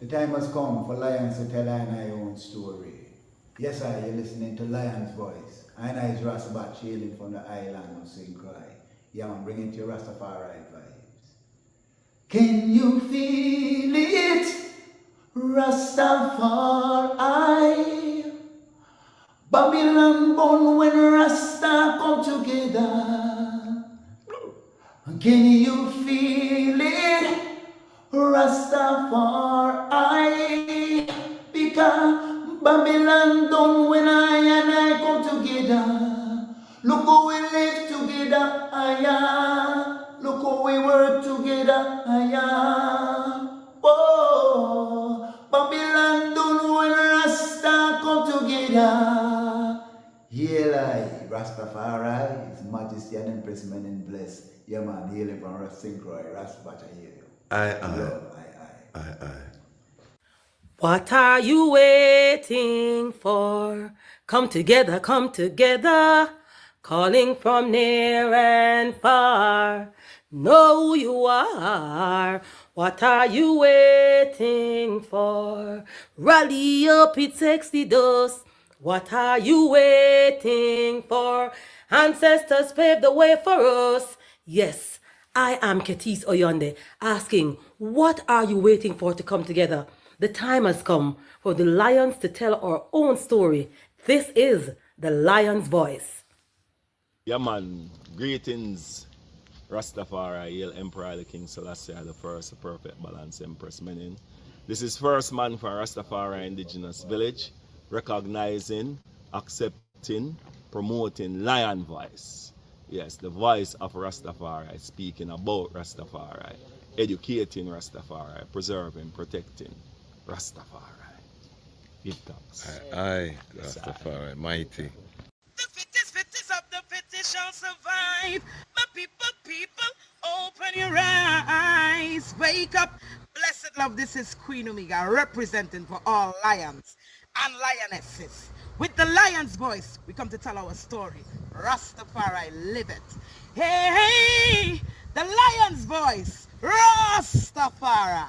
The time has come for lions to tell I and I own story. Yes, you're listening to Lion's Voice. I and I is Rasta hailing from the island of St. Croix. Yeah, I'm bringing to you Rastafari vibes. Can you feel it? Rastafari. Babylon born when Rasta come together. Can you feel it? Rastafari, because Babylon done when I and I come together. Look how we live together, aya. Look how we work together, aya. Whoa, Babylon done when Rasta come together. Yeah, like Rastafari, His Majesty and Impressment and bless. Yeah, man, hailing from St. Croix, Rastafari, hear you. Love, aye. What are you waiting for? Come together, calling from near and far. Know who you are. What are you waiting for? Rally up, it's Exodus. What are you waiting for? Ancestors paved the way for us. Yes, I am Ketis Oyonde, asking, what are you waiting for to come together? The time has come for the lions to tell our own story. This is the Lion's Voice. Yeah, man. Greetings, Rastafari, Hail Emperor the King Selassie the First, the Perfect Balance Empress Menin. This is first man from Rastafari Indigenous Village, recognizing, accepting, promoting Lion Voice. Yes, the voice of Rastafari, speaking about Rastafari, educating Rastafari, preserving, protecting Rastafari. Give thanks. Aye, Rastafari, mighty. The fittest of the fittest shall survive. My people, open your eyes. Wake up. Blessed love, this is Queen Omega, representing for all lions and lionesses. With the lion's voice, we come to tell our story. Rastafari, live it. Hey, the lion's voice, Rastafari.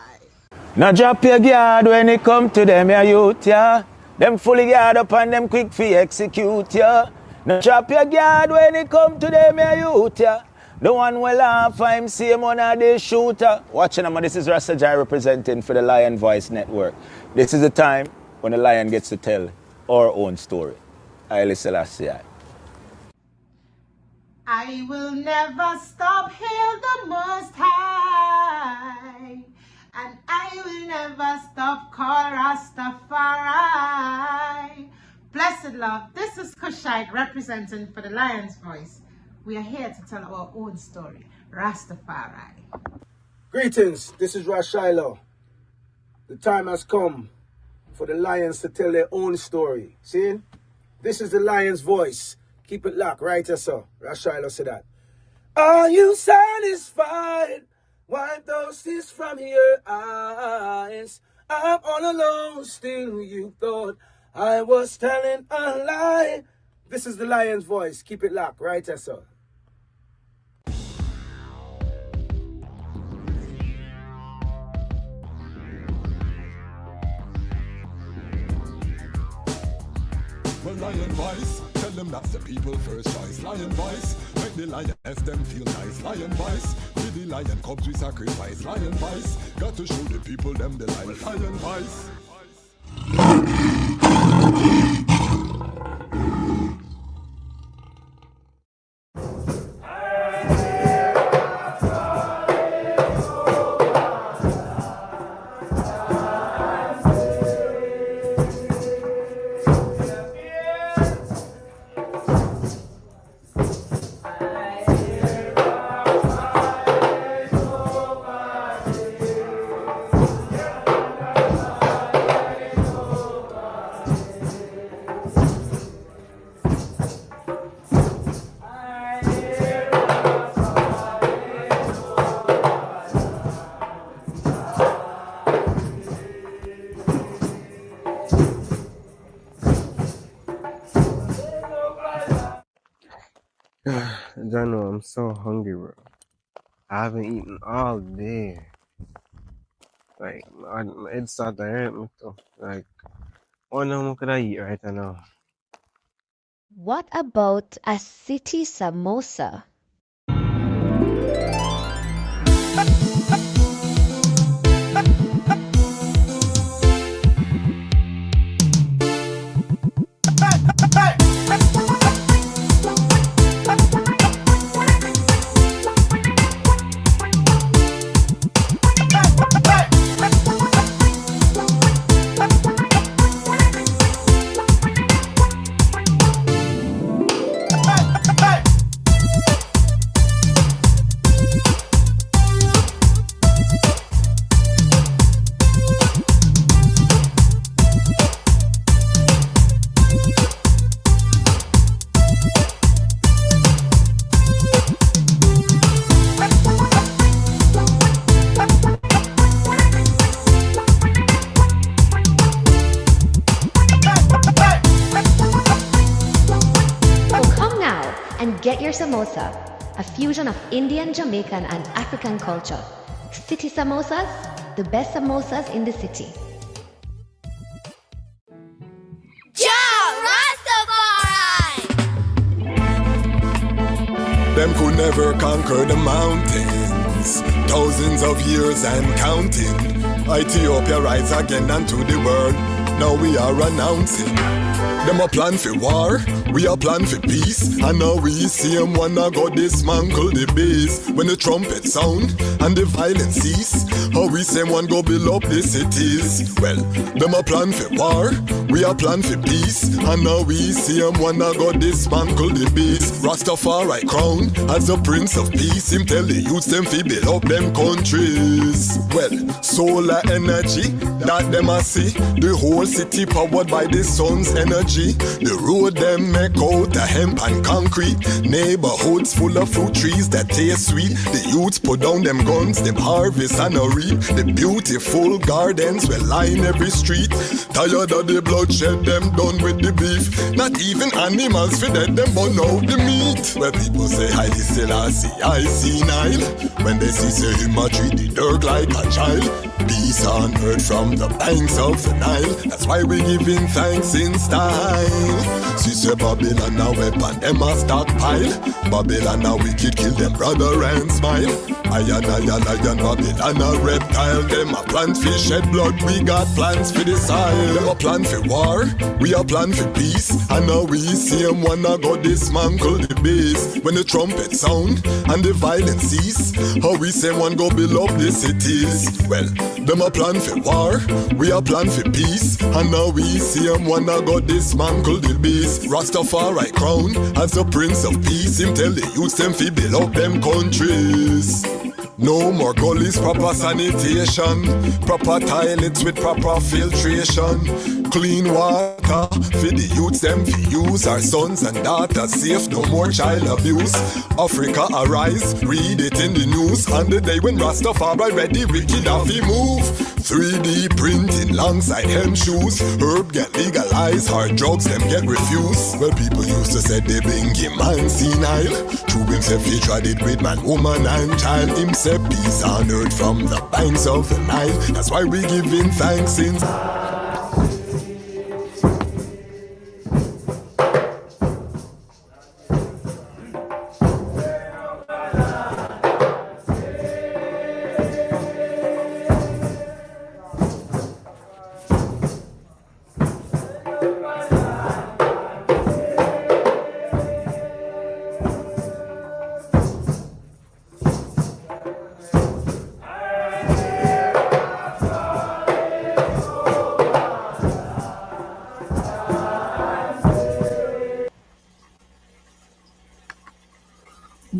Now drop your guard when it come to them, ya youth, ya. Them fully guard up and them quick fi execute, ya. Now drop your guard when it come to them, ya youth, ya. The one will laugh, I'm same one of the shooter. Watching them, this is Rasta Jai representing for the Lion Voice Network. This is the time when the lion gets to tell our own story. Haile Selassie. I will never stop, hail the Most High, and I will never stop, call Rastafari. Blessed love, this is Kushite representing for the Lion's Voice. We are here to tell our own story, Rastafari. Greetings, this is Ras Xola. The time has come for the lions to tell their own story. See? This is the lion's voice. Keep it locked, right, sir? Ras Xola said that. Are you satisfied? Wipe those tears from your eyes. I'm all alone, still you thought I was telling a lie. This is the lion's voice. Keep it locked, right, sir? Well, Lion Voice, tell them that's the people first choice. Lion Voice, make the lion as them feel nice. Lion Voice, with the lion cubs we sacrifice. Lion Voice, got to show the people them the life. Lion Voice. Jano, I'm so hungry, bro. I haven't eaten all day. Like, my head start to hurt me too. Like, what now could I eat right now? What about a city samosa? And get your samosa, a fusion of Indian, Jamaican, and African culture. City samosas, the best samosas in the city. Them could never conquer the mountains. Thousands of years and counting. Ethiopia rise again unto the world. Now we are announcing. Them a plan for war, we a plan for peace. And now we see them wanna go dismantle the base. When the trumpet sound and the violence cease, how we say one go build up the cities. Well, them a plan for war, we a plan for peace. And now we see them wanna go dismantle the base. Rastafari crown as the Prince of Peace. Him tell the youths them fi build up them countries. Well, solar energy that them a see. The whole city powered by the sun's energy. The road them make out of hemp and concrete. Neighborhoods full of fruit trees that taste sweet. The youths put down them guns, them harvest and a reap. The beautiful gardens will line every street. Tired of the bloodshed, them done with the beef. Not even animals for that, them burn out the meat. Where people say Haile Selassie, I see Nile. When they see say him a treat the dirt like a child. Peace on earth from the banks of the Nile. That's why we giving thanks in style. See say Babylon a weapon, them a stockpile. Babylon a wicked, kill them brother and smile. Lion, Babylon a reptile. Them a plant fish, shed blood, we got plans for the soil. Them a plan for war, we a plan for peace. And now we see them wanna go dismantle the base. When the trumpet sound and the violence cease, how we say one go build up the cities. Well, them a plan for war, we a plan for peace. And now we see them wanna go dismantle the base. Rastafari crown as the Prince of Peace. Him tell the youths them fi build up them countries. No more gullies, proper sanitation. Proper toilets with proper filtration. Clean water for the youths them fi use. Our sons and daughters safe, no more child abuse. Africa arise, read it in the news. On the day when Rastafari ready, wicked have fi move. 3D printing alongside hem shoes. Herb get legalized, hard drugs them get refused. Well, people used to say they bring him man senile. True himself he tried it with man, woman and child. Himself peace on earth from the banks of the Nile. That's why we give him thanks in.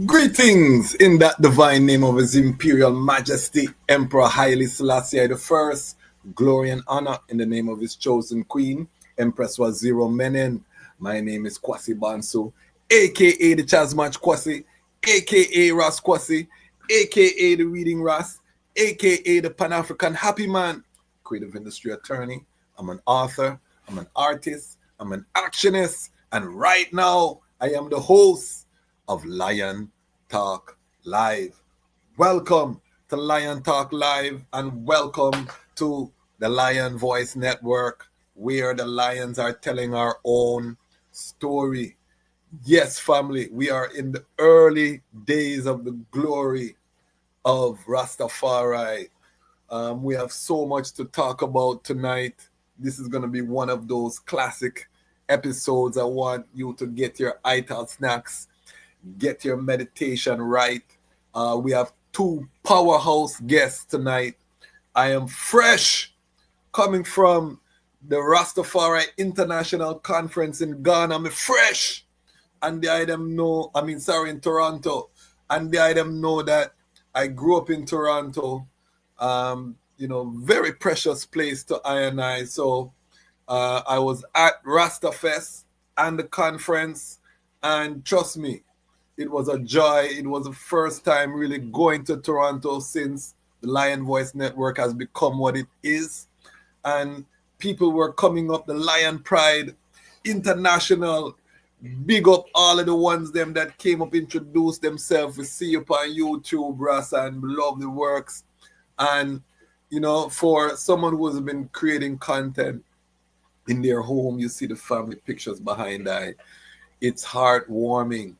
Greetings in that divine name of His Imperial Majesty, Emperor Haile Selassie I. Glory and honor in the name of His chosen Queen, Empress Waziri Menen. My name is Kwasi Bansu, aka the Chazmach Kwasi, aka Ras Kwasi, aka the Reading Ras, aka the Pan-African Happy Man, creative industry attorney. I'm an author, I'm an artist, I'm an actionist, and right now I am the host of Lion Talk Live. Welcome to Lion Talk Live, and welcome to the Lion Voice Network, where the lions are telling our own story. Yes, family, we are in the early days of the glory of Rastafari. We have so much to talk about tonight. This is going to be one of those classic episodes. I want you to get your ital snacks, get your meditation right. We have two powerhouse guests tonight. I am fresh coming from the Rastafari International Conference in Ghana. I'm fresh. And the item know, in Toronto. And the item know that I grew up in Toronto. Very precious place to I and I. So I was at Rasta Fest and the conference, and trust me, it was a joy. It was the first time really going to Toronto since the Lion Voice Network has become what it is. And people were coming up, the Lion Pride International, big up all of the ones them that came up, introduced themselves. We see you on YouTube, Rasta, and love the works. And, for someone who has been creating content in their home, you see the family pictures behind that. It's heartwarming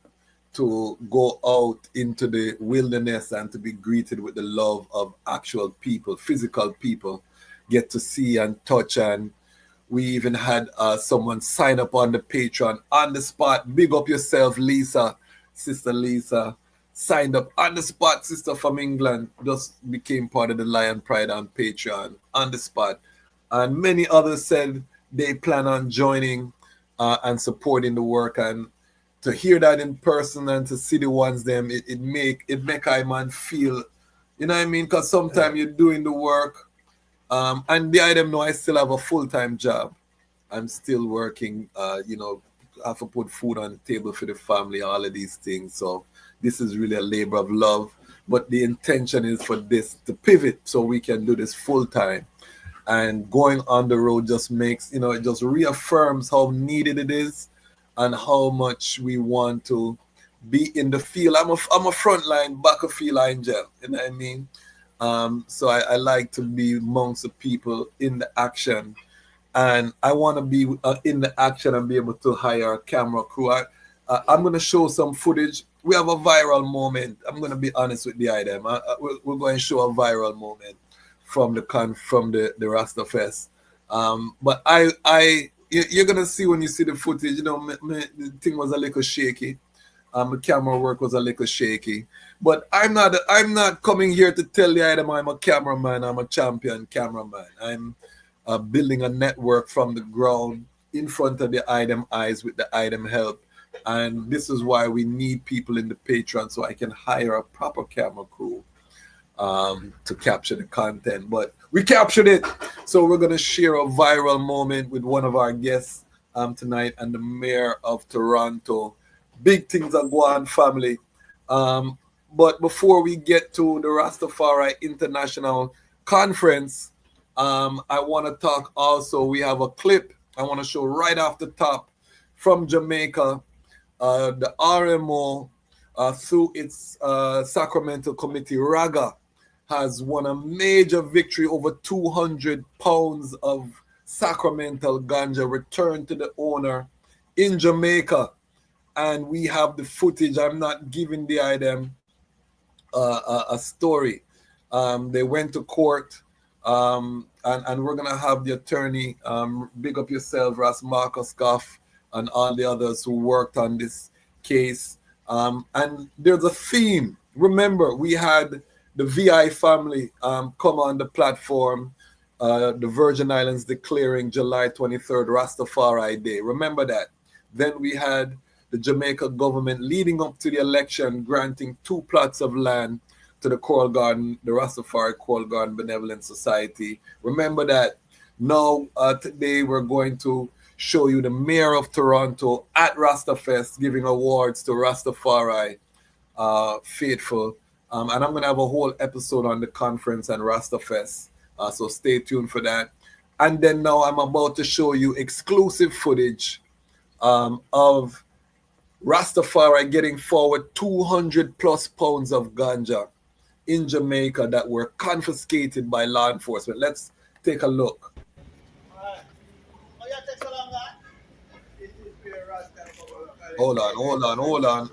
to go out into the wilderness and to be greeted with the love of actual people, physical people, get to see and touch. And we even had someone sign up on the Patreon on the spot. Big up yourself, Lisa, Sister Lisa. Signed up on the spot, sister from England, just became part of the Lion Pride on Patreon on the spot. And many others said they plan on joining and supporting the work. And to hear that in person and to see the ones them, it make I man feel, you know what I mean? Because sometimes you're doing the work, and the item know I still have a full-time job. I'm still working, I have to put food on the table for the family, all of these things. So this is really a labor of love, but the intention is for this to pivot so we can do this full-time. And going on the road just makes, it just reaffirms how needed it is and how much we want to be in the field. I'm a frontline, back of field angel, you know what I mean? So I like to be amongst the people in the action. And I want to be in the action and be able to hire a camera crew. I'm going to show some footage. We have a viral moment. I'm going to be honest with the item. We're going to show a viral moment from the Rasta Fest. But you're going to see when you see the footage, the thing was a little shaky. The camera work was a little shaky. But I'm not coming here to tell the item I'm a cameraman. I'm a champion cameraman. I'm building a network from the ground in front of the item eyes with the item help. And this is why we need people in the Patreon so I can hire a proper camera crew to capture the content. But we captured it. So we're going to share a viral moment with one of our guests tonight and the mayor of Toronto. Big things are going on, family. But before we get to the Rastafari International Conference, I want to talk also, we have a clip I want to show right off the top from Jamaica. The RMO, through its Sacramento committee, RAGA, has won a major victory. Over 200 pounds of sacramental ganja returned to the owner in Jamaica. And we have the footage. I'm not giving the item a story. They went to court, and we're going to have the attorney, big up yourself, Ras Marcus Goff, and all the others who worked on this case. And there's a theme. Remember, we had the VI family come on the platform, the Virgin Islands declaring July 23rd Rastafari Day. Remember that. Then we had the Jamaica government leading up to the election granting 2 plots of land to the Coral Garden, the Rastafari Coral Garden Benevolent Society. Remember that. Now, today we're going to show you the mayor of Toronto at Rasta Fest giving awards to Rastafari faithful. And I'm going to have a whole episode on the conference and Rasta Fest. So stay tuned for that. And then now I'm about to show you exclusive footage of Rastafari getting forward 200 plus pounds of ganja in Jamaica that were confiscated by law enforcement. Let's take a look. Hold on.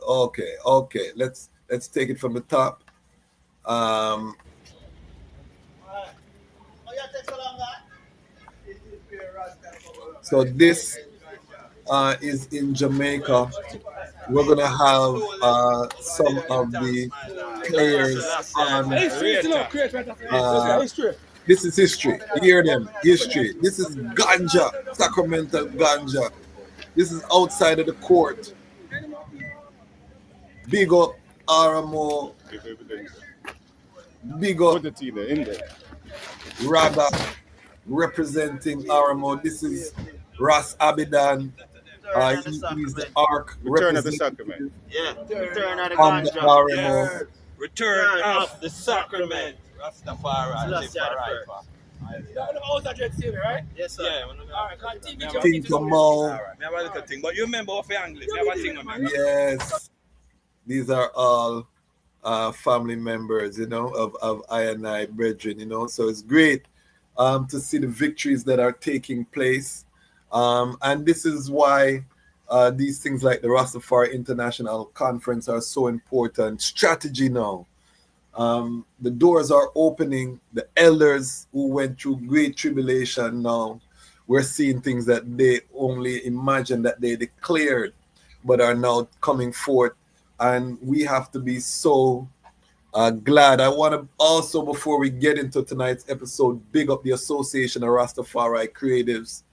Okay. Let's take it from the top. So this is in Jamaica. We're gonna have some of the players on. This is history. You hear them? History. This is ganja, Sacramento ganja. This is outside of the court. Big up Aramo. Big up Raga representing Aramo. This is Ras Abidan. He's the ARC representative. Return of the from the ganja. Aramo. Return of the sacrament. Rastafari. Yes, sir. Think Kamal. But you remember what English? Yes. These are all family members, you know, of I and I brethren, you know. So it's great to see the victories that are taking place. And this is why these things like the Rastafari International Conference are so important. Strategy now. The doors are opening. The elders who went through great tribulation now, we're seeing things that they only imagined that they declared, but are now coming forth. And we have to be so glad. I want to also, before we get into tonight's episode, big up the Association of Rastafari Creatives,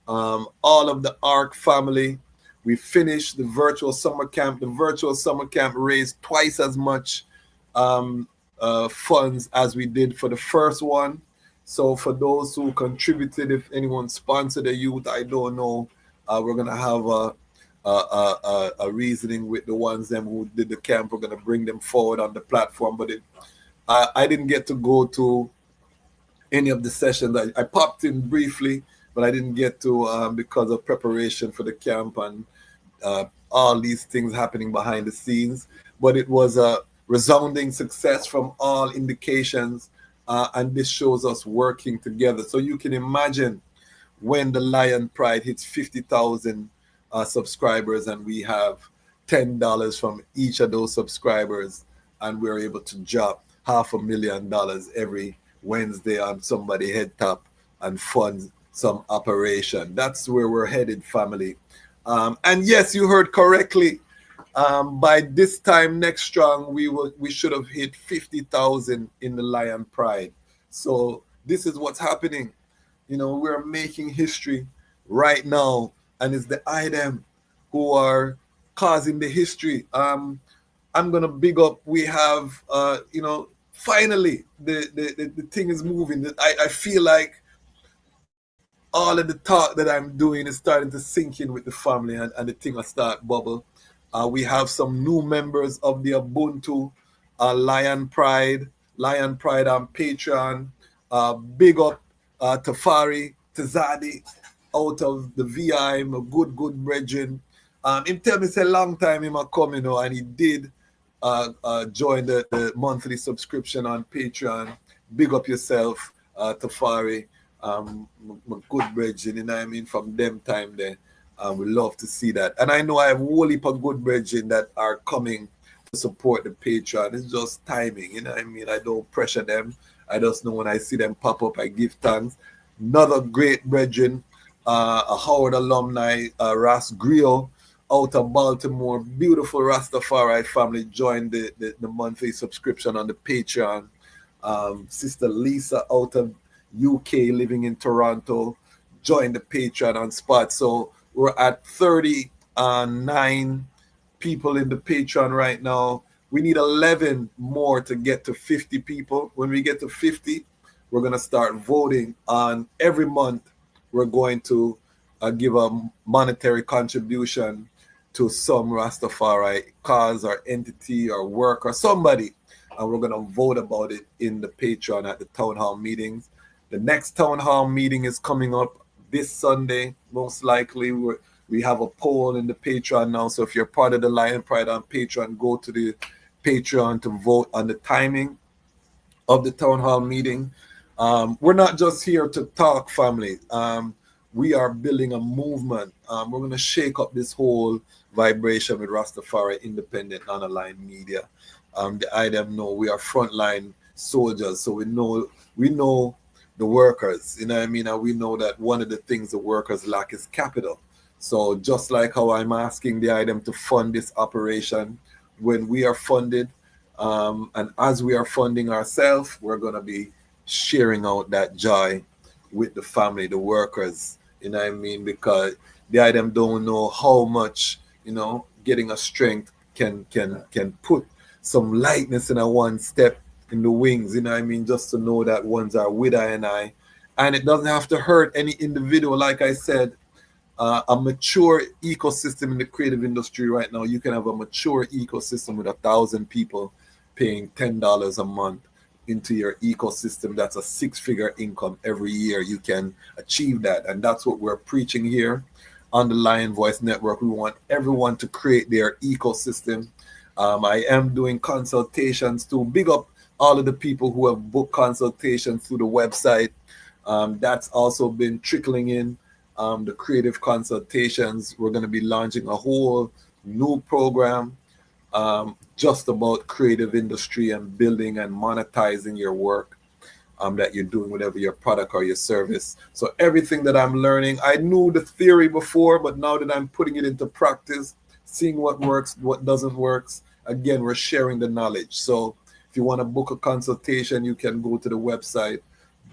all of the ARC family. We finished the virtual summer camp. The virtual summer camp raised twice as much funds as we did for the first one. So for those who contributed, if anyone sponsored a youth, I don't know, we're gonna have a reasoning with the ones them who did the camp. We're gonna bring them forward on the platform. But I didn't get to go to any of the sessions. I popped in briefly, but I didn't get to because of preparation for the camp and all these things happening behind the scenes. But it was a resounding success from all indications, and this shows us working together. So you can imagine when the Lion Pride hits 50,000 subscribers and we have $10 from each of those subscribers, and we're able to drop $500,000 every Wednesday on somebody head top and fund some operation. That's where we're headed, family. And yes, you heard correctly. By this time next strong, we should have hit 50,000 in the Lion Pride. So this is what's happening. You know, we're making history right now, and it's the item who are causing the history. I'm gonna big up. We have, you know, finally the thing is moving. I feel like all of the talk that I'm doing is starting to sink in with the family, and the thing will start bubble. We have some new members of the Ubuntu Lion Pride on Patreon. Big up Tafari Tazadi out of the VI, my good brethren. Him tell me it's a long time him a come, you know, and he did join the monthly subscription on Patreon. Big up yourself, Tafari. My good brethren, you know what I mean, from them time there. We love to see that. And I know I have a whole heap of good brethren that are coming to support the Patreon. It's just timing, you know what I mean? I don't pressure them. I just know when I see them pop up, I give thanks. Another great brethren, a Howard alumni, Ras Xola out of Baltimore. Beautiful Rastafari family joined the monthly subscription on the Patreon. Sister Lisa out of UK living in Toronto joined the Patreon on spot. So we're at 39 people in the Patreon right now. We need 11 more to get to 50 people. When we get to 50, we're going to start voting on every month. We're going to give a monetary contribution to some Rastafari cause or entity or work or somebody. And we're going to vote about it in the Patreon at the town hall meetings. The next town hall meeting is coming up this Sunday, most likely. We have a poll in the Patreon now. So if you're part of the Lion Pride on Patreon, go to the Patreon to vote on the timing of the town hall meeting. We're not just here to talk, family. We are building a movement. We're going to shake up this whole vibration with Rastafari independent non-aligned media. The item know we are frontline soldiers, so we know the workers, you know what I mean, and we know that one of the things the workers lack is capital. So just like how I'm asking the item to fund this operation, when we are funded, and as we are funding ourselves, we're going to be sharing out that joy with the family, the workers, you know what I mean, because the item don't know how much, you know, getting a strength can put some lightness in a one step in the wings, you know what I mean, just to know that ones are with I, and it doesn't have to hurt any individual. Like I said, a mature ecosystem in the creative industry right now, you can have a mature ecosystem with 1,000 people paying $10 a month into your ecosystem. That's a 6-figure income every year. You can achieve that, and that's what we're preaching here on the Lion Voice Network. We want everyone to create their ecosystem. I am doing consultations to big up all of the people who have booked consultations through the website. That's also been trickling in. The creative consultations, we're going to be launching a whole new program just about creative industry and building and monetizing your work that you're doing, whatever your product or your service. So everything that I'm learning, I knew the theory before, but now that I'm putting it into practice, seeing what works, what doesn't work, again, we're sharing the knowledge. So if you want to book a consultation, you can go to the website,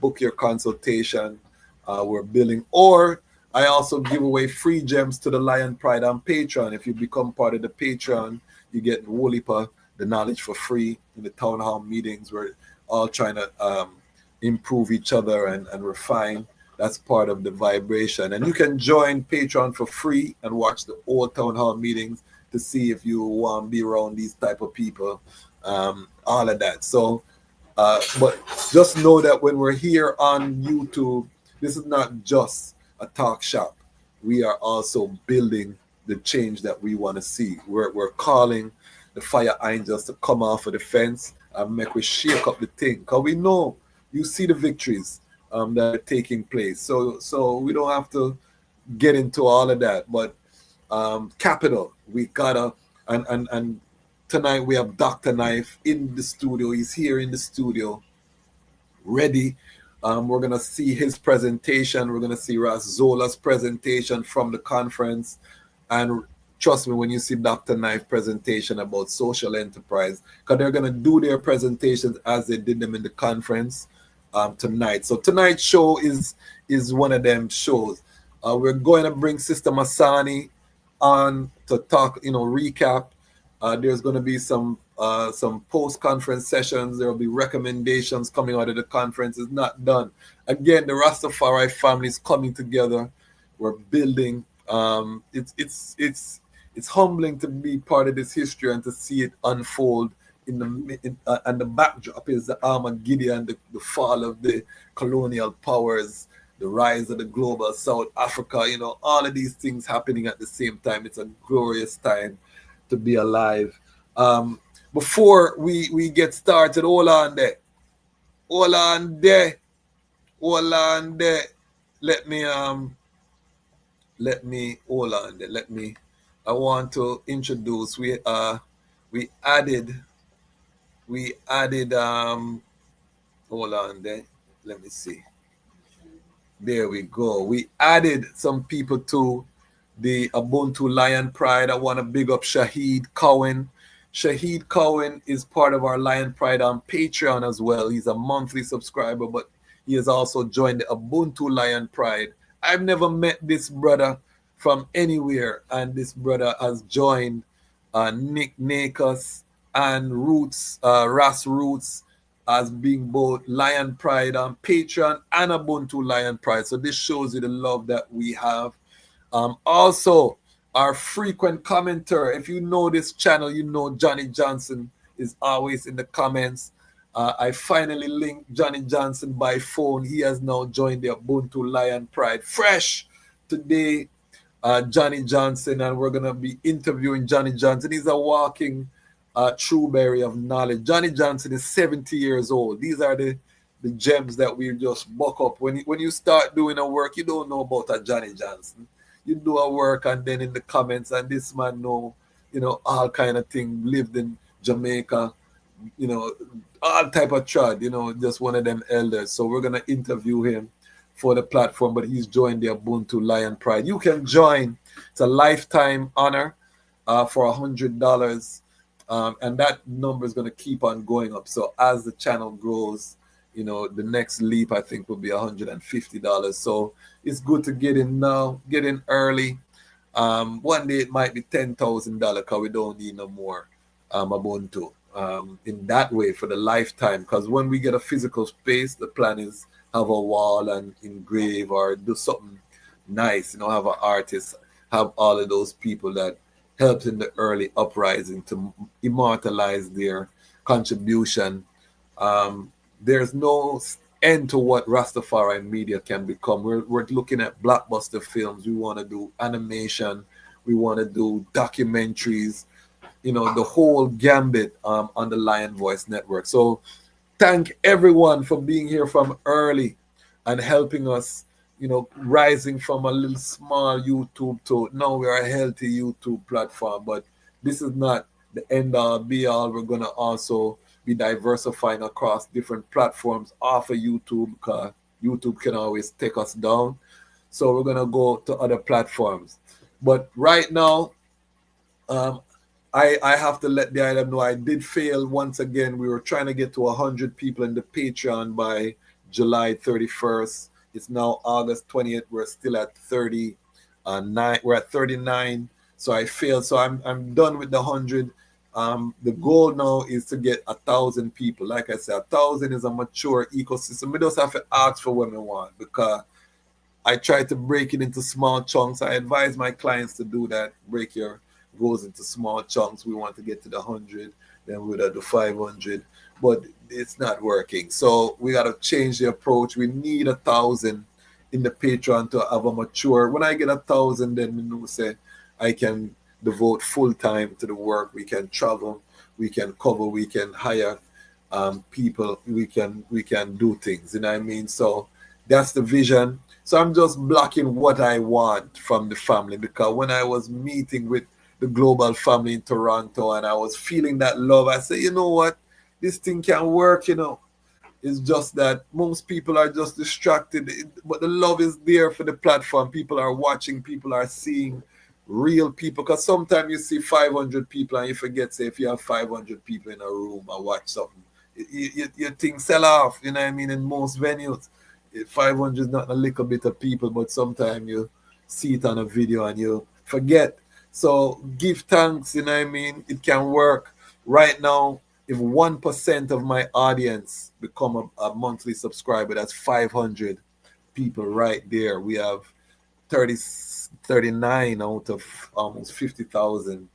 book your consultation. We're building, or I also give away free gems to the Lion Pride on Patreon. If you become part of the Patreon, you get Wolipa, the knowledge for free in the town hall meetings. We're all trying to improve each other and refine. That's part of the vibration. And you can join Patreon for free and watch the old town hall meetings to see if you want to be around these type of people, all of that. So, but just know that when we're here on YouTube, this is not just a talk shop. We are also building the change that we want to see. We're calling the fire angels to come off of the fence and make we shake up the thing. Because we know you see the victories that are taking place. So we don't have to get into all of that. But capital, we gotta, and tonight we have Dr. Knife in the studio. He's here in the studio, ready. We're going to see his presentation. We're going to see Ras Xola's presentation from the conference. And trust me, when you see Dr. Knife presentation about social enterprise, because they're going to do their presentations as they did them in the conference tonight. So tonight's show is one of them shows. We're going to bring Sister Masani on to talk, recap. There's going to be some post-conference sessions. There will be recommendations coming out of the conference. It's not done. Again, the Rastafari family is coming together. We're building. It's humbling to be part of this history and to see it unfold and the backdrop is the Armageddon, the fall of the colonial powers, the rise of the global South Africa. All of these things happening at the same time. It's a glorious time to be alive. Before we get started, hold on there. Let me hold on there. I want to introduce. We added hold on there. Let me see. There we go. We added some people to the Ubuntu Lion Pride. I want to big up Shahid Cohen. Shahid Cohen is part of our Lion Pride on Patreon as well. He's a monthly subscriber, but he has also joined the Ubuntu Lion Pride. I've never met this brother from anywhere, and this brother has joined Nick Nakus and Roots, Ras Roots, as being both Lion Pride on Patreon and Ubuntu Lion Pride. So this shows you the love that we have. Also, our frequent commenter, if you know this channel, you know Johnny Johnson is always in the comments. I finally linked Johnny Johnson by phone. He has now joined the Ubuntu Lion Pride. Fresh today, Johnny Johnson, and we're going to be interviewing Johnny Johnson. He's a walking Trueberry of knowledge. Johnny Johnson is 70 years old. These are the gems that we just buck up. When you start doing a work, you don't know about a Johnny Johnson. You do a work and then in the comments, and this man know, all kind of thing, lived in Jamaica, all type of trad, just one of them elders. So we're going to interview him for the platform, but he's joined the Ubuntu Lion Pride. You can join. It's a lifetime honor for $100. And that number is going to keep on going up. So as the channel grows, the next leap, I think, will be $150. So it's good to get in now, get in early. One day it might be $10,000 because we don't need no more Ubuntu in that way for the lifetime. Because when we get a physical space, the plan is have a wall and engrave or do something nice, have an artist, have all of those people that helped in the early uprising to immortalize their contribution. There's no end to what Rastafari media can become. We're looking at blockbuster films. We want to do animation. We want to do documentaries, the whole gambit on the Lion Voice Network. So thank everyone for being here from early and helping us, rising from a little small YouTube to now we are a healthy YouTube platform. But this is not the end all be all. We're going to also be diversifying across different platforms off of YouTube because YouTube can always take us down. So we're going to go to other platforms. But right now, I have to let the item know I did fail once again. We were trying to get to 100 people in the Patreon by July 31st. It's now August 20th. We're still at 39. We're at 39. So I failed. So I'm done with the 100. The goal now is to get 1,000 people. Like I said, 1,000 is a mature ecosystem. We just have to ask for what we want because I try to break it into small chunks. I advise my clients to do that. Break your goals into small chunks. We want to get to the 100, then we'll do 500, but it's not working. So we got to change the approach. We need 1,000 in the Patreon to have a mature. When I get 1,000, then we know say I can devote full time to the work. We can travel, we can cover, we can hire people, we can do things. You know what I mean? So that's the vision. So I'm just blocking what I want from the family because when I was meeting with the global family in Toronto and I was feeling that love, I said, you know what? This thing can work, It's just that most people are just distracted, but the love is there for the platform. People are watching, people are seeing real people. Because sometimes you see 500 people and you forget, say, if you have 500 people in a room and watch something, your thing sell off, you know what I mean, in most venues. 500 is not a little bit of people, but sometimes you see it on a video and you forget. So give thanks, you know what I mean? It can work. Right now, if 1% of my audience become a monthly subscriber, that's 500 people right there. We have 39 out of almost 50,000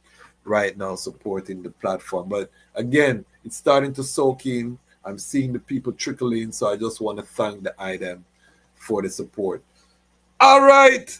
right now supporting the platform. But again, it's starting to soak in. I'm seeing the people trickle in, so I just want to thank the item for the support. All right.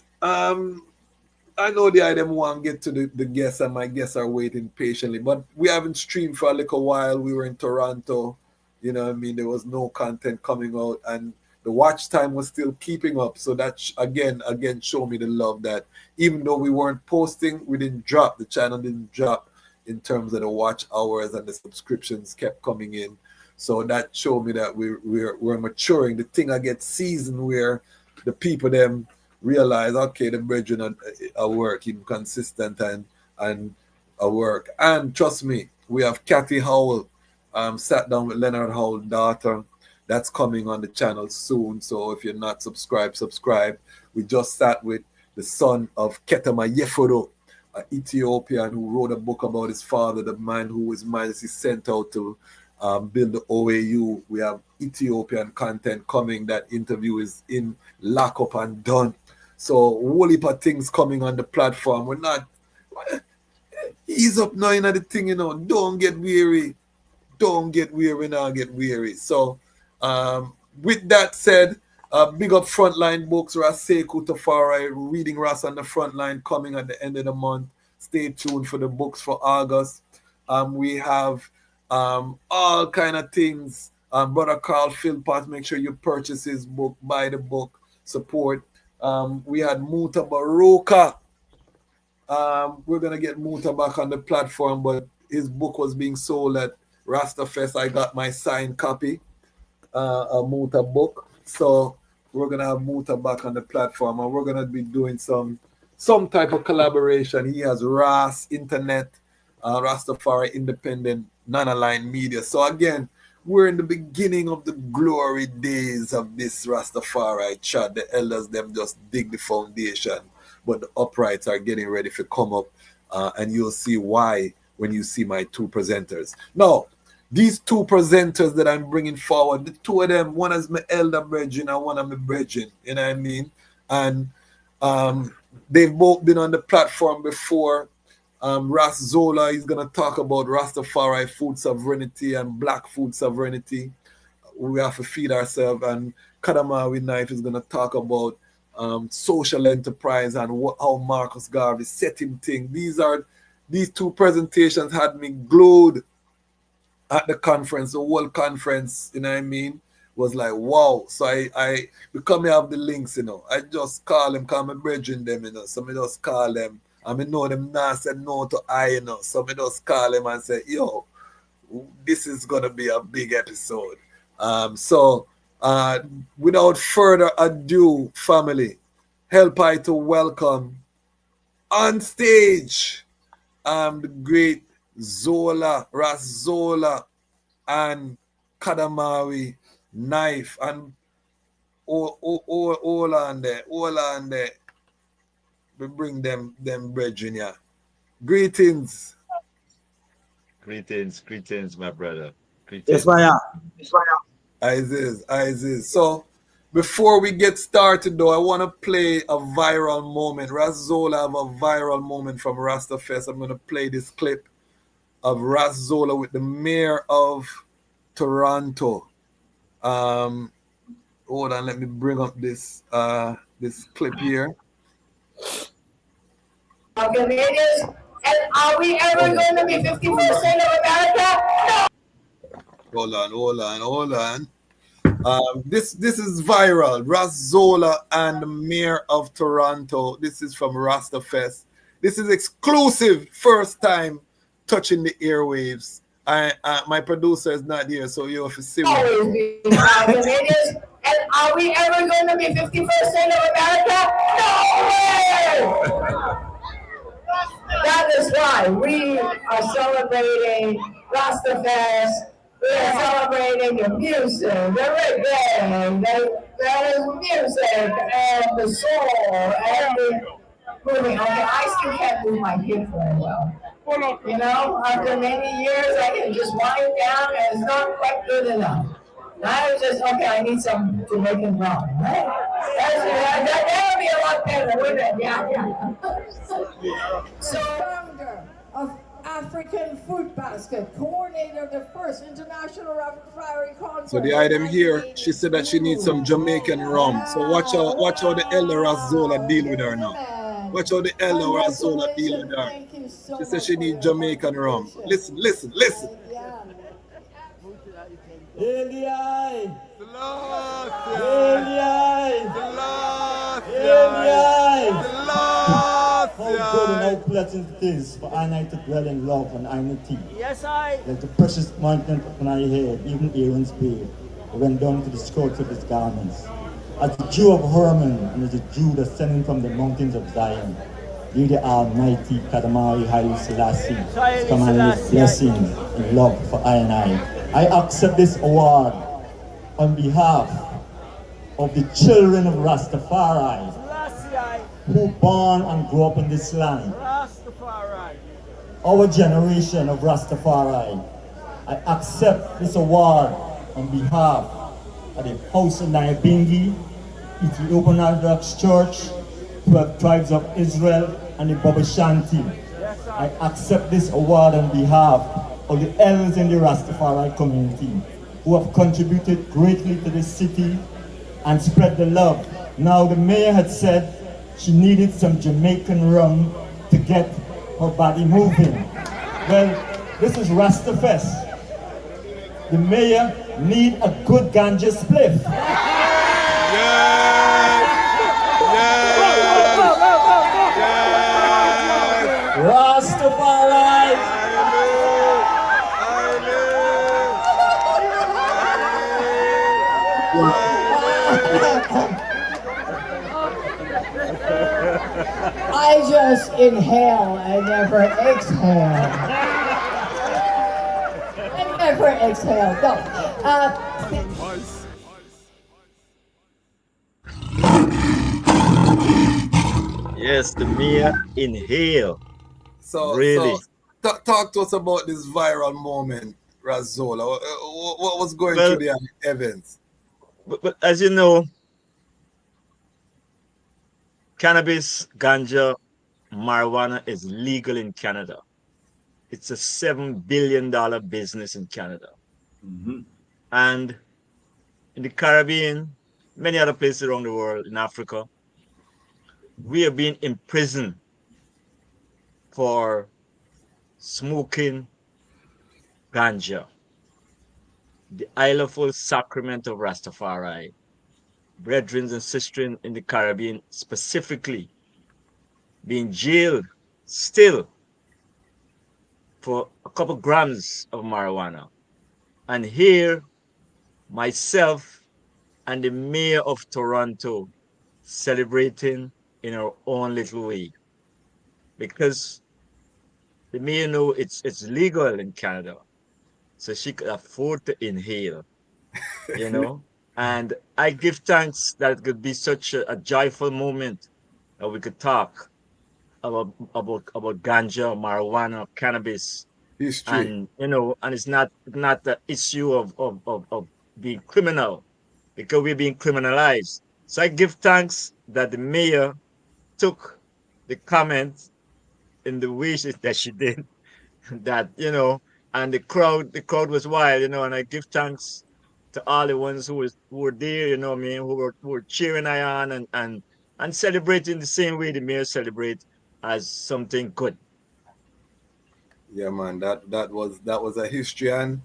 I know the item want to get to the guests, and my guests are waiting patiently, but we haven't streamed for a little while. We were in Toronto, you know what I mean? There was no content coming out, and the watch time was still keeping up. So that, again, show me the love that even though we weren't posting, we didn't drop. The channel didn't drop in terms of the watch hours, and the subscriptions kept coming in. So that showed me that we're maturing. The thing I get seasoned where the people them realize, okay, the brethren are working consistent and a work. And trust me, we have Kathy Howell, sat down with Leonard Howell's daughter. That's coming on the channel soon. So if you're not subscribed, subscribe. We just sat with the son of Ketama Yefuro, an Ethiopian who wrote a book about his father, the man who His Majesty sent out to build the OAU. We have Ethiopian content coming. That interview is in lockup and done. So whole heap of things coming on the platform. We're not ease up now in the thing, Don't get weary. Don't get weary now, get weary. So with that said, big up Frontline Books, Ras Tafari, Reading Ras on the Frontline coming at the end of the month. Stay tuned for the books for August. We have all kind of things. Brother Carl Philpott, make sure you purchase his book, buy the book, support. We had Muta Baroka. We're gonna get Muta back on the platform, but his book was being sold at Rasta Fest. I got my signed copy, a Muta book. So we're gonna have Muta back on the platform, and we're gonna be doing some type of collaboration. He has Ras Internet, Rastafari Independent Non-Aligned Media. So again, we're in the beginning of the glory days of this Rastafari chat. The elders them just dig the foundation, but the uprights are getting ready to come up, and you'll see why when you see my two presenters. Now, these two presenters that I'm bringing forward, the two of them, one is my elder brethren and one of my brethren, you know what I mean? And they've both been on the platform before. Ras Xola is going to talk about Rastafari food sovereignty and black food sovereignty. We have to feed ourselves. And Kadamawi Knife is going to talk about social enterprise and how Marcus Garvey set him thing. These two presentations had me glued at the conference. The whole conference, you know what I mean, was like, wow. So I because I have the links, you know, I just call them, call my brethren them, you know, so I just call them. I mean, know them now said no to I, you know, so I just call them and say, yo, this is going to be a big episode. So without further ado, family, help I to welcome on stage the great Xola, Ras Xola, and Kadamawi Knife, and all on there. We bring them brethren here. Greetings. Greetings, my brother. Greetings. Yes, my Isis. So, before we get started, though, I want to play a viral moment. Ras Xola have a viral moment from Rasta Fest. I'm going to play this clip of Ras Xola with the mayor of Toronto. Hold on, let me bring up this clip here. Canadians, and are we ever going to be 50% of America? No. Hold on. This is viral. Ras Xola and the mayor of Toronto. This is from Rasta Fest. This is exclusive, first time touching the airwaves. My producer is not here, so you have to see me. Always be Canadians, and are we ever going to be 50% of America? No way! That is why we are celebrating Rasta Fest. We are celebrating the music, the reggae, the music, and the soul, and the moving. Okay, I still can't move my hip very well. You know, after many years, I can just wind down, and it's not quite good enough. I was just, okay, I need some Jamaican rum, right? That would be a lot better, wouldn't it? Yeah. So, founder of African Food Basket, coordinator of the first International Ras Tafari Conference. So the item here, she said that she needs some Jamaican rum. So watch how the elder Ras Xola deal with her now. Watch how the elder Ras Xola deal with her. She said she needs Jamaican rum. Listen. How good and how pleasant it is for our night to dwell in love and unity. Yes, I. Like the precious mountain upon our head, even Aaron's beard, went down to the skirts of his garments. As the Jew of Hermon and as the Jew descending from the mountains of Zion, you the Almighty Kadamawi Haile Selassie, command his blessings and love for I and I accept this award on behalf of the children of Rastafari, who born and grew up in this land. Rastafari. Our generation of Rastafari. I accept this award on behalf of the House of Nyabingi, Ethiopian Orthodox Church, 12 Tribes of Israel, and the Baba Shanti. I accept this award on behalf of the elders in the Rastafari community who have contributed greatly to this city and spread the love. Now, the mayor had said she needed some Jamaican rum to get her body moving. Well, This is Rasta Fest. The mayor need a good ganja spliff. Rastafari. I just inhale and never exhale. I never exhale. No. Yes, the mere inhale. So, Really? talk to us about this viral moment, Ras Xola. What was going Well, through the events? But as you know, cannabis, ganja, marijuana is legal in Canada. It's a $7 billion business in Canada. And in the Caribbean, many other places around the world, in Africa, we are being imprisoned for smoking ganja. The islandful sacrament of Rastafari, brethren and sisters in the Caribbean specifically, being jailed still for a couple grams of marijuana. And here, myself and the mayor of Toronto celebrating in our own little way. Because the mayor know it's legal in Canada. So she could afford to inhale, you know? And I give thanks that it could be such a joyful moment that we could talk about ganja, marijuana, cannabis, history, and and it's not the issue of being criminal, because we're being criminalized. So I give thanks that the mayor took the comment in the way that she did, that and the crowd was wild, and I give thanks to all the ones who were there, I mean, who were cheering I on and celebrating the same way the mayor celebrate as something good. Yeah, man, that was a history, and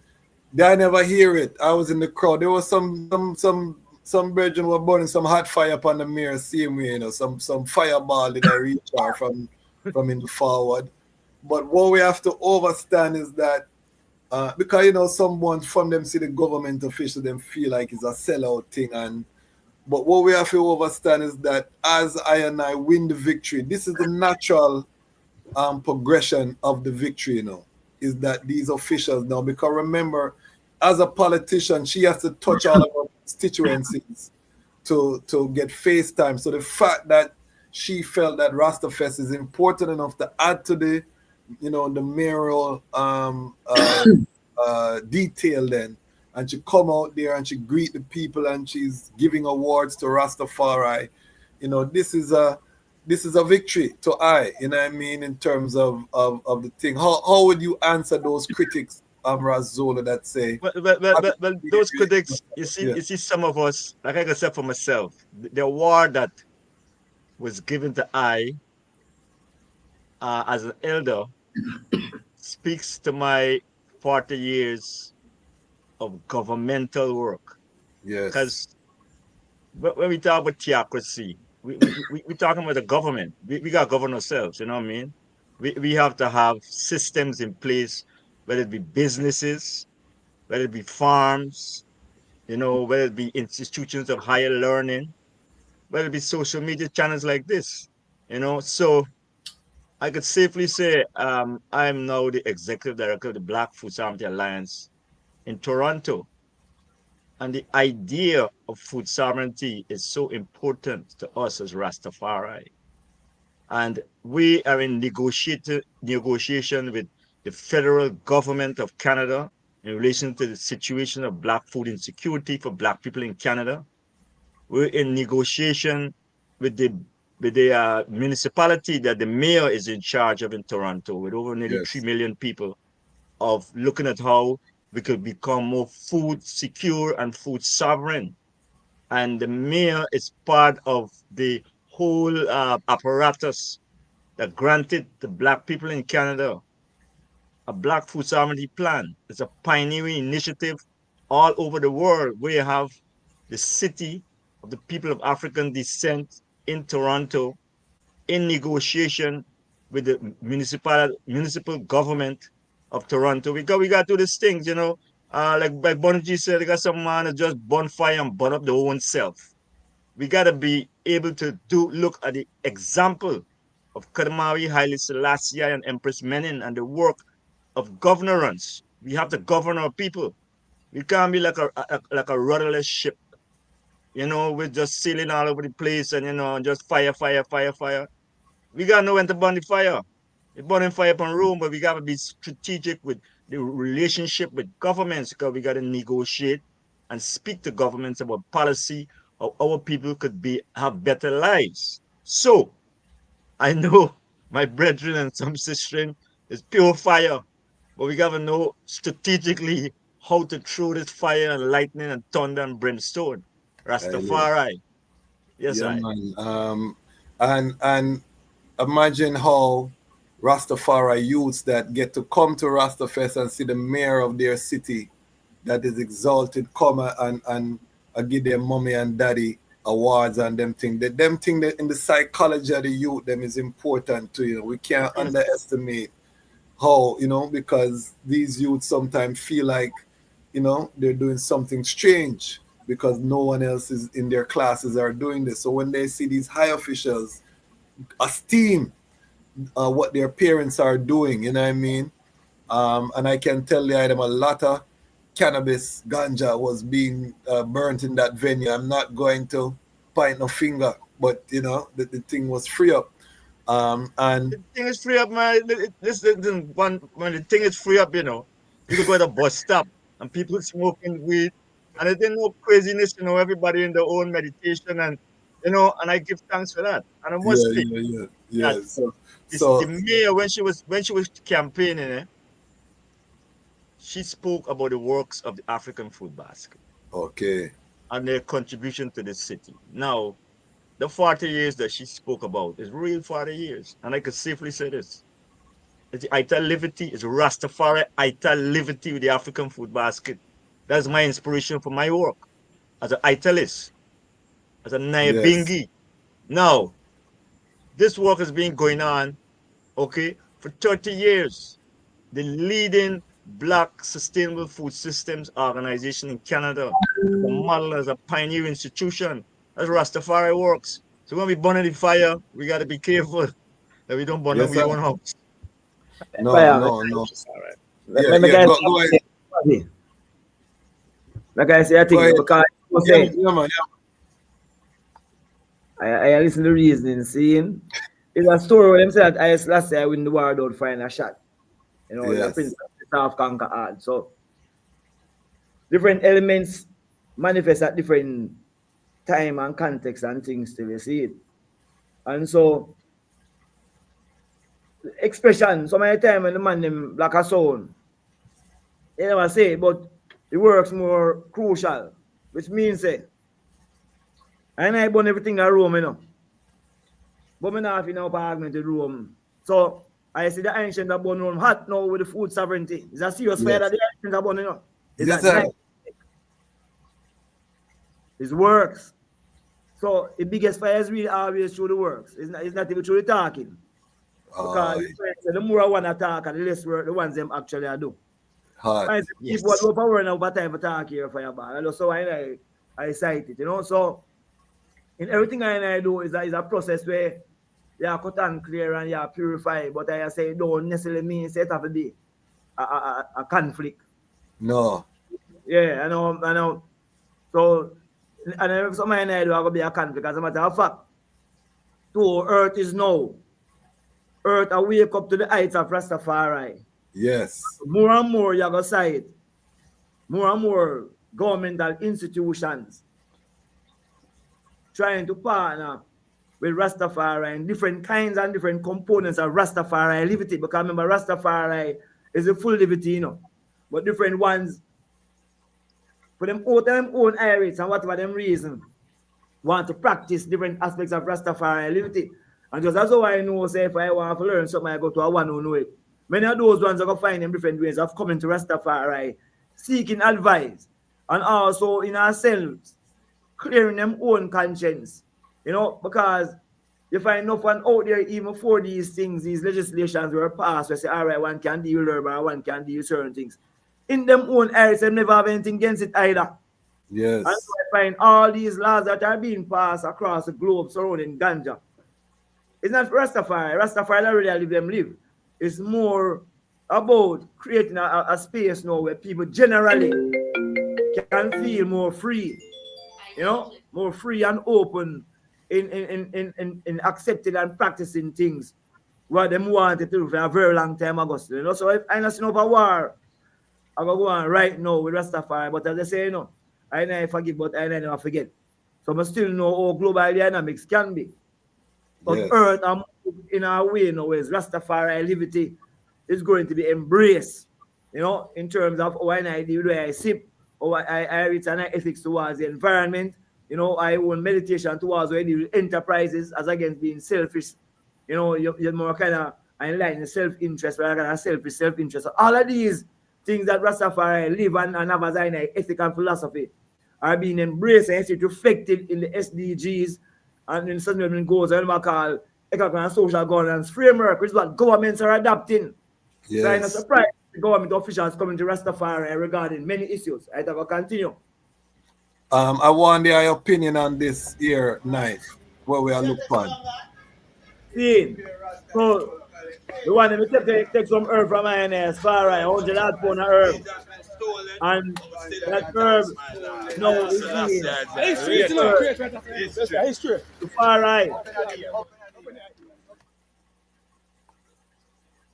I never hear it. I was in the crowd. There was some brethren were burning some hot fire upon the mirror, same way, some fireball did I reach her from in the forward. But what we have to understand is that because someone from them see the government official, them feel like it's a sellout thing, but what we have to understand is that as I and I win the victory, this is the natural progression of the victory, is that these officials now, because remember, as a politician, she has to touch all of her constituencies to get face time. So the fact that she felt that Rasta Fest is important enough to add to the mayoral detail then, and she come out there and she greet the people and she's giving awards to Rastafari, this is a victory to I, what I mean, in terms of the thing. How would you answer those critics, Ras Xola, that say? Well, those critics, you see some of us, like I can say for myself, the award that was given to I as an elder speaks to my 40 years of governmental work. Yes. Because when we talk about theocracy, we're talking about the government. We got to govern ourselves, you know what I mean? We have to have systems in place, whether it be businesses, whether it be farms, whether it be institutions of higher learning, whether it be social media channels like this, So I could safely say I'm now the executive director of the Black Food Sovereignty Alliance in Toronto. And the idea of food sovereignty is so important to us as Rastafari. And we are in negotiation with the federal government of Canada in relation to the situation of Black food insecurity for Black people in Canada. We're in negotiation with the municipality that the mayor is in charge of in Toronto, with over nearly 3 million people, of looking at how we could become more food secure and food sovereign. And the mayor is part of the whole apparatus that granted the Black people in Canada a Black Food Sovereignty Plan. It's a pioneering initiative all over the world where you have the city of the people of African descent in Toronto in negotiation with the municipal government of Toronto. We got to do these things, you know. Like Bonaji said, they got some man that just bonfire and burn up their own self. We got to be able to look at the example of Kadamawi, Haile Selassie, and Empress Menen and the work of governance. We have to govern our people. We can't be like a rudderless ship. You know, we're just sailing all over the place and, you know, just fire. We got to know when to burn the fire. We're burning fire upon Rome, but we got to be strategic with the relationship with governments because we got to negotiate and speak to governments about policy, how our people could have better lives. So, I know my brethren and some sisters is pure fire, but we got to know strategically how to throw this fire and lightning and thunder and brimstone. Rastafari. Yes, yeah, I. man. And imagine how Rastafari youths that get to come to Rasta Fest and see the mayor of their city that is exalted come and give their mommy and daddy awards and them thing. Them thing that in the psychology of the youth, them is important to you. We can't underestimate how, you know, because these youths sometimes feel like, you know, they're doing something strange because no one else is in their classes are doing this. So when they see these high officials esteem what their parents are doing, you know what I mean? And I can tell you them a lot of cannabis, ganja was being burnt in that venue. I'm not going to point no finger, but you know, the thing was free up. And the thing is free up, man. When the thing is free up, you know, you could go to the bus stop and people smoking weed, and it ain't no craziness, you know, everybody in their own meditation, and you know, and I give thanks for that. And I must say, yeah. the mayor when she was campaigning, she spoke about the works of the African food basket. Okay. And their contribution to the city. Now, the 40 years that she spoke about is real 40 years. And I can safely say this. It's the Ital Liberty, it's Rastafari Ital Liberty with the African food basket. That's my inspiration for my work as an Italist, as a Nyabingi. Yes. Now, this work has been going on, okay, for 30 years. The leading Black Sustainable Food Systems organization in Canada, the model as a pioneer institution, as Rastafari works. So when we burn the fire, we got to be careful that we don't burn our own house. No. Go ahead. Like I say, I think because I listen to the reasoning, seeing it's a story where them say that I last year I win the war without firing a shot. You know, the Prince of conquer hard. So different elements manifest at different time and context and things till you see it. And so expression, so many times when the man them like a sound, they never say it, but it works more crucial, which means and I burn everything at Rome, you know. But me not have enough argument with Rome. So I see the ancient that burn Rome hot now with the food sovereignty. It's a serious fire that the ancient that burn, you know. It works. So the biggest fire is really always through the works. It's not even through the talking. Because the more I want to talk, and the less work the ones them actually do. People are overworking over time for talk here for your bar. And so I cite it, you know. So in everything I do is a process where you are cut and clear and you are purified. But I say it don't necessarily mean it have to be a conflict. No. Yeah, I know. So and if something I do, I will be a conflict. As a matter of fact, to earth is now. Earth I wake up to the heights of Rastafari. Yes. More and more you go side. More and more governmental institutions trying to partner with Rastafari and different kinds and different components of Rastafari liberty. Because remember, Rastafari is a full liberty, you know. But different ones for them own areas and whatever them reason want to practice different aspects of Rastafari liberty. And just that's how I know, say, if I want to learn something, I go to a one who know it. Many of those ones are going to find them different ways of coming to Rastafari, seeking advice, and also in ourselves, clearing them own conscience. You know, because you find enough one out there, even for these things, these legislations were passed, where say, all right, one can deal with urban, one can deal with certain things. In them own areas, they never have anything against it either. Yes. And so I find all these laws that are being passed across the globe surrounding ganja. It's not for Rastafari. Rastafari already live them live. It's more about creating a space now where people generally can feel more free, you know, more free and open in accepting and practicing things what them wanted to do for a very long time ago. You know, so if I not seen over war, I'm gonna go on right now with Rastafari, but as I say, you know, I never forgive, but I never forget. So I still know how global dynamics can be. But Yes. Earth in our way now is Rastafari liberty is going to be embraced, you know, in terms of how I do the way I sip, how I reach an ethics towards the environment, you know, I own meditation towards where I do enterprises as against being selfish, you know, you're more kind of in self-interest rather than selfish self-interest. So all of these things that Rastafari live and have as an ethic and philosophy are being embraced and reflected in the SDGs and in certain goals and what call economic and social governance framework, which is what governments are adopting. Yes. So I'm not surprised the government officials coming to Rastafari regarding many issues. I will continue. I wonder your opinion on this here knife, where we are look on. See, so the one that take some herb from my as far right, 100 pound of herb. And that herb, no, it's too far right.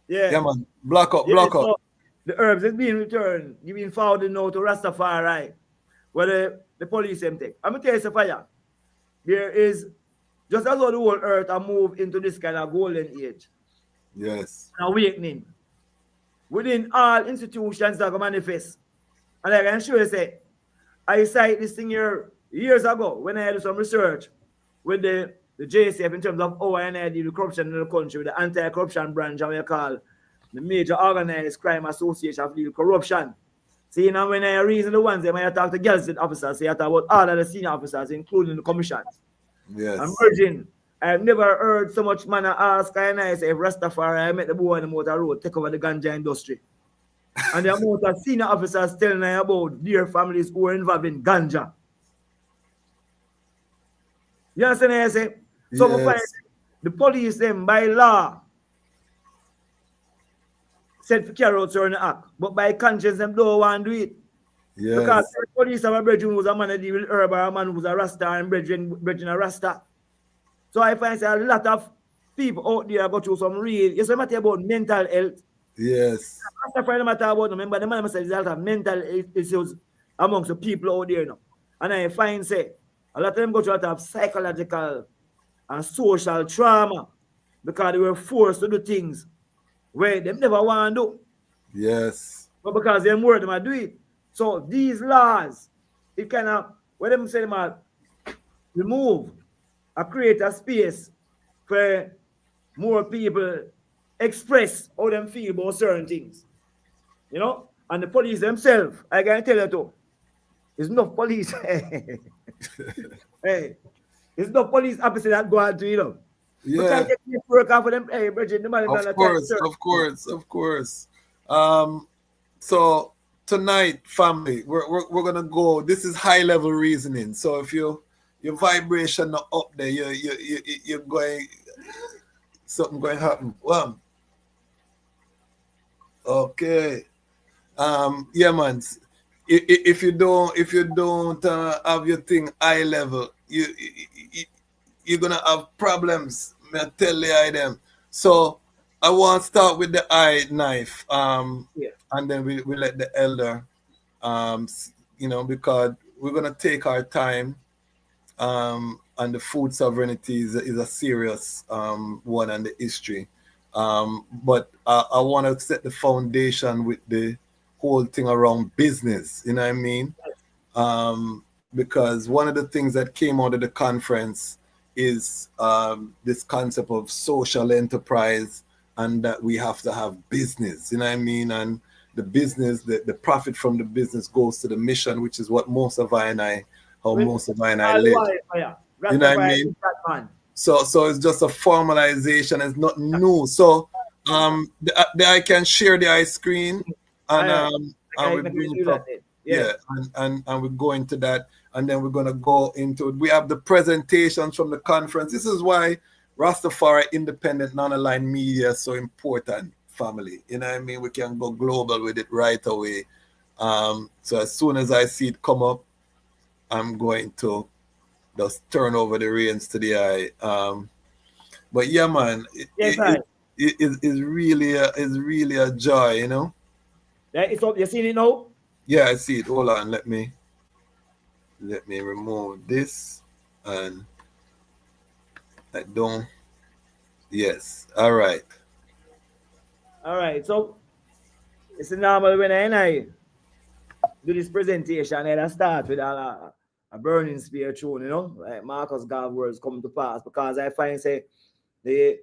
Yeah, man. Block up, block up. The herbs is being returned, giving forwarded now to Rastafari, where the police them take. I'm going to tell you something. There is, just as all the whole earth are moved into this kind of golden age. Yes. An awakening. Within all institutions that go manifest. And I can show you, say, I cite this thing here years ago when I did some research with the JCF in terms of how I deal with corruption in the country, with the anti-corruption branch, how we call the major organized crime association of deal with corruption. See, now when I reason the ones, I talk to Gazetted officers, I talk about all of the senior officers, including the commissions. Yes. I'm urging. I've never heard so much man ask, and I say, if Rastafari, I met the boy on the motor road, take over the ganja industry. And the amount of senior officers telling me about their families who are involved in ganja. You understand what I say? So Yes. the police, them by law, said to carry out certain act, but by conscience, them don't want to do it. Yes. Because the police have a brethren who's a man that deal with herb, or a man who's a Rasta and brethren a Rasta. So I find a lot of people out there go through some real, you say matter about mental health. Yes. Rastafari matter about them, but the man says there's a lot of mental issues amongst the people out there now. And I find say a lot of them go through a lot of psychological and social trauma because they were forced to do things where they never want to do. Yes. But because they're more them do it. So these laws, it kind of, when them say them are remove or create a space for more people express how them feel about certain things. You know? And the police themselves, I can tell you too, there's no police. Hey, there's no police officer that go out to, you know. Yeah. Work out for them. Hey, Bridget, the man of course. So tonight, family, we're gonna go. This is high level reasoning. So if your vibration not up there, you're going, something going to happen. Well, okay. Yeah, man. If you don't have your thing high level, you're gonna have problems. I tell you them. So I want to start with the eye knife. And then we let the elder, you know, because we're gonna take our time. And the food sovereignty is a serious one, and the history. But I want to set the foundation with the whole thing around business. You know what I mean? Because one of the things that came out of the conference is this concept of social enterprise and that we have to have business, you know what I mean? And the business, the profit from the business goes to the mission, which is what most of I and I live. You know what I mean? So it's just a formalization, it's not new. So I can share the ice screen and we bring it up. Yeah, and we go into that, and then we're gonna go into it. We have the presentations from the conference. This is why Rastafari independent non-aligned media is so important, family. You know what I mean? We can go global with it right away. So as soon as I see it come up, I'm going to just turn over the reins to the eye. But yeah, man, it's really a joy, you know. It's up. You seen it now? Yeah, I see it. Hold on, let me remove this, and I don't. Yes, all right. So it's normal when I do this presentation, and I start with a burning spear tune, you know, like Marcus Garvey words come to pass, because I find say the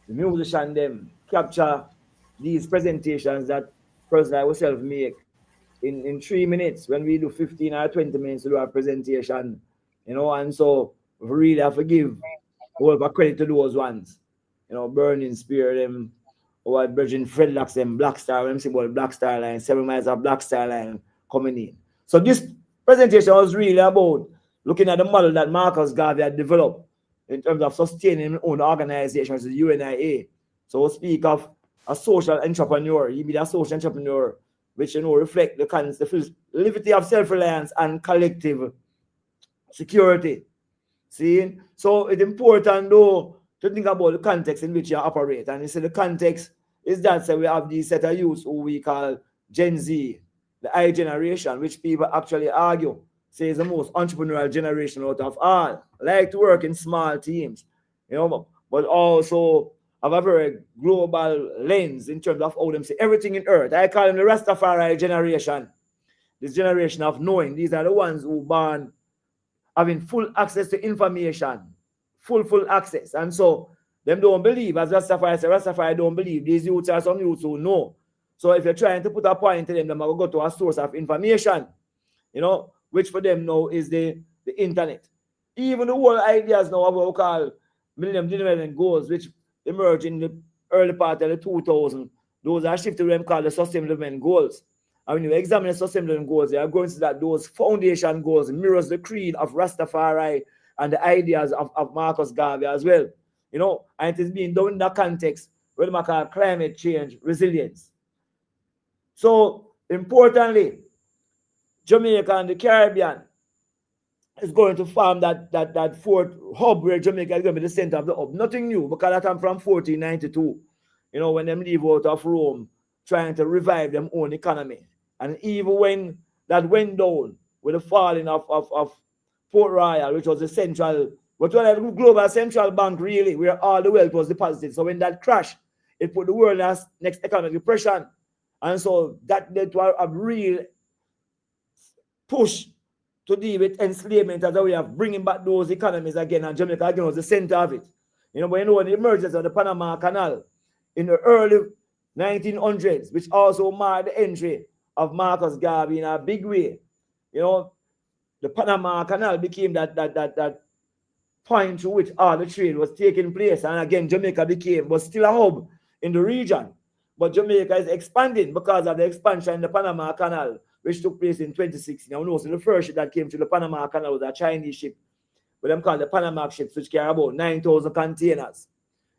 musician them capture these presentations that person like myself make in 3 minutes when we do 15 or 20 minutes to do a presentation, you know, and so we really have to give all of a credit to those ones, you know, Burning Spear them, or Virgin Fredlocks them, Black Star, them symbol Black Star Line, 7 miles of Black Star Line coming in. So this presentation was really about looking at the model that Marcus Garvey had developed in terms of sustaining his own organization, which is the UNIA. So we'll speak of a social entrepreneur. He be a social entrepreneur, which, you know, reflect the liberty of self-reliance and collective security. See? So it's important, though, to think about the context in which you operate. And you see the context is that we have these set of youths who we call Gen Z, the I generation, which people actually argue say is the most entrepreneurial generation out of all. Like to work in small teams, you know, but also have a very global lens in terms of how them see everything in earth. I call them the Rastafari generation. This generation of knowing. These are the ones who born having full access to information, full access. And so them don't believe, as Rastafari say, Rastafari don't believe. These youths are some youths who know. So if you're trying to put a point to them, they're going to go to a source of information, you know, which for them now is the internet. Even the whole ideas now about what we call Millennium Development Goals, which emerged in the early part of the 2000s, those are shifted to them called the Sustainable Development Goals. And when you examine the Sustainable Development Goals, you are going to see that those foundation goals mirrors the creed of Rastafari and the ideas of Marcus Garvey as well. You know, and it is being done in that context where we call climate change resilience. So importantly, Jamaica and the Caribbean is going to form that fourth hub where Jamaica is going to be the center of the hub. Nothing new, because that time from 1492, you know, when them leave out of Rome, trying to revive them own economy. And even when that went down with the falling of Port Royal, which was the central, but was a global central bank really, where all the wealth was deposited. So when that crashed, it put the world in next economic depression. And so that led to a real push to deal with enslavement as a way of bringing back those economies again. And Jamaica again was the center of it. You know, but you know, the emergence of the Panama Canal in the early 1900s, which also marked the entry of Marcus Garvey in a big way. You know, the Panama Canal became that point through which all the trade was taking place. And again, Jamaica was still a hub in the region. But Jamaica is expanding because of the expansion in the Panama Canal, which took place in 2016. Now, the first ship that came through the Panama Canal was a Chinese ship, what them called the Panama ships, which carry about 9,000 containers.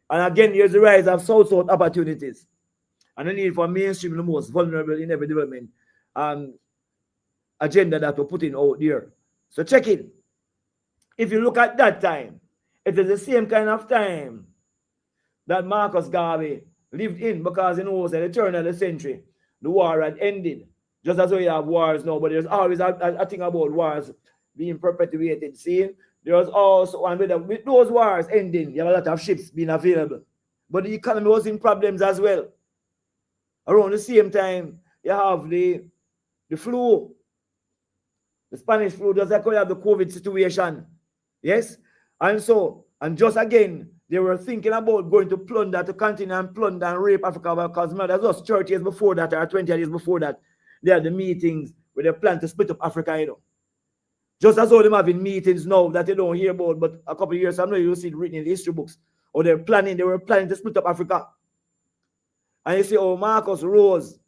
And again, here's the rise of South-South opportunities and the need for mainstream the most vulnerable in every development agenda that we're putting out there. So check it. If you look at that time, it is the same kind of time that Marcus Garvey lived in, because he knows at the turn of the century, the war had ended. Just as we have wars now, but there's always a thing about wars being perpetuated. See, there was also, and with those wars ending, you have a lot of ships being available. But the economy was in problems as well. Around the same time, you have the flu, the Spanish flu, just like we have the COVID situation. Yes? And so, and just again, they were thinking about going to plunder, to continue and plunder and rape Africa, because that was 30 years before that, or 20 years before that, they had the meetings where they plan to split up Africa, you know. Just as all them having meetings now that they don't hear about, but a couple of years from now, you'll see it written in the history books. Or they were planning to split up Africa. And you see, oh, Marcus rose,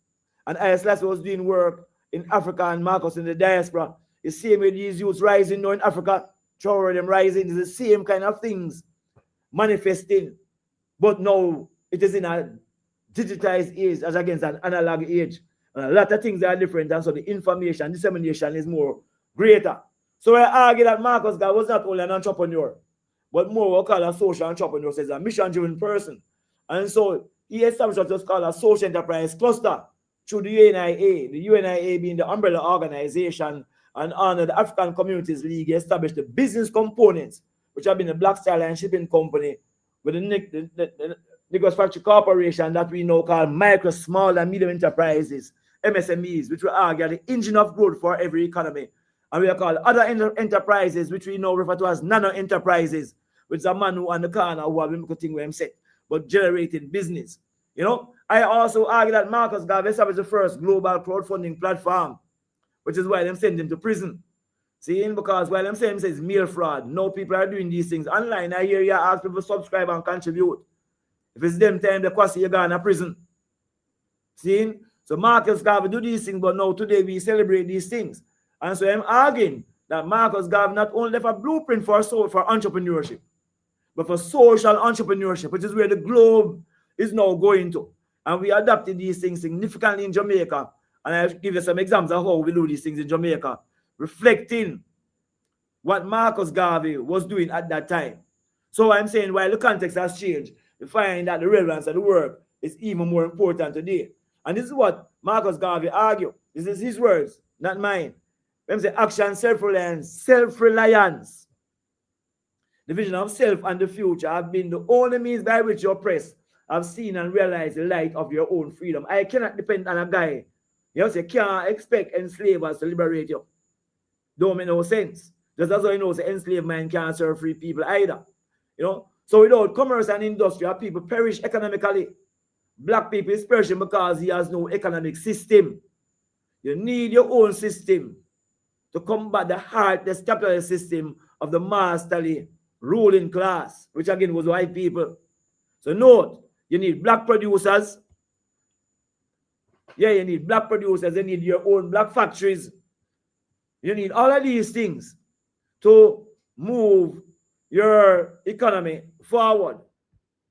and ISLS was doing work in Africa, and Marcus in the diaspora. The same way these youths rising now in Africa, Traore them rising, is the same kind of things manifesting. But now it is in a digitized age as against an analog age. And a lot of things are different, and so the information dissemination is more greater. So I argue that Marcus Garvey was not only an entrepreneur, but more what we call a social entrepreneur, says a mission-driven person. And so he established what was called a social enterprise cluster through the UNIA being the umbrella organization, and under the African Communities League, he established the business components, which have been the Black Star Line Shipping Company, with the Nicholas Factory Corporation that we now call micro, small, and medium enterprises, MSMEs, which we argue are the engine of growth for every economy. And we are called other enterprises, which we now refer to as nano enterprises, which is a man who on the corner who have been thing where him set, but generating business. You know, I also argue that Marcus Garvey established the first global crowdfunding platform, which is why them send him to prison. See, because while them saying says mail fraud, no people are doing these things online. I hear you ask people to subscribe and contribute. If it's them time, they cost you going to prison. See, so Marcus Garvey do these things, but now today we celebrate these things. And so I'm arguing that Marcus Garvey not only left a blueprint for entrepreneurship, but for social entrepreneurship, which is where the globe is now going to. And we adopted these things significantly in Jamaica. And I'll give you some examples of how we do these things in Jamaica, reflecting what Marcus Garvey was doing at that time. So I'm saying while the context has changed, we find that the relevance of the work is even more important today. And this is what Marcus Garvey argued. This is his words, not mine. When say action, self-reliance, self-reliance, the vision of self and the future have been the only means by which your oppressed have seen and realized the light of your own freedom. I cannot depend on a guy. You know, you can't expect enslavers to liberate you. Don't make no sense. Just as you know, the enslaved man can't serve free people either. You know, so without commerce and industry, our people perish economically. Black people is perishing because he has no economic system. You need your own system to combat the heartless capitalist system of the masterly ruling class, which again was white people. So note, you need black producers. Yeah, you need black producers. You need your own black factories. You need all of these things to move your economy forward.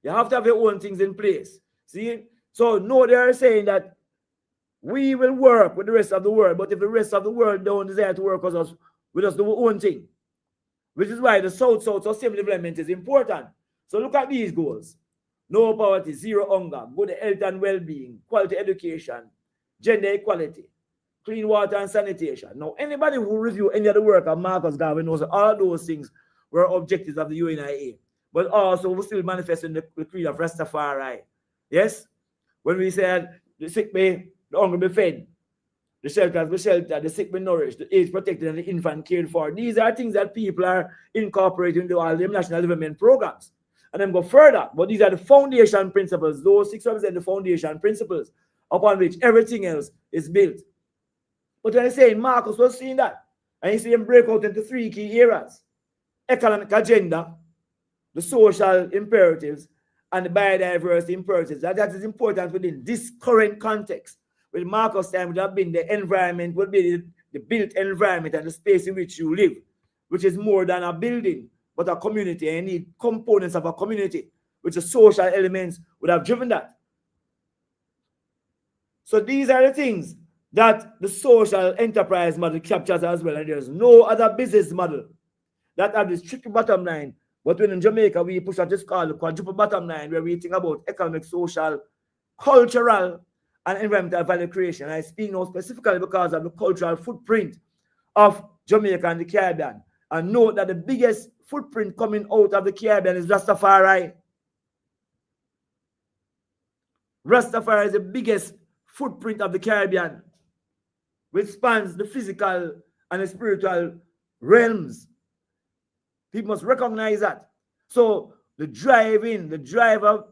You have to have your own things in place. See? So no, they're saying that we will work with the rest of the world, but if the rest of the world don't desire to work with us, we just do our own thing. Which is why the South-South sustainable development is important. So look at these goals. No poverty, zero hunger, good health and well-being, quality education, gender equality, clean water and sanitation. Now, anybody who review any of the work of Marcus Garvey knows that all those things were objectives of the UNIA, but also we still manifest in the creed of Rastafari. Yes? When we said the sick may, the hungry be fed, the shelters be sheltered, the sick be nourished, the aged protected, and the infant cared for. These are things that people are incorporating into all the national development programs. And then go further, but these are the foundation principles. Those 6 represent the foundation principles upon which everything else is built. But when I say Marcus was seeing that, and you see him break out into 3 key areas: economic agenda, the social imperatives, and the biodiversity imperatives. That is important within this current context. With Marcus' time would have been the environment, would be the built environment and the space in which you live, which is more than a building, but a community. And you need components of a community, which the social elements would have driven that. So these are the things that the social enterprise model captures as well. And there's no other business model that have this triple bottom line. But when in Jamaica, we push out this called quadruple bottom line, where we think about economic, social, cultural, and environmental value creation. I speak now specifically because of the cultural footprint of Jamaica and the Caribbean. And note that the biggest footprint coming out of the Caribbean is Rastafari. Rastafari is the biggest footprint of the Caribbean, which spans the physical and the spiritual realms. People must recognize that. So the driver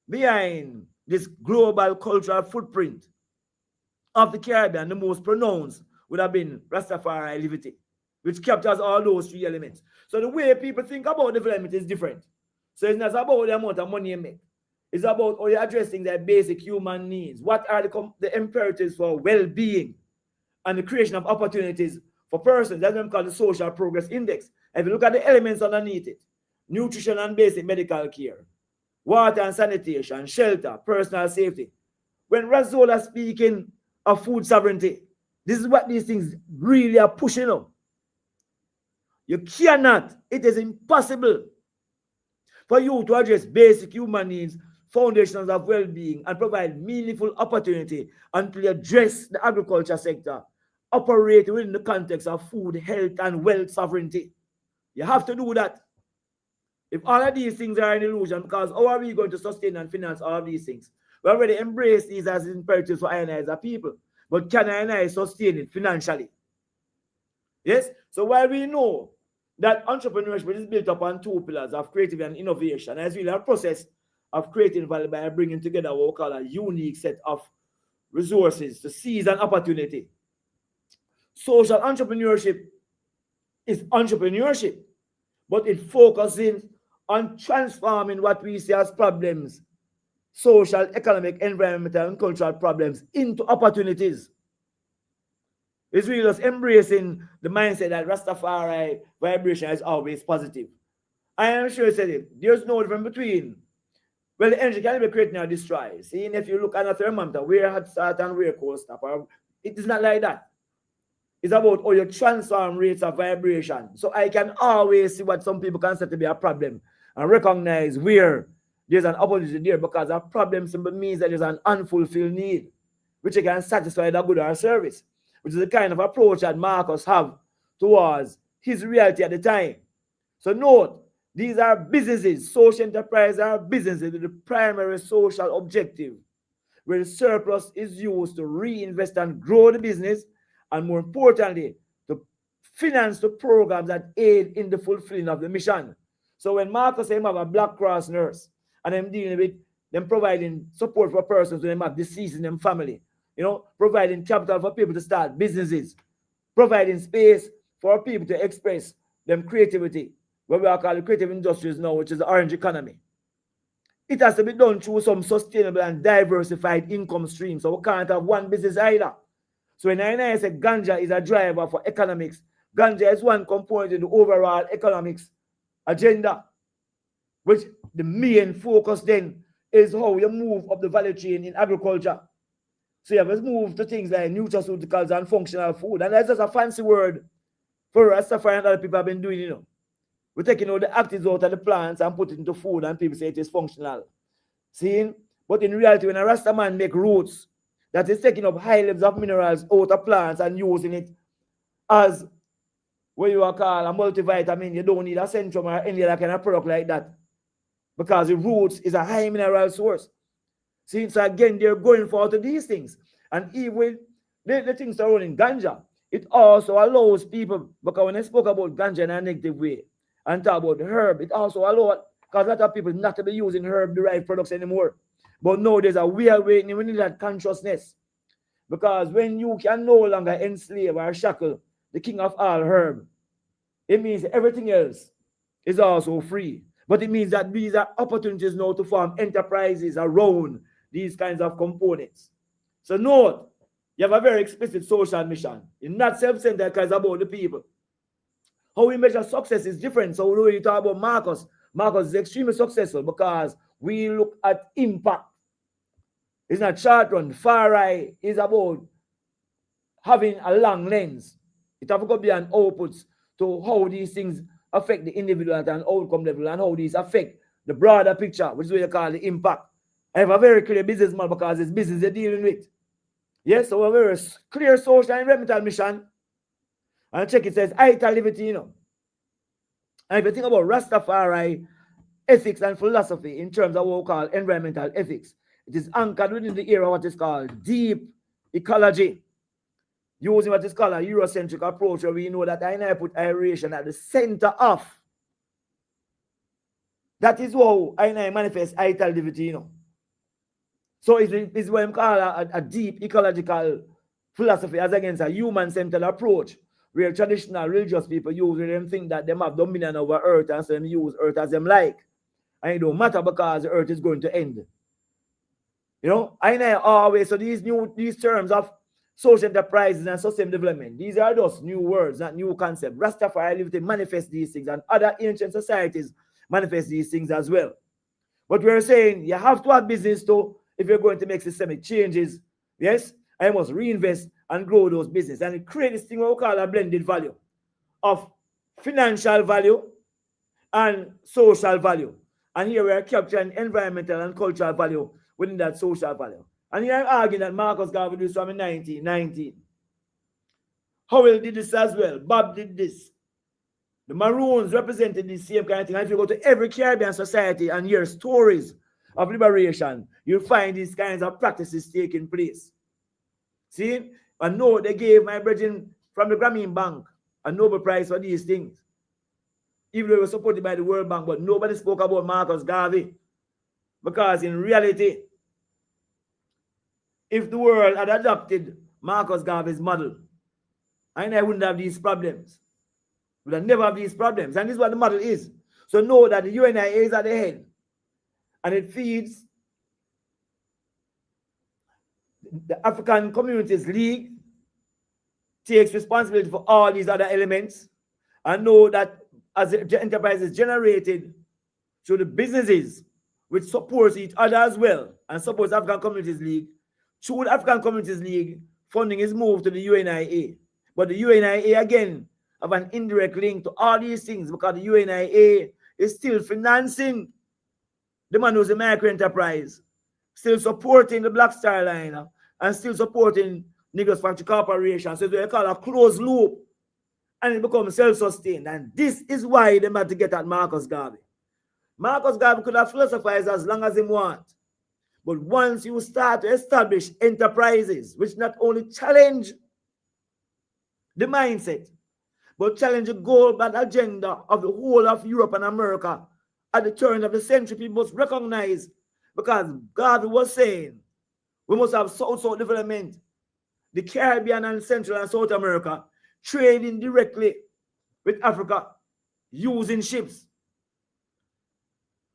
behind this global cultural footprint of the Caribbean, the most pronounced would have been Rastafari liberty, which captures all those three elements. So the way people think about development is different. So it's not about the amount of money you make. It's about how you're addressing their basic human needs. What are the imperatives for well-being and the creation of opportunities for persons? That's what we call the social progress index. If you look at the elements underneath it, nutrition and basic medical care, water and sanitation, shelter, personal safety. When Ras Xola speaking of food sovereignty, this is what these things really are pushing up. You cannot, it is impossible for you to address basic human needs, foundations of well-being, and provide meaningful opportunity until you address the agriculture sector, operate within the context of food, health, and wealth sovereignty. You have to do that. If all of these things are an illusion, because how are we going to sustain and finance all of these things? We already embrace these as imperatives for I and I as a people, but can I and I sustain it financially? Yes? So while we know that entrepreneurship is built upon two pillars of creativity and innovation, it's really a process of creating value by bringing together what we call a unique set of resources to seize an opportunity. Social entrepreneurship is entrepreneurship, but it focuses on transforming what we see as problems, social, economic, environmental, and cultural problems, into opportunities. It's really just embracing the mindset that Rastafari vibration is always positive. I am sure you said it. There's no difference between, well, the energy can be created or destroyed. See, if you look at a thermometer, where hot start and where cold stop, it is not like that. It's about how you transform rates of vibration. So I can always see what some people consider to be a problem and recognize where there's an opportunity there, because a problem simply means that there's an unfulfilled need, which you can satisfy the good or service, which is the kind of approach that Marcus have towards his reality at the time. So note, these are businesses. Social enterprise are businesses with the primary social objective, where the surplus is used to reinvest and grow the business, and more importantly, to finance the programs that aid in the fulfilling of the mission. So when Marcus said have a Black Cross nurse, and I'm dealing with them providing support for persons when they have deceased in their family, providing capital for people to start businesses, providing space for people to express them creativity, what we are calling creative industries now, which is the orange economy. It has to be done through some sustainable and diversified income streams. So we can't have one business either. So when I say ganja is a driver for economics, ganja is one component in the overall economics agenda, which the main focus then is how you move up the value chain in agriculture. So you have to move to things like nutraceuticals and functional food. And that's just a fancy word for Rastafari and other people have been doing, We're taking all the actives out of the plants and put it into food, and people say it is functional. See? But in reality, when a Rasta man make roots, that is taking up high levels of minerals out of plants and using it as what you call a multivitamin. You don't need a Centrum or any other kind of product like that, because the roots is a high mineral source. See, so again, they're going forward to these things. And even the things are running ganja, it also allows people, because when I spoke about ganja in a negative way and talk about the herb, it also allows, because a lot of people not to be using herb-derived products anymore. But now there's a way awakening. We need that consciousness. Because when you can no longer enslave or shackle the king of all herb, it means everything else is also free. But it means that these are opportunities now to form enterprises around these kinds of components. So note, you have a very explicit social mission. It's not self-centered because it's about the people. How we measure success is different. So when you talk about Marcus, Marcus is extremely successful because we look at impact. It's not short run. Far right is about having a long lens. It has to be an output to how these things affect the individual at an outcome level, and how these affect the broader picture, which is what you call the impact. I have a very clear business model because it's business they're dealing with. Yes, so a very clear social and environmental mission. And check, it says liberty, And if you think about Rastafari ethics and philosophy in terms of what we call environmental ethics, it is anchored within the era of what is called deep ecology, using what is called a Eurocentric approach, where we know that I put aeration at the center of That is how I manifest ital divinity, you know. So it's what I'm call a deep ecological philosophy as against a human-centered approach, where traditional religious people use them think that they have dominion over earth and so them use earth as them like. And it don't matter because the earth is going to end. You know, I know always, so these terms of social enterprises and sustainable development, these are just new words, not new concepts. Rastafari live to manifest these things, and other ancient societies manifest these things as well. But we're saying you have to have business too if you're going to make systemic changes. Yes, I must reinvest and grow those business and create this thing what we call a blended value of financial value and social value. And here we are capturing environmental and cultural value within that social value. And here I'm arguing that Marcus Garvey did this from 1919. Howell did this as well. Bob did this. The Maroons represented the same kind of thing. And if you go to every Caribbean society and hear stories of liberation, you'll find these kinds of practices taking place. See? And no, they gave my brethren from the Grameen Bank a Nobel Prize for these things. Even though it was supported by the World Bank, but nobody spoke about Marcus Garvey. Because in reality, if the world had adopted Marcus Garvey's model, I wouldn't have these problems. We would never have these problems. And this is what the model is. So know that the UNIA is at the head. And it feeds the African Communities League, takes responsibility for all these other elements, and know that as the enterprise is generated through the businesses which supports each other as well and supports African Communities League, through the African Communities League, funding is moved to the UNIA. But the UNIA again have an indirect link to all these things because the UNIA is still financing the man who's a micro enterprise, still supporting the Black Star Line, and still supporting Negroes Factory Corporation. So it's what they call a closed loop. And it becomes self-sustained. And this is why they had to get at Marcus Garvey. Marcus Garvey could have philosophized as long as he wants. But once you start to establish enterprises which not only challenge the mindset, but challenge the goal and agenda of the whole of Europe and America at the turn of the century, people must recognize, because Garvey was saying we must have South-South development, the Caribbean and Central and South America trading directly with Africa using ships.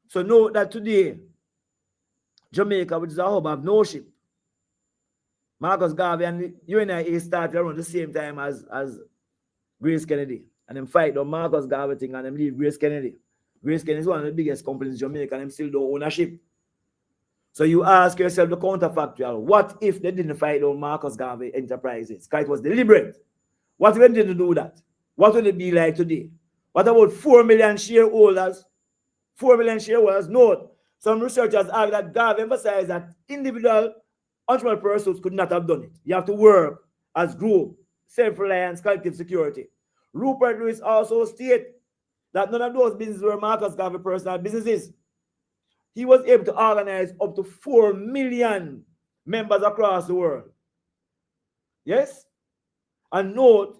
So note that today, Jamaica, which is a hub, have no ship. Marcus Garvey and the UNIA started around the same time as Grace Kennedy. And them fight on Marcus Garvey thing and them leave Grace Kennedy. Grace Kennedy is one of the biggest companies in Jamaica and them still don't own a ship. So you ask yourself the counterfactual, what if they didn't fight on Marcus Garvey Enterprises? Because it was deliberate. What if they didn't do that? What would it be like today? What about 4 million shareholders? 4 million shareholders? Note, some researchers argue that Garvey emphasized that individual entrepreneurial pursuits could not have done it. You have to work as group, self-reliance, collective security. Rupert Lewis also stated that none of those businesses were Marcus Garvey personal businesses. He was able to organize up to 4 million members across the world. Yes? And note,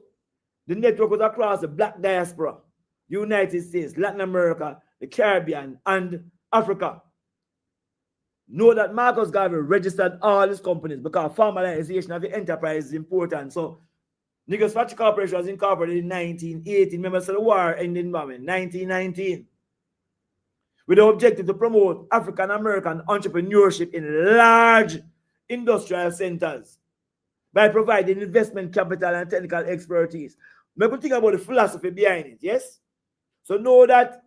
the network was across the Black diaspora, United States, Latin America, the Caribbean, and Africa. Note that Marcus Garvey registered all his companies because formalization of the enterprise is important. So, Negroes Factory Corporation was incorporated in 1918. Remember, so the war ended in 1919. With the objective to promote African American entrepreneurship in large industrial centers by providing investment capital and technical expertise. Maybe think about the philosophy behind it, yes? So know that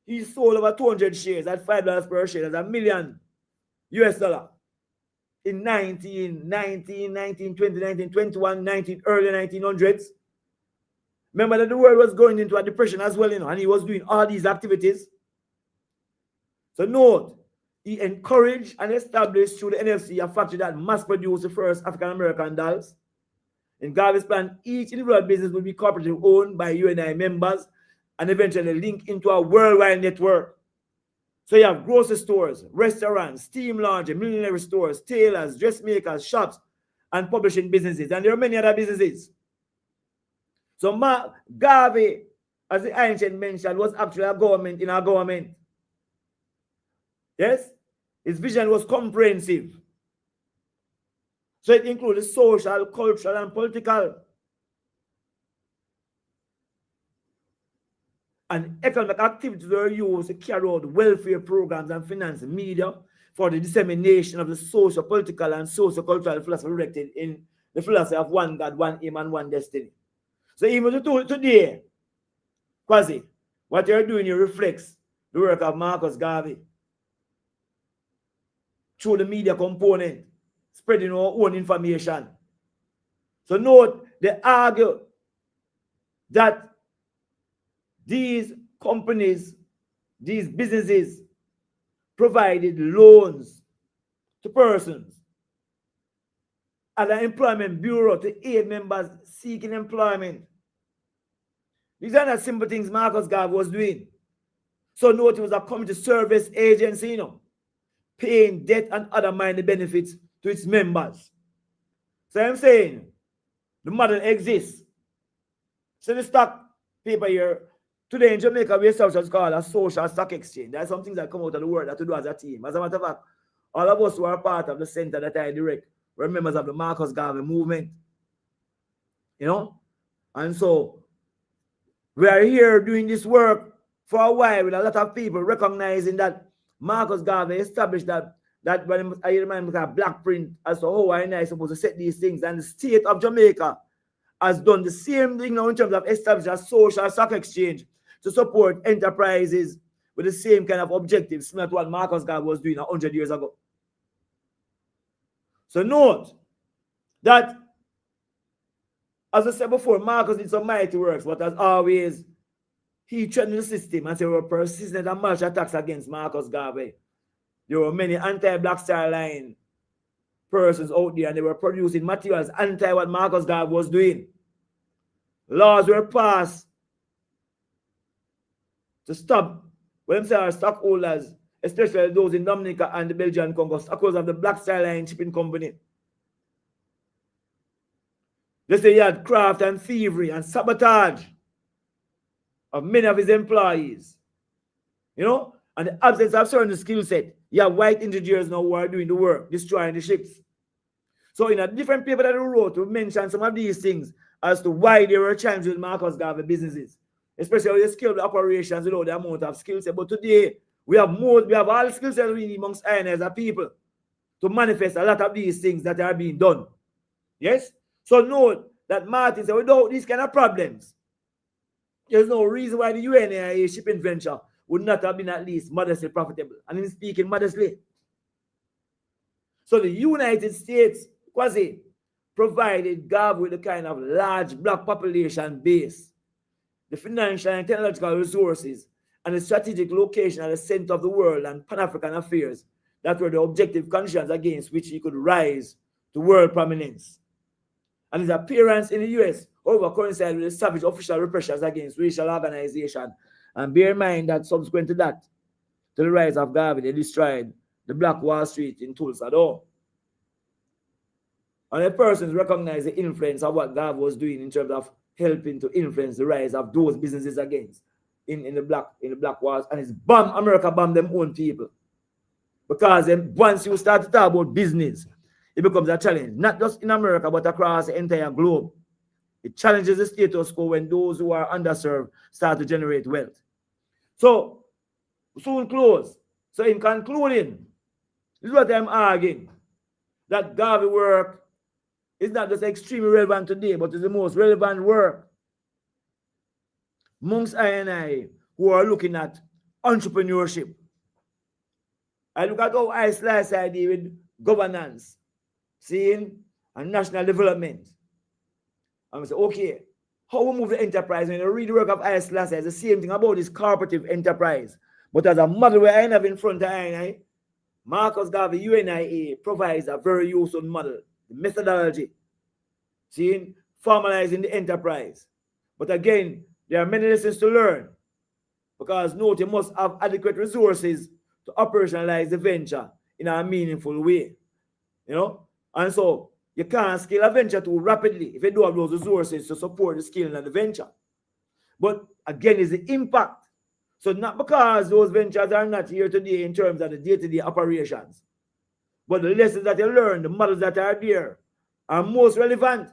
he sold over 200 shares at $5 per share. That's $1 million US in 1920, 1921, early 1900s. Remember that the world was going into a depression as well, you know, and he was doing all these activities. So note, he encouraged and established through the NFC a factory that mass-produced the first African-American dolls. In Garvey's plan, each individual business will be cooperative owned by UNI members and eventually link into a worldwide network. So you have grocery stores, restaurants, steam laundry, millinery stores, tailors, dressmakers, shops, and publishing businesses. And there are many other businesses. So Garvey, as the ancient mentioned, was actually a government in our government. Yes? His vision was comprehensive. So it included social, cultural, and political and economic activities were used to carry out welfare programs and finance media for the dissemination of the social, political, and socio-cultural philosophy directed in the philosophy of one God, one aim, and one destiny. So even today, Quasi, what you're doing, you reflects the work of Marcus Garvey through the media component, spreading our own information. So note, they argue that these companies, these businesses provided loans to persons at an employment bureau to aid members seeking employment. These are not simple things Marcus Garvey was doing. So note, it was a community service agency, you know, paying debt and other minor benefits to its members. So I'm saying the model exists. So the stock paper here, today in Jamaica, we have what's called a social stock exchange. There are some things that come out of the work that we do as a team. As a matter of fact, all of us who are part of the center that I direct were members of the Marcus Garvey movement. You know? And so we are here doing this work for a while with a lot of people recognizing that Marcus Garvey established that when I remember a black print as to how I am supposed to set these things, and the state of Jamaica has done the same thing now in terms of establishing a social stock exchange to support enterprises with the same kind of objectives, similar to what Marcus Garvey was doing 100 years ago. So note that, as I said before, Marcus did some mighty works, but as always, he threatened the system and said there were persistent and martial attacks against Marcus Garvey. There were many anti-Black Star Line persons out there, and they were producing materials anti what Marcus Garvey was doing. Laws were passed to stop when they are stockholders, especially those in Dominica and the Belgian Congo, stockholders of the Black Star Line shipping company. They say he had craft and thievery and sabotage of many of his employees. You know? And the absence of certain skill set. You have white engineers now who are doing the work, destroying the ships. So in a different paper that we wrote, we mentioned some of these things as to why there were challenges with Marcus Garvey businesses, especially with the scale of the operations without the amount of skill set. But today, we have all the skill sets we need amongst I as a people to manifest a lot of these things that are being done. Yes? So note that Martin said, without these kind of problems, there's no reason why the UNIA shipping venture would not have been at least modestly profitable. And in speaking modestly. So the United States, quasi, provided Garvey with the kind of large black population base, the financial and technological resources, and the strategic location at the center of the world and Pan-African affairs that were the objective conditions against which he could rise to world prominence. And his appearance in the US over coincided with the savage official repressions against racial organization. And bear in mind that subsequent to that, to the rise of Garvey, they destroyed the Black Wall Street in Tulsa. And the persons recognize the influence of what Garvey was doing in terms of helping to influence the rise of those businesses against in the Black Walls. And it's America bombed them own people. Because then once you start to talk about business, it becomes a challenge, not just in America, but across the entire globe. It challenges the status quo when those who are underserved start to generate wealth. So, soon close. So in concluding, this is what I'm arguing, that Garvey work is not just extremely relevant today, but it's the most relevant work amongst I and I who are looking at entrepreneurship. I look at how I slice idea with governance, seeing, and national development. And we say, okay, how we move the enterprise? When you read the work of I.S. Lassie, it's the same thing about this cooperative enterprise. But as a model where I have in front of I, Marcus Garvey, UNIA, provides a very useful model, the methodology, seeing, formalizing the enterprise. But again, there are many lessons to learn, because note, you must have adequate resources to operationalize the venture in a meaningful way. You know? And so, you can't scale a venture too rapidly if you don't have those resources to support the scaling of the venture. But again, it's the impact. So not because those ventures are not here today in terms of the day-to-day operations, but the lessons that you learn, the models that are there, are most relevant.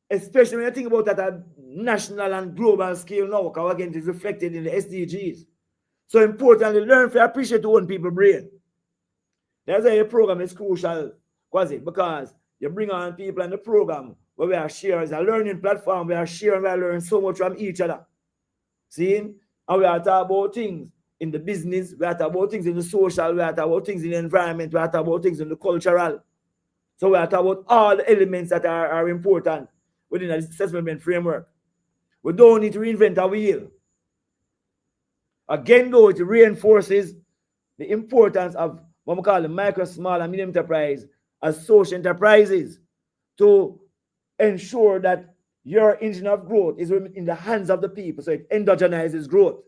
Especially when you think about that at national and global scale now, because again, it is reflected in the SDGs. So important to learn to appreciate your own people brain. That's why your program is crucial, because you bring on people in the program where we are sharing a learning platform, we are sharing, we are learning so much from each other. See? And we are talking about things in the business, we are talking about things in the social, we are talking about things in the environment, we are talking about things in the cultural. So we are talking about all the elements that are important within the assessment framework. We don't need to reinvent a wheel. Again, though, it reinforces the importance of what we call the micro, small, and medium enterprise as social enterprises to ensure that your engine of growth is in the hands of the people, so it endogenizes growth.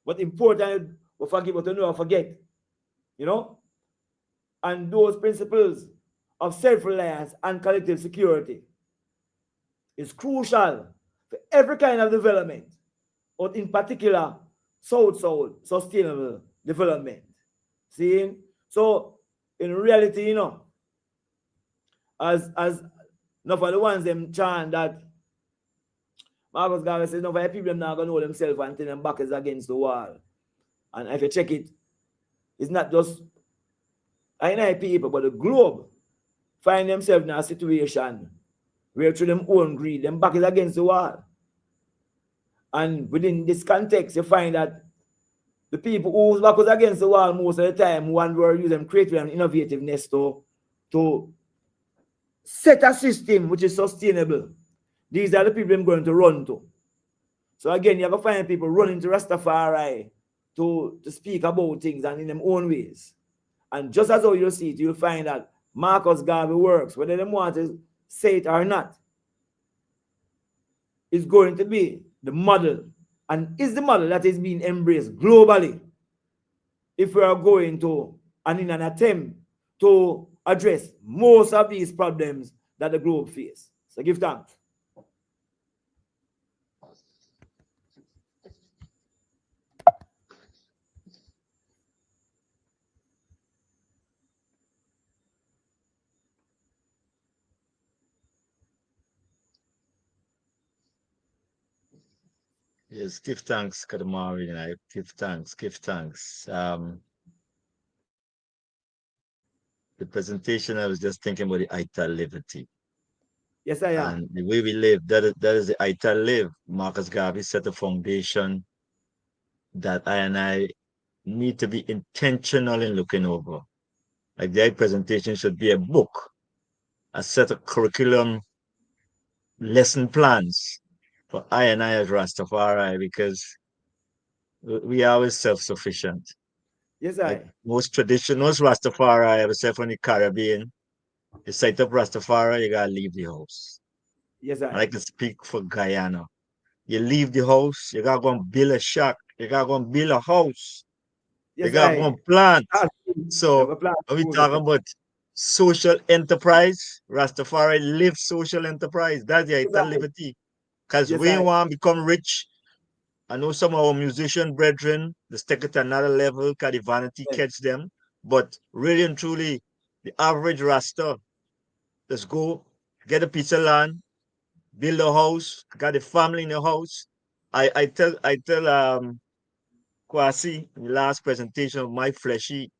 But important, we forgive what we know, forget. You know? And those principles of self-reliance and collective security is crucial for every kind of development, but in particular, South-South sustainable development. See? So, in reality, you know, as enough of the ones them chant that Marcus Garvey says, enough of the people now going to know themselves until their back is against the wall. And if you check it, it's not just I people, but the globe find themselves in a situation where through them own greed, them back is against the wall. And within this context, you find that the people whose back was against the wall most of the time, one were using creative and innovativeness to set a system which is sustainable. These are the people I'm going to run to. So again, you have to find people running to Rastafari to speak about things and in their own ways. And just as how you see it, you'll find that Marcus Garvey works, whether they want to say it or not, is going to be the model, and is the model that is being embraced globally if we are going to, and in an attempt to address most of these problems that the globe faces. So give thanks. Yes, give thanks, Kadamari, and I give thanks, give thanks. The presentation, I was just thinking about the Ital liberty. Yes, I am. And the way we live, that is the Ital live. Marcus Garvey set a foundation that I need to be intentional in looking over. Like the presentation should be a book, a set of curriculum, lesson plans for I as Rastafari, because we are always self-sufficient. Yes, like most Rastafari, except from the Caribbean, you set up Rastafari, you gotta leave the house. Yes, I can speak for Guyana. You leave the house, you gotta go and build a shack, you gotta go and build a house, you gotta go and plant. So when we talk about social enterprise, Rastafari live social enterprise. That's the Ital liberty. Because we want to become rich. I know some of our musician brethren, they take it to another level because the vanity catch them. But really and truly, the average Rasta, let's go get a piece of land, build a house, got a family in the house. I tell Kwasi in the last presentation of my fleshy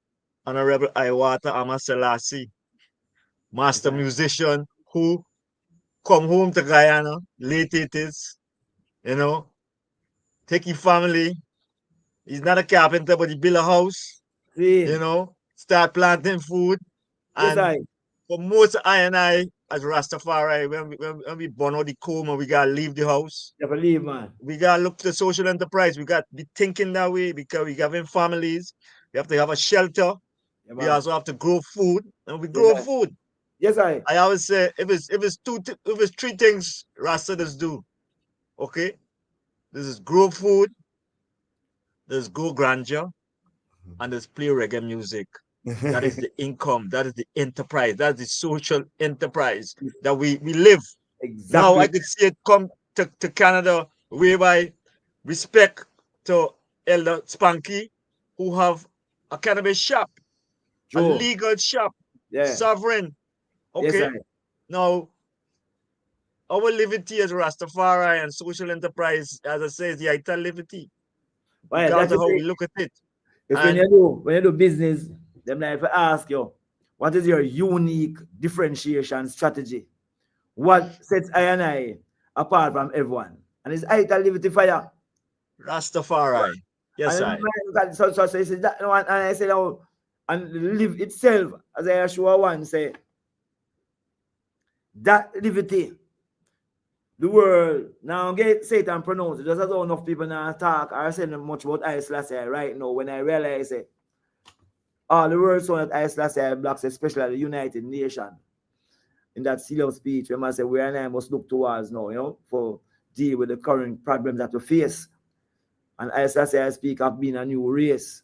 Honorable Iwata Amaselasi, master musician who come home to Guyana, late 80s, you know, take your family. He's not a carpenter, but he built a house, you know, start planting food. And for most I as Rastafari, when we burn out the comb and we gotta leave the house. You have to leave, man. We gotta look to the social enterprise. We gotta be thinking that way because we having families. We have to have a shelter. Yeah, we also have to grow food, and we grow food. Yes, I always say if it's three things Rasta does do. Okay, this is grow food, there's grow grandeur, and there's play reggae music. That is the income. That is the enterprise. That is the social enterprise that we live. Exactly. Now I could see it come to Canada whereby respect to Elder Spanky, who have a cannabis shop, a True. legal shop, Yeah. sovereign. Yes, Okay. I. Now, our liberty as Rastafari and social enterprise, as I say, is the vital liberty. Well, Regardless that's of the how we thing. look at it. If And when you do business, them like if I ask you, what is your unique differentiation strategy? What sets I apart from everyone? And it's I tell liberty fire. Rastafari. Yes, And I. so he said that one, and I said, oh, and live itself, as I assure one, say that liberty. The world now get Satan pronounced. Just as enough people now talk or say much about Islam right now. When I realize it, all the world saw that Islam blocks, especially the United Nations, in that seal of speech, when I say we and I must look towards now, you know, for deal with the current problems that we face. And Islam speak of being a new race.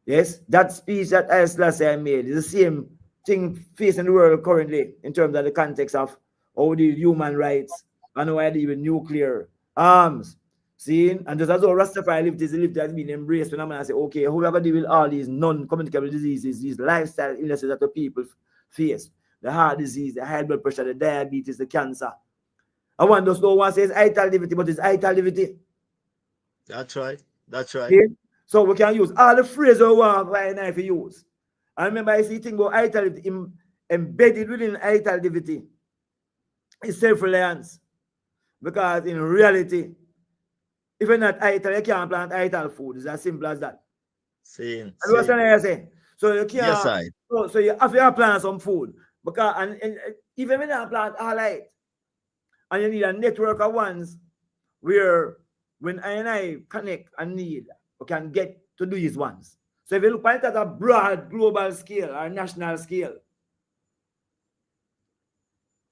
Yes, that speech that Islam made is the same thing facing the world currently in terms of the context of how the human rights and why they even nuclear arms. Seeing, and just as all Rastafari lift is a lift that's been embraced when I'm gonna say, okay, how are we gonna deal with all these non-communicable diseases, these lifestyle illnesses that the people face, the heart disease, the high blood pressure, the diabetes, the cancer. I want those no one says vital liberty, but it's vital liberty. That's right. That's right. Okay? So we can use all the phrases we want right now if we use. I remember I see thing about vitality embedded within vitality is self-reliance. Because in reality, if you're not vital, you can't plant vital food. It's as simple as that. Same. You understand what I'm saying? So you can't. Yes, I. So you have to plant some food. Because and even when you plant all right, and you need a network of ones where when I connect and need, we can get to do these ones. So if you look at it at a broad global scale or national scale,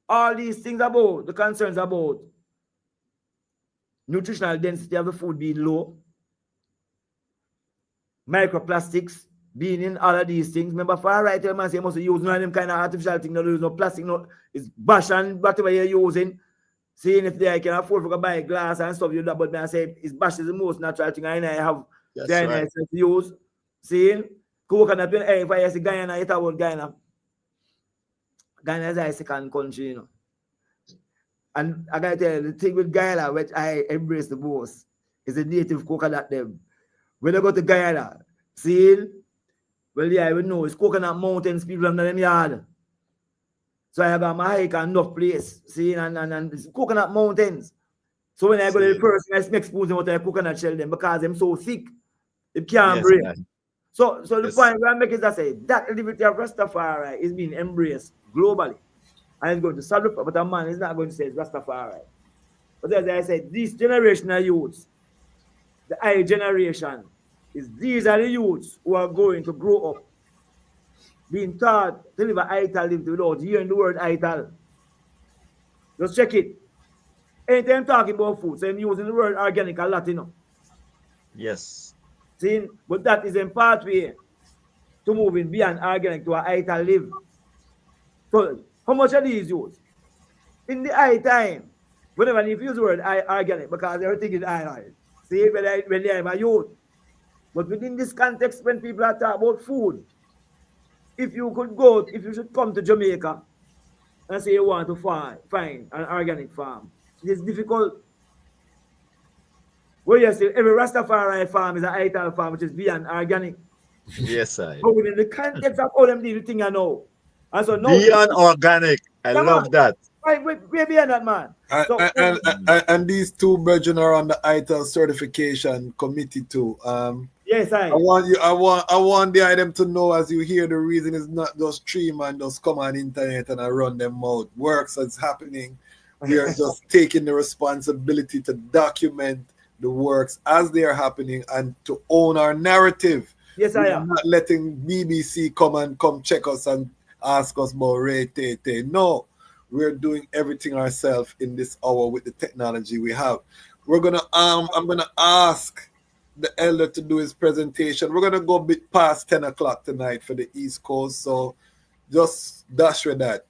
all these things about the concerns about nutritional density of the food being low, microplastics being in all of these things. Remember, for a right, man say you must use none of them kind of artificial thing, no use no plastic, no, it's bash and whatever you're using. Seeing if they can afford to buy glass and stuff, you know, but I say it's bash is the most natural thing I have. That's right. To use. Seeing coconut, if I see Guyana, it's about Guyana. Guyana is a second country, you know. And I gotta tell you, the thing with Guyana, which I embrace the most, is the native coconut them. When I go to Guyana, seeing, well, yeah, we know it's coconut mountains, people from them yard. So I got my hike and enough place, see, and it's coconut mountains. So when I go to the first, I make spoons out of coconut shell them because I'm so thick, it can't break. Yes. So the point where I make is that say that liberty of Rastafari is being embraced globally, and it's going to solve it. But a man is not going to say it's Rastafari. But as I said, these generational youths, the I generation, these are the youths who are going to grow up being taught to live a ital lived without hearing the word ital. Just check it. Anytime talking about food, so I'm using the word organic a lot, you know. Yes. See, but that is in pathway to moving beyond organic to a ital live. So how much are these used? In the high time, whenever you use the word organic, because everything is iron. See, when they are my youth. But within this context, when people are talking about food, if you should come to Jamaica and say you want to find an organic farm, it is difficult. Well, yes, every Rastafari farm is an ital farm, which is beyond organic. Yes, I. But within the context of all them little things I know. And so now beyond organic. I love that. Right, we're beyond that, man. And these two brethren are on the ITEL certification committee too. Yes, I want the item to know, as you hear, the reason is not just stream and just come on internet and I run them out. Works that's happening. We are just taking the responsibility to document the works as they are happening and to own our narrative. Yes, I am. Not letting BBC come check us and ask us about rate. No, we're doing everything ourselves in this hour with the technology we have. We're gonna I'm gonna ask the elder to do his presentation. We're gonna go a bit past 10 o'clock tonight for the East Coast, so just dash with that.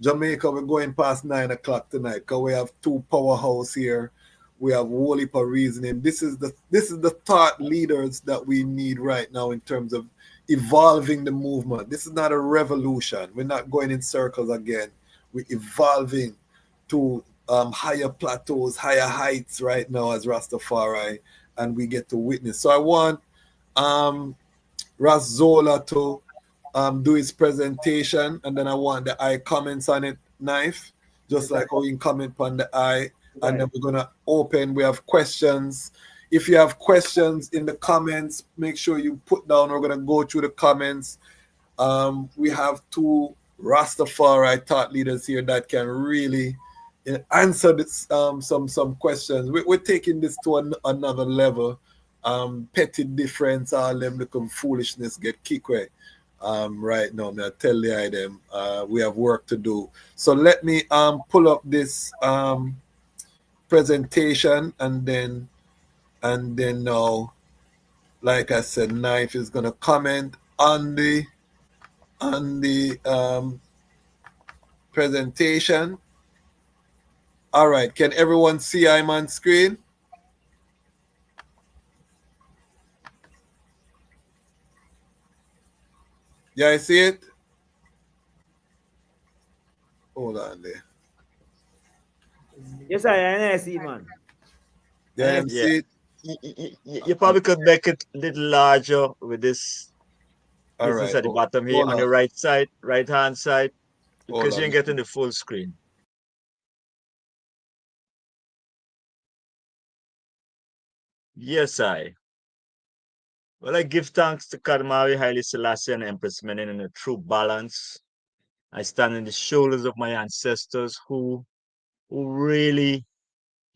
Jamaica, we're going past 9 o'clock tonight because we have two powerhouse here We have whole heap of reasoning. This is the thought leaders that we need right now in terms of evolving the movement. This is not a revolution. We're not going in circles again. We're evolving to higher plateaus, higher heights right now as Rastafari, and we get to witness. So I want Ras Xola to do his presentation, and then I want the eye comments on it, Knife, just like how you can comment on the eye. And then we're gonna open. We have questions. If you have questions in the comments, make sure you put down. We're gonna go through the comments. We have two Rastafari thought leaders here that can really answer this, some questions. We're taking this to another level. Petty difference, all them little foolishness get kicked away. Right now, I tell the item, we have work to do. So let me pull up this presentation, and then now, like I said, Knife is gonna comment on the presentation. All right, can everyone see I'm on screen? Yeah, I see it. Hold on there. Yes, I see, man. Yeah, see it. You probably could make it a little larger with this business at the bottom here on the right side, right hand side, because you ain't getting the full screen. Yes, I. Well, I give thanks to Kadmari Haile Selassie and Empress Menen in a true balance. I stand on the shoulders of my ancestors who really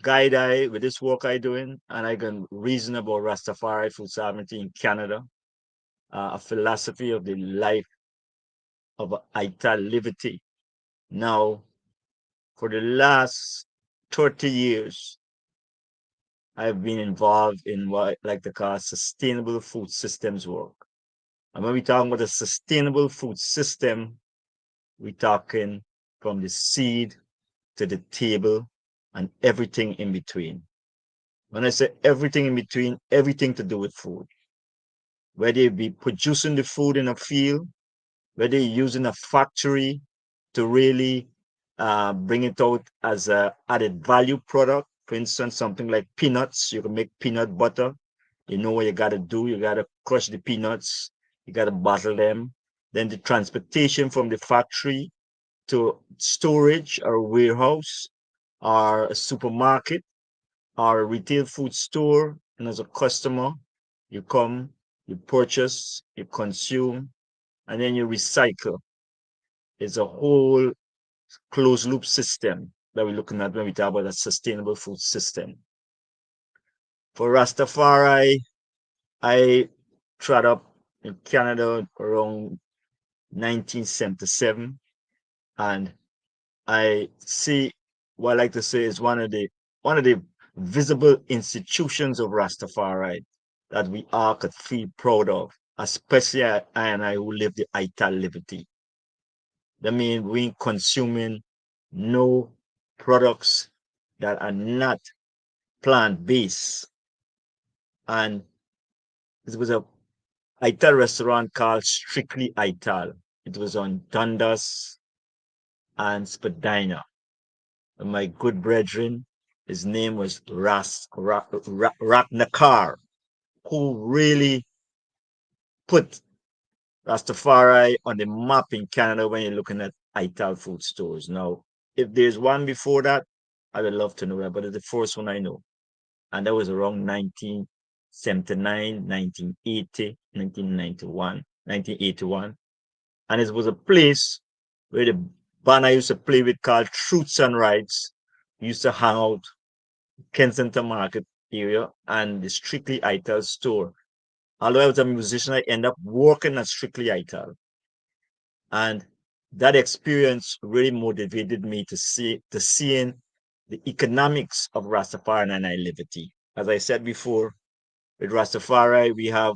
guide I with this work I doing, and I can reason about Rastafari Food Sovereignty in Canada, a philosophy of the life of Ital liberty. Now, for the last 30 years, I've been involved in what I like to call sustainable food systems work. And when we talk about a sustainable food system, we're talking from the seed to the table and everything in between. When I say everything in between, everything to do with food. Whether you be producing the food in a field, whether you're using a factory to really bring it out as a added value product. For instance, something like peanuts, you can make peanut butter. You know what you got to do. You got to crush the peanuts. You got to bottle them. Then the transportation from the factory to storage or warehouse or a supermarket or a retail food store. And as a customer, you come, you purchase, you consume, and then you recycle. It's a whole closed loop system that we're looking at when we talk about a sustainable food system. For Rastafari, I trod up in Canada around 1977, and I see what I like to say is one of the visible institutions of Rastafari that we all could feel proud of, especially I and I who live the Ital liberty. That means we consuming no products that are not plant-based. And it was a Ital restaurant called Strictly Ital. It was on Dundas and Spadina. And my good brethren, his name was Ratnakar, who really put Rastafari on the map in Canada when you're looking at Ital food stores. Now, if there's one before that, I would love to know that, but it's the first one I know. And that was around 1979, 1980, 1991, 1981. And it was a place where the band I used to play with called Truths and Rights used to hang out Kensington Market area and the Strictly Ital store. Although I was a musician, I ended up working at Strictly Ital. And that experience really motivated me to seeing the economics of Rastafari and liberty. As I said before, with Rastafari, we have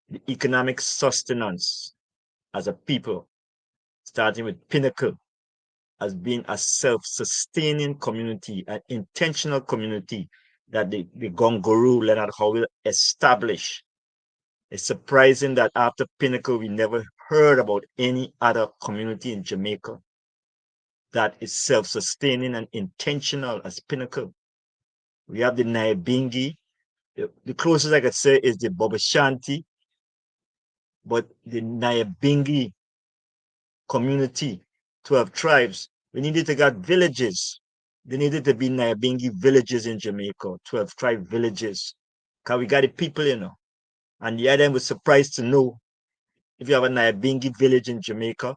the economic sustenance as a people, starting with pinnacle as being a self-sustaining community, an intentional community that the Gonguru, Leonard Howell, established. It's surprising that after Pinnacle, we never heard about any other community in Jamaica that is self-sustaining and intentional as Pinnacle. We have the Nyabingi. The closest I could say is the Bobashanti, but the Nyabingi community, 12 tribes, we needed to get villages. There needed to be Nyabingi villages in Jamaica, 12 tribe villages. Because we got the people, you know. And the other was surprised to know if you have a Nyabingi village in Jamaica,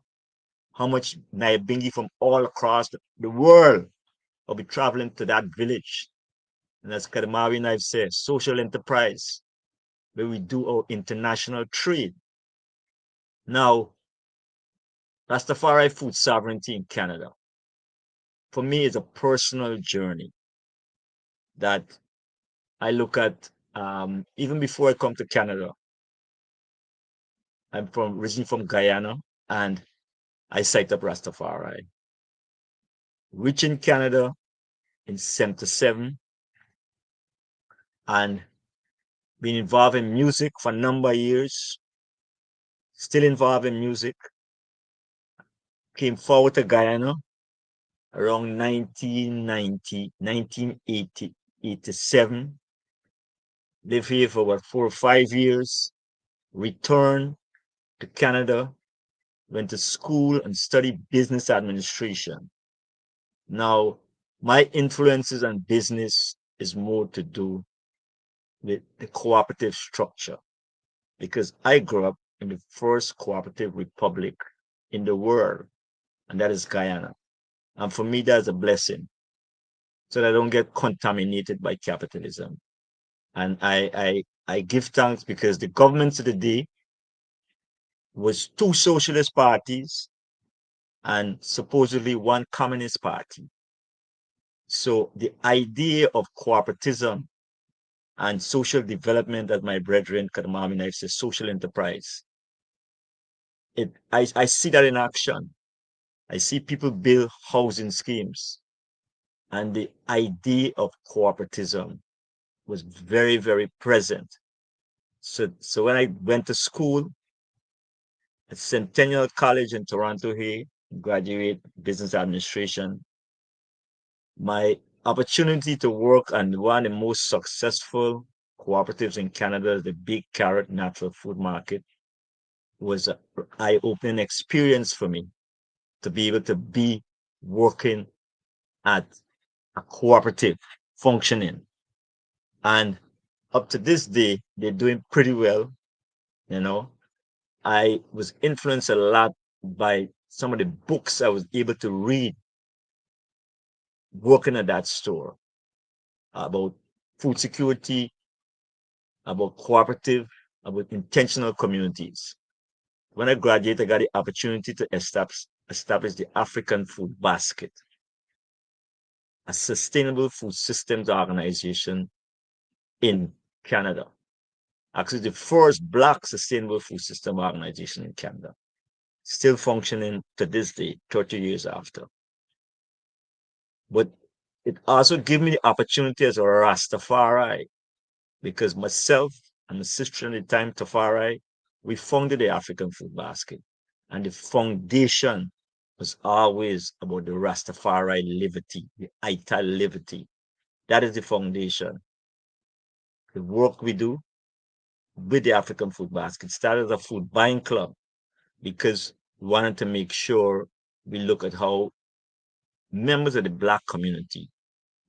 how much Nyabingi from all across the world will be traveling to that village. And as Kadamawi Knife says, social enterprise, where we do our international trade. Now, Rastafari Food Sovereignty in Canada, for me, is a personal journey that I look at even before I come to Canada. I'm originally from Guyana, and I set up Rastafari. Reaching Canada in 77 and been involved in music for a number of years, still involved in music. Came forward to Guyana around 1990, 1980, 87. Lived here for about 4 or 5 years, returned to Canada, went to school and studied business administration. Now, my influences on business is more to do with the cooperative structure, because I grew up in the first cooperative republic in the world, and that is Guyana. And for me, that's a blessing, so that I don't get contaminated by capitalism. And I give thanks because the governments of the day was 2 socialist parties and supposedly 1 communist party. So the idea of cooperatism and social development, as my brethren Kadamami Knife says, social enterprise, I see that in action. I see people build housing schemes, and the idea of cooperatism was very, very present. So when I went to school at Centennial College in Toronto here, graduate business administration, my opportunity to work on one of the most successful cooperatives in Canada, the Big Carrot Natural Food Market, was an eye-opening experience for me to be able to be working at a cooperative functioning. And up to this day, they're doing pretty well. You know, I was influenced a lot by some of the books I was able to read working at that store about food security, about cooperative, about intentional communities. When I graduated, I got the opportunity to establish the African Food Basket, a sustainable food systems organization in Canada. Actually, the first Black sustainable food system organization in Canada, still functioning to this day, 30 years after. But it also gave me the opportunity as a Rastafari, because myself and my sister at the time, Tafari, we founded the African Food Basket. And the foundation was always about the Rastafari liberty, the Aita liberty. That is the foundation. The work we do with the African Food Basket started as a food buying club, because we wanted to make sure we look at how members of the Black community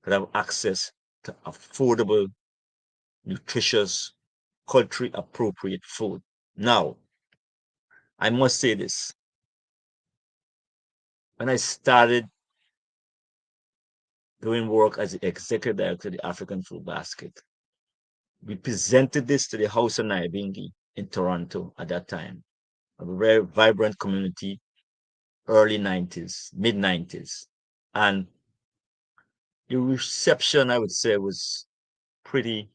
could have access to affordable, nutritious, culturally appropriate food. Now, I must say this. When I started doing work as the executive director of the African Food Basket, we presented this to the House of Nyabingi in Toronto at that time, a very vibrant community, early 90s, mid 90s. And the reception, I would say, was pretty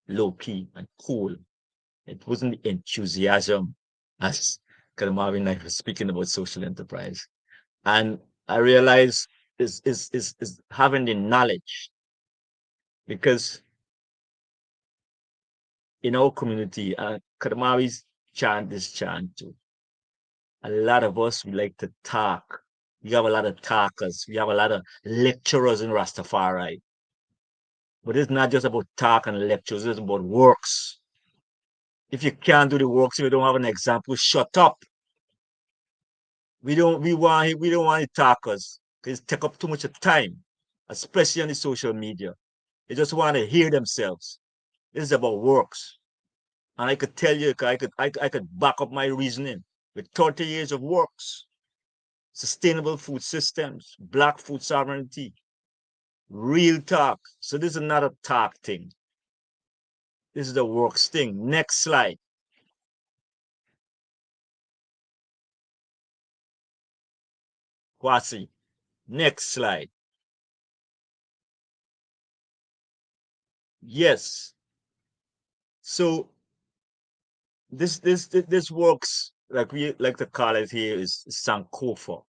low key and cool. It wasn't the enthusiasm as Kalamavi and I were speaking about social enterprise. And I realize is having the knowledge, because in our community, Kadamaris chant this chant too. A lot of us, we like to talk. We have a lot of talkers. We have a lot of lecturers in Rastafari. But it's not just about talk and lectures, it's about works. If you can't do the works, if you don't have an example, shut up. We don't want the talkers, because it take up too much of time, especially on the social media. They just want to hear themselves. This is about works. And I could tell you, I could back up my reasoning with 30 years of works. Sustainable food systems, black food sovereignty, real talk. So this is not a talk thing. This is a works thing. Next slide. Kwasi. Next slide. Yes. So this works, like we like to call it here, is Sankofa.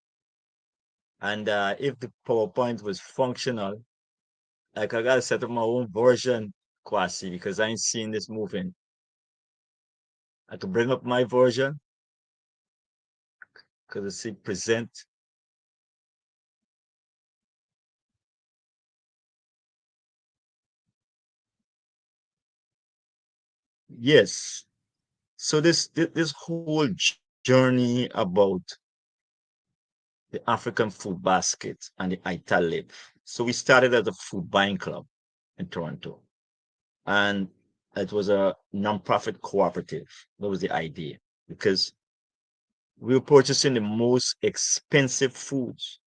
And if the PowerPoint was functional, like I gotta set up my own version, Kwasi, because I ain't seen this moving. I could bring up my version because I see present. Yes. So this whole journey about the African food basket and the Italib. So we started as a food buying club in Toronto, and it was a nonprofit cooperative. That was the idea, because we were purchasing the most expensive foods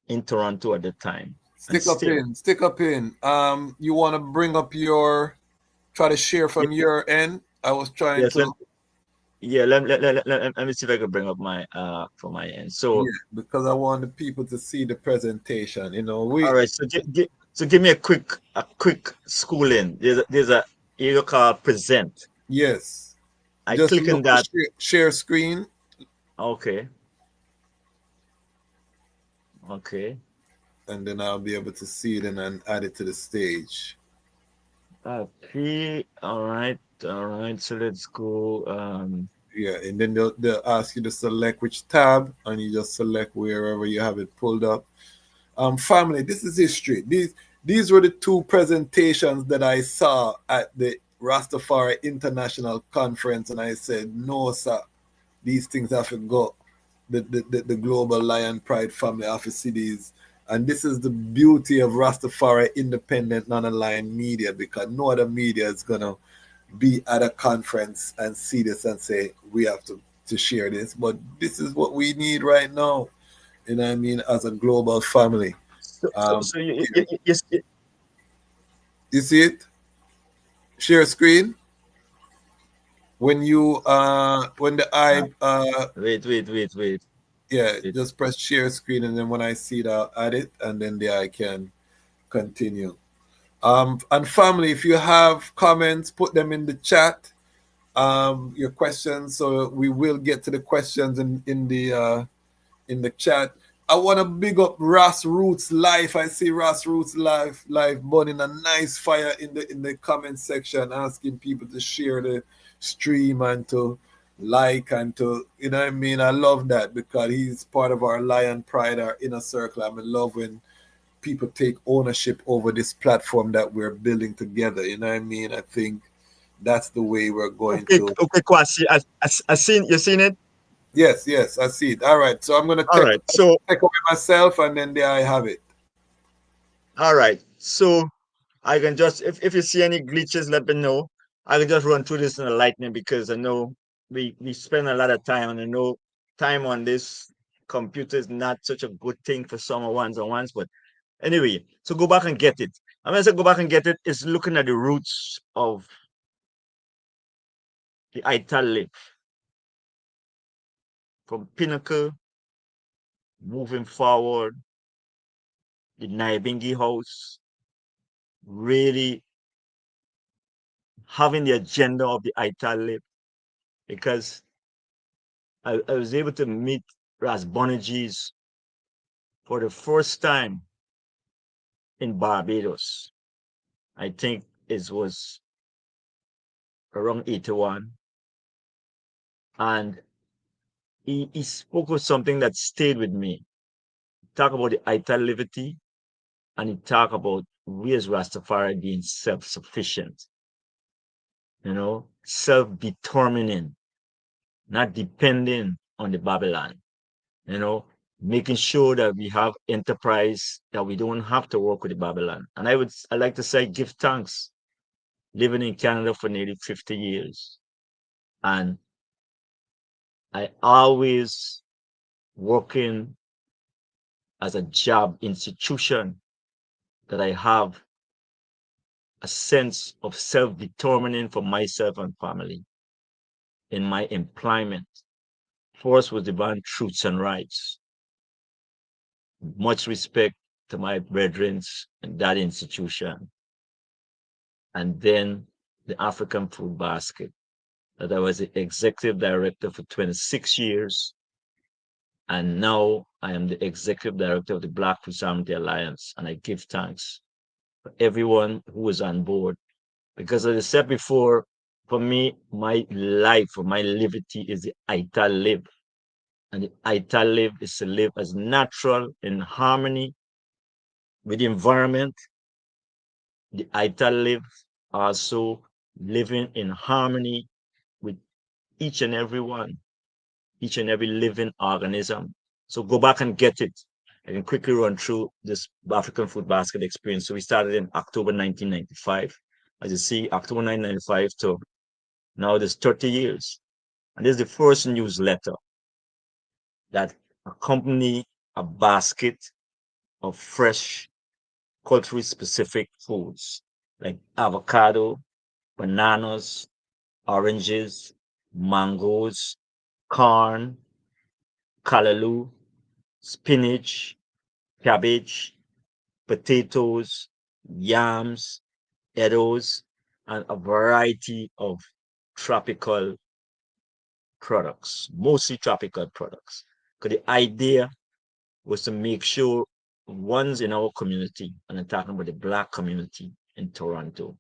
in Toronto at the time. Stick up in. You want to bring up try to share from your end. I was trying Yes, to. let me see if I can bring up my from my end. So because I want the people to see the presentation. all right. So give me a quick schooling. There's a area called present. Yes. I Just click on look that. share screen. Okay. Okay. And then I'll be able to see it and then add it to the stage. Okay. All right. So let's go. Yeah, and then they'll ask you to select which tab, and you just select wherever you have it pulled up. Family, this is history. These were the two presentations that I saw at the Rastafari International Conference, and I said, no, sir, these things have to go. The global Lion Pride family office cities. And this is the beauty of Rastafari independent non-aligned media, because no other media is gonna be at a conference and see this and say we have to share this. But this is what we need right now. You know what I mean? As a global family. So you see it? Share screen. When you when the eye wait. Yeah, just press share screen, and then when I see it, I'll add it, and then there I can continue. And family, if you have comments, put them in the chat. Your questions, so we will get to the questions in the chat. I want to big up Ras Roots Life. I see Ras Roots Life burning a nice fire in the comment section, asking people to share the stream and to like and to, you know what I mean? I love that, because he's part of our Lion Pride, our inner circle. I'm in love when people take ownership over this platform that we're building together. You know what I mean? I think that's the way we're going to. Okay, Kwasi, I seen you seen it? Yes, I see it. All right, so I'm gonna take away myself, and then there I have it. All right, so I can just, if you see any glitches, let me know. I can just run through this in a lightning, because I know we spend a lot of time, and I know time on this computer is not such a good thing for some ones on ones, but anyway, so go back and get it. And when I say go back and get it, it's looking at the roots of the Ital from Pinnacle, moving forward, the Naibingi house, really having the agenda of the Ital, because I was able to meet Ras Bonaji's for the first time in Barbados. I think it was around 81. And he spoke of something that stayed with me. Talk about the Ital liberty, and he talked about we as Rastafari being self-sufficient, self-determining, not depending on the Babylon, making sure that we have enterprise, that we don't have to work with the Babylon. And I like to say, give thanks, living in Canada for nearly 50 years. And I always working as a job institution that I have a sense of self-determining for myself and family in my employment. First was divine truths and rights. Much respect to my brethren in that institution. And then the African Food Basket, that I was the executive director for 26 years. And now I am the executive director of the Black Food Sovereignty Alliance. And I give thanks for everyone who was on board. Because as I said before, for me, my life or my liberty is the Ital live. And the Ital live is to live as natural in harmony with the environment. The Ital live also living in harmony with each and every one, each and every living organism. So go back and get it. I can quickly run through this African Food Basket experience. So we started in October 1995. As you see, October 1995 to now there's 30 years. And this is the first newsletter that accompany a basket of fresh, culturally specific foods like avocado, bananas, oranges, mangoes, corn, callaloo, spinach, cabbage, potatoes, yams, edibles, and a variety of tropical products, mostly tropical products. Because the idea was to make sure ones in our community, and I'm talking about the Black community in Toronto,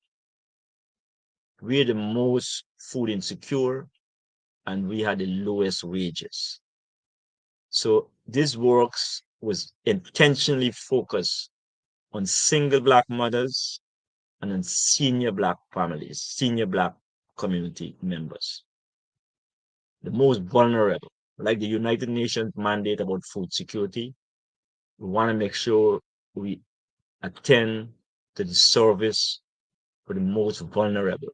we're the most food insecure and we had the lowest wages. So this works was intentionally focused on single Black mothers and on senior Black families, senior Black community members, the most vulnerable. Like the United Nations mandate about food security, we want to make sure we attend to the service for the most vulnerable.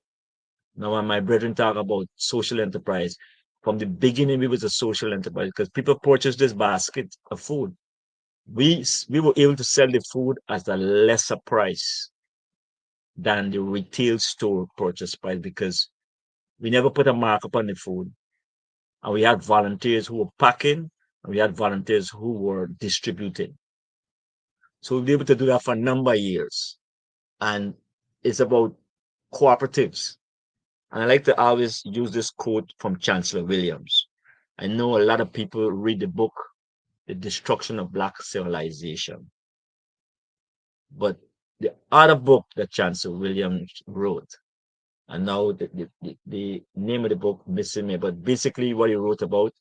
Now, when my brethren talk about social enterprise, from the beginning, we was a social enterprise because people purchased this basket of food. We were able to sell the food at a lesser price than the retail store purchase price because we never put a markup on the food. And we had volunteers who were packing, and we had volunteers who were distributing. So we were able to do that for a number of years. And it's about cooperatives. And I like to always use this quote from Chancellor Williams. I know a lot of people read the book, The Destruction of Black Civilization. But the other book that Chancellor Williams wrote, and now the name of the book missing me, but basically what he wrote about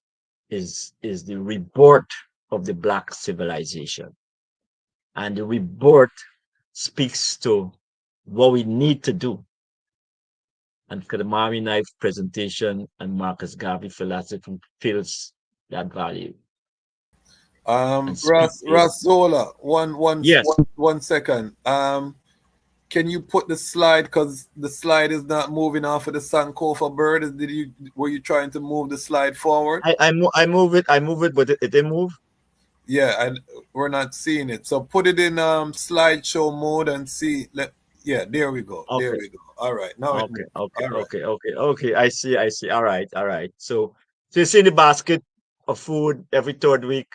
is the rebirth of the Black civilization. And the rebirth speaks to what we need to do. And Kadamari Knife presentation and Marcus Garvey philosophy fills that value. Ras Xola, Yes. one second. Can you put the slide, because the slide is not moving off of the Sankofa bird? Were you trying to move the slide forward? I move it, but it didn't move. Yeah, and we're not seeing it. So put it in slideshow mode and see. Yeah, there we go. Okay. There we go. All right. Now it Okay, moved. okay, All right. okay. I see. All right. So you see the basket of food every third week.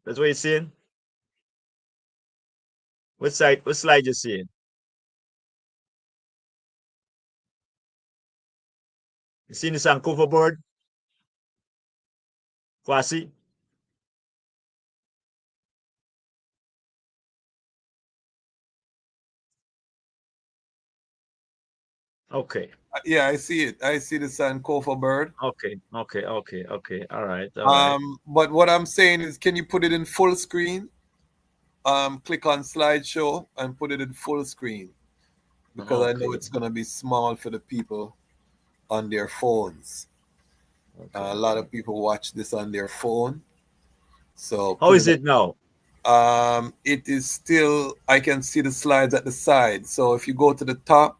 That's what you're seeing. What slide you seeing? You see the Sankofa board? Kwasi? Okay. Yeah, I see it. I see the Sankofa bird. Okay. All right. All right. But what I'm saying is, can you put it in full screen? Click on slideshow and put it in full screen, because I know Okay. it's gonna be small for the people on their phones. A lot of people watch this on their phone, so How put is it. it now? It is still. I can see the slides at the side. So if you go to the top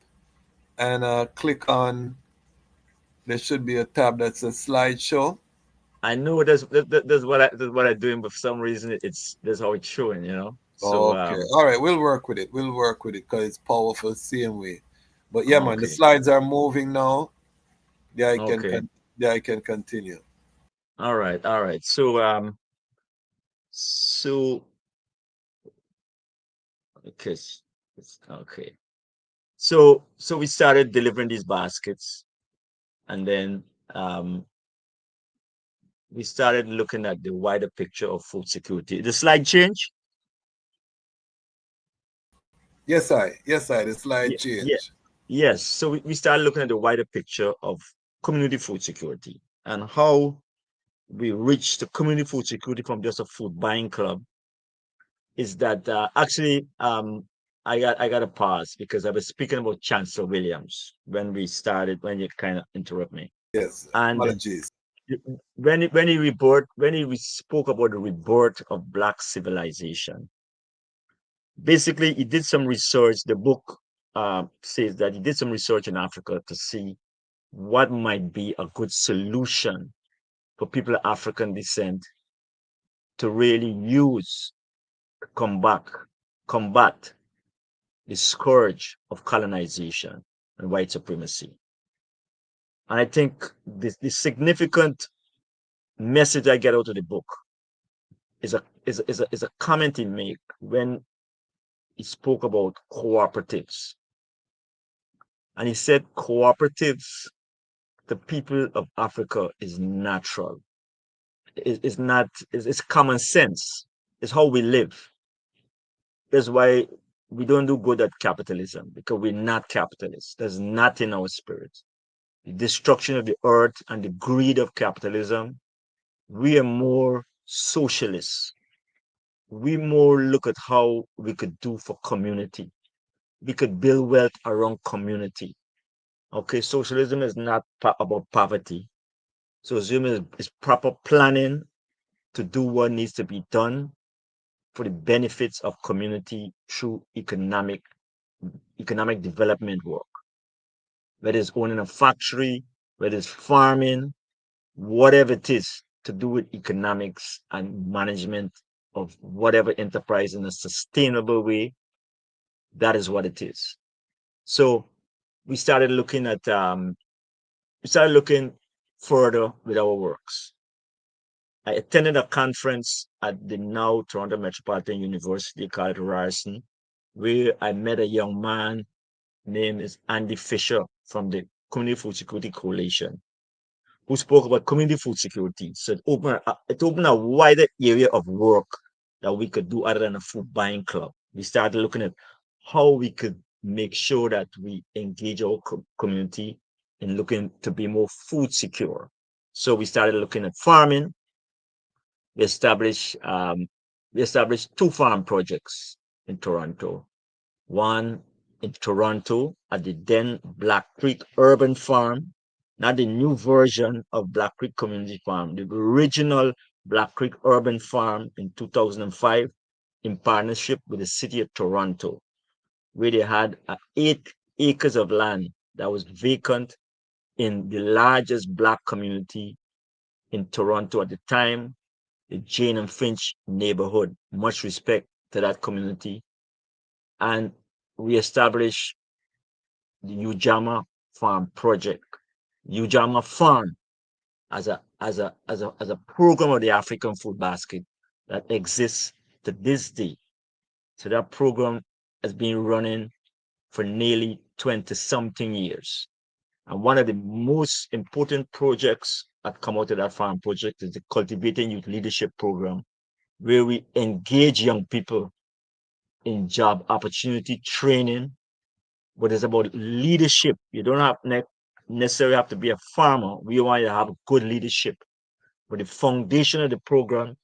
and click on, there should be a tab that says slideshow. I know that's what I'm doing, but for some reason that's how it's showing, you know. So Okay. All right. We'll work with it. We'll work with it because it's powerful same way. But yeah, man, the okay. slides are moving now. Yeah, I can. Okay. Yeah, I can continue. All right. All right. So okay. Okay. So we started delivering these baskets, and then we started looking at the wider picture of food security. The slide change? Yes, I. Yes, I. The slide Yeah. change. Yes. So we started looking at the wider picture of community food security and how we reached the community food security from just a food buying club. Is that actually I got a pause because I was speaking about Chancellor Williams when you kind of interrupt me. Yes. And Apologies. when he spoke about the rebirth of Black civilization, basically he did some research. The book says that he did some research in Africa to see what might be a good solution for people of African descent to really use combat combat the scourge of colonization and white supremacy. And I think the significant message I get out of the book is a comment he made when he spoke about cooperatives. And he said cooperatives, the people of Africa is natural. It's not, it's common sense. It's how we live. That's why we don't do good at capitalism, because we're not capitalists. There's not in our spirit. The destruction of the earth and the greed of capitalism, we are more socialists. We more look at how we could do for community. We could build wealth around community. Okay, socialism is not about poverty. Socialism is proper planning to do what needs to be done for the benefits of community through economic development work. Whether it's owning a factory, whether it's farming, whatever it is to do with economics and management of whatever enterprise in a sustainable way, that is what it is. So we started looking further with our works. I attended a conference at the now Toronto Metropolitan University called Ryerson, where I met a young man named is Andy Fisher from the Community Food Security Coalition, who spoke about community food security. So it opened a wider area of work that we could do other than a food buying club. We started looking at how we could make sure that we engage our community in looking to be more food secure. So we started looking at farming. We established two farm projects in Toronto. One in Toronto at the then Black Creek Urban Farm, not the new version of Black Creek Community Farm, the original Black Creek Urban Farm in 2005 in partnership with the city of Toronto, where they had 8 acres of land that was vacant in the largest Black community in Toronto at the time, the Jane and Finch neighborhood. Much respect to that community. And we established the Ujama Farm Project. Ujama Farm as a program of the African Food Basket that exists to this day. So that program has been running for nearly 20 something years. And one of the most important projects that come out of that farm project is the Cultivating Youth Leadership Program, where we engage young people in job opportunity training, but it's about leadership. You don't have necessarily have to be a farmer. We want you to have good leadership. But the foundation of the program,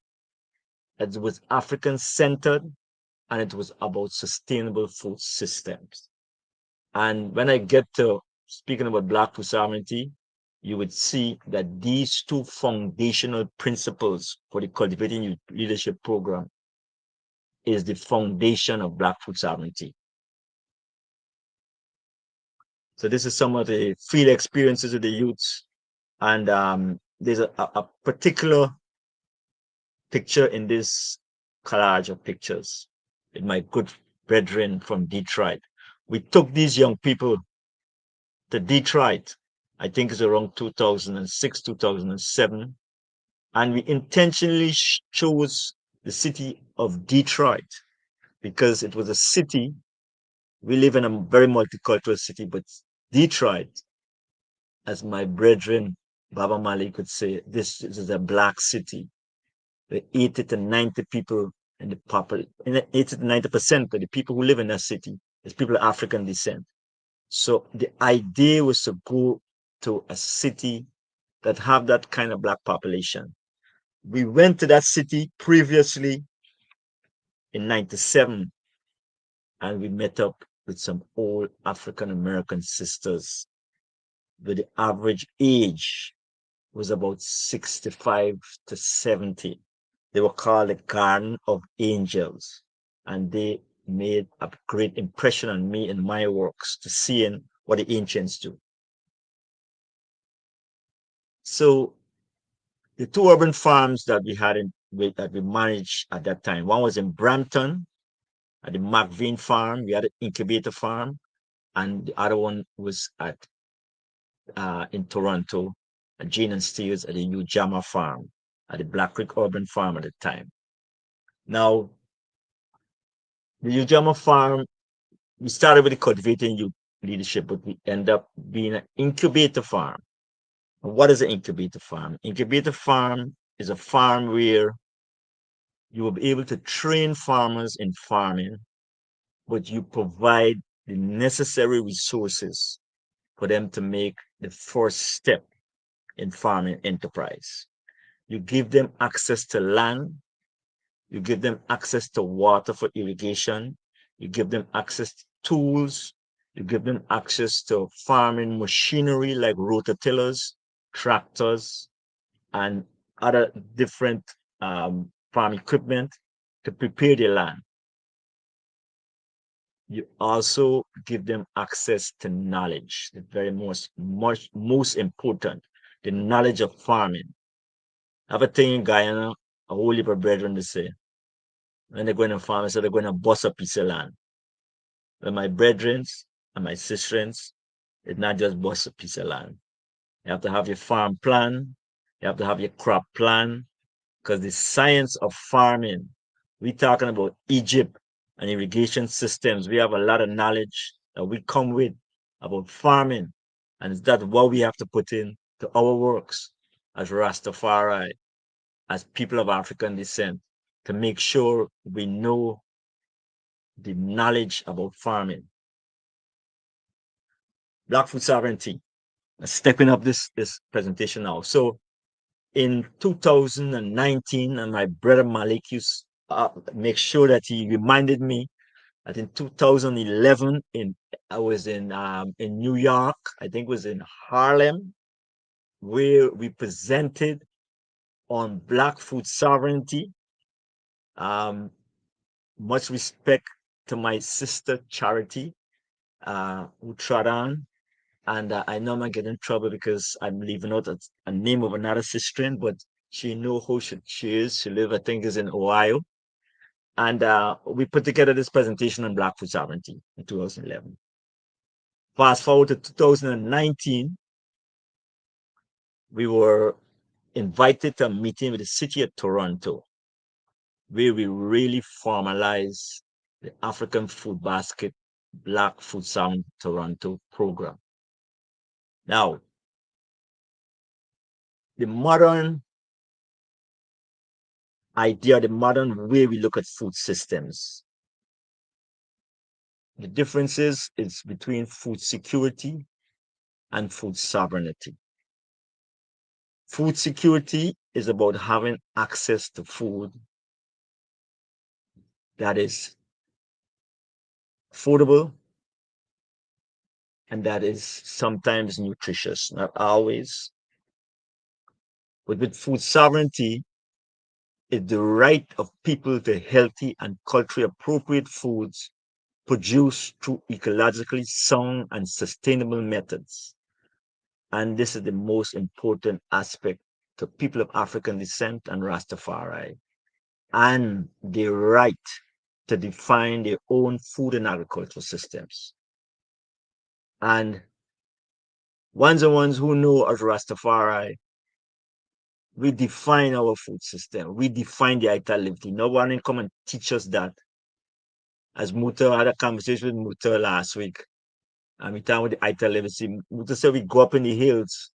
it was African centered, and it was about sustainable food systems. And when I get to speaking about Black food sovereignty, you would see that these two foundational principles for the Cultivating Youth Leadership Program is the foundation of Black food sovereignty. So this is some of the field experiences of the youths. And there's a particular picture in this collage of pictures with my good brethren from Detroit. We took these young people to Detroit, I think it's around 2006, 2007, and we intentionally chose the city of Detroit because it was a city. We live in a very multicultural city, but Detroit, as my brethren Baba Malik would say, this is a Black city. The 80 to 90 people in the 80 to 90% of the people who live in that city is people of African descent. So the idea was to go to a city that have that kind of Black population. We went to that city previously in 97, and we met up with some old African American sisters where the average age was about 65 to 70. They were called the Garden of Angels, and they made a great impression on me in my works to seeing what the ancients do. So the two urban farms that we had that we managed at that time, one was in Brampton at the McVean farm. We had an incubator farm, and the other one was at in Toronto, at Jane and Steers at the Ujama farm, at the Black Creek Urban Farm at the time. Now, the Ujama farm, we started with the cultivating youth leadership, but we end up being an incubator farm. And what is an incubator farm? Incubator farm is a farm where you will be able to train farmers in farming, but you provide the necessary resources for them to make the first step in farming enterprise. You give them access to land, you give them access to water for irrigation, you give them access to tools, you give them access to farming machinery like rototillers, tractors, and other different farm equipment to prepare the land. You also give them access to knowledge, the very most important, the knowledge of farming. I have a thing in Guyana, a whole heap of brethren to say, when they're going to farm, so they're going to bust a piece of land. But my brethren and my sisters, it's not just bust a piece of land. You have to have your farm plan, you have to have your crop plan, because the science of farming, we're talking about Egypt and irrigation systems. We have a lot of knowledge that we come with about farming, and it's that what we have to put in to our works as Rastafari, as people of African descent, to make sure we know the knowledge about farming. Black food sovereignty. Stepping up this presentation now. So in 2019, and my brother Malik used make sure that he reminded me that in 2011, I was in New York. I think it was in Harlem, where we presented on Black food sovereignty. Much respect to my sister Charity, who trod on. And I know I'm gonna get in trouble because I'm leaving out a name of another sister, but she know who she is. She live, I think, is in Ohio. And we put together this presentation on Black food sovereignty in 2011. Fast forward to 2019, we were invited to a meeting with the city of Toronto, where we really formalized the African Food Basket Black Food Sovereignty Toronto program. Now, the modern idea, the modern way we look at food systems The difference is between food security and food sovereignty. Food security is about having access to food that is affordable and that is sometimes nutritious, not always. But with food sovereignty, it's the right of people to healthy and culturally appropriate foods produced through ecologically sound and sustainable methods. And this is the most important aspect to people of African descent and Rastafari, and the right to define their own food and agricultural systems. And the ones who know as Rastafari, we define our food system. We define the vitality. No one can come and teach us that. As Muta had a conversation with Muta last week, and we talked with the vitality. Muta said we go up in the hills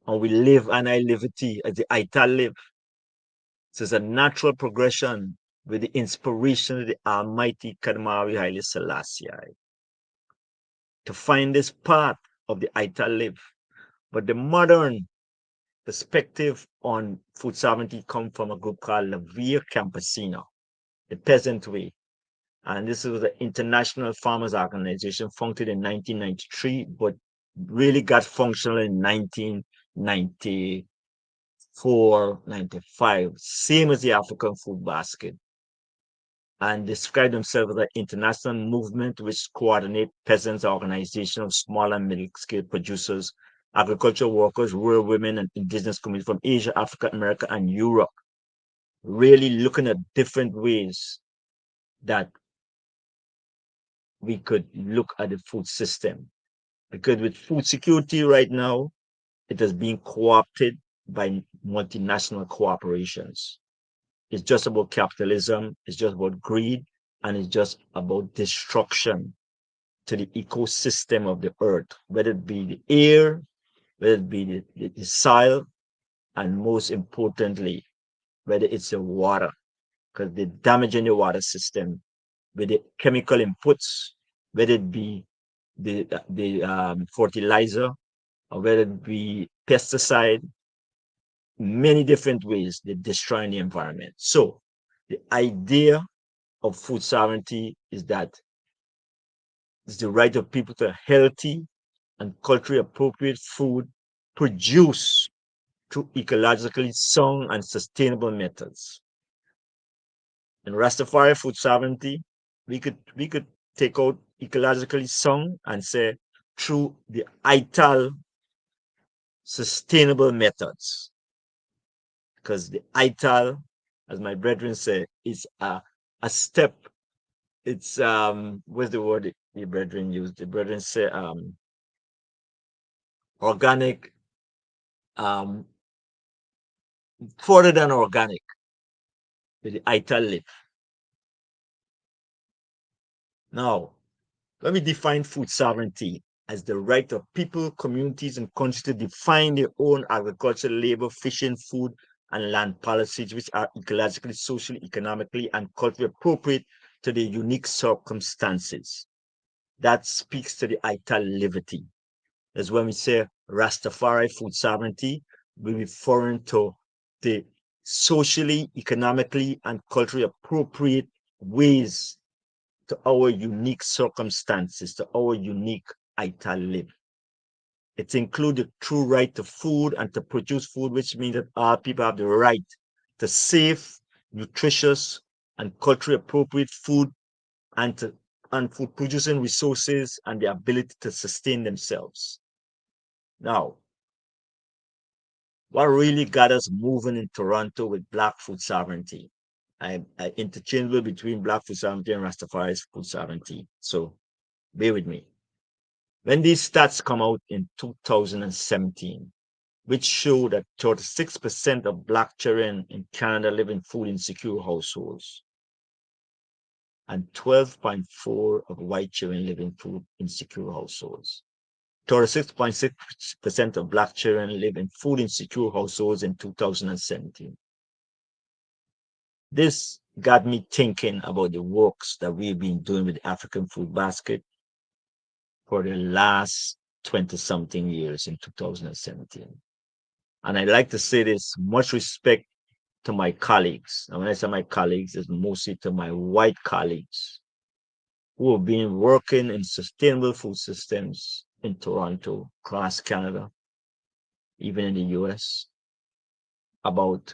and we live an liberty as the Ital live. So it's a natural progression with the inspiration of the Almighty Kadmari Haile Selassie to find this path of the Ital live. But the modern perspective on food sovereignty comes from a group called La Via Campesina, the peasant way. And this was the International Farmers Organization, founded in 1993, but really got functional in 1994, 95, same as the African Food Basket, and describe themselves as an international movement which coordinate peasants' organization of small and middle-scale producers, agricultural workers, rural women, and indigenous communities from Asia, Africa, America, and Europe, really looking at different ways that we could look at the food system. Because with food security right now, it is being co-opted by multinational corporations. It's just about capitalism, it's just about greed, and it's just about destruction to the ecosystem of the earth, whether it be the air, whether it be the soil, and most importantly, whether it's the water, because they're damaging the water system with the chemical inputs, whether it be the fertilizer, or whether it be pesticide, many different ways they're destroying the environment. So the idea of food sovereignty is that it's the right of people to healthy and culturally appropriate food produced through ecologically sound and sustainable methods. In Rastafari food sovereignty, we could take out ecologically sound and say through the ITAL sustainable methods. Because the ITAL, as my brethren say, is a step. It's what's the word the brethren use? The brethren say organic, further than organic with the ITAL lip. Now, let me define food sovereignty as the right of people, communities, and countries to define their own agriculture, labor, fishing, food, and land policies which are ecologically, socially, economically, and culturally appropriate to their unique circumstances. That speaks to the vital liberty. That's when we say Rastafari food sovereignty, we're referring to the socially, economically, and culturally appropriate ways to our unique circumstances, to our unique vital live. It includes the true right to food and to produce food, which means that all people have the right to safe, nutritious, and culturally appropriate food and food producing resources and the ability to sustain themselves. Now, what really got us moving in Toronto with Black food sovereignty? I interchangeable between Black food sovereignty and Rastafari's food sovereignty. So bear with me. When these stats come out in 2017, which show that 36% of Black children in Canada live in food insecure households, and 12.4% of white children live in food insecure households. 36.6% of Black children live in food insecure households in 2017. This got me thinking about the works that we've been doing with the African Food Basket for the last 20 something years in 2017. And I like to say this, much respect to my colleagues. And when I say my colleagues, it's mostly to my white colleagues who have been working in sustainable food systems in Toronto, across Canada, even in the US, about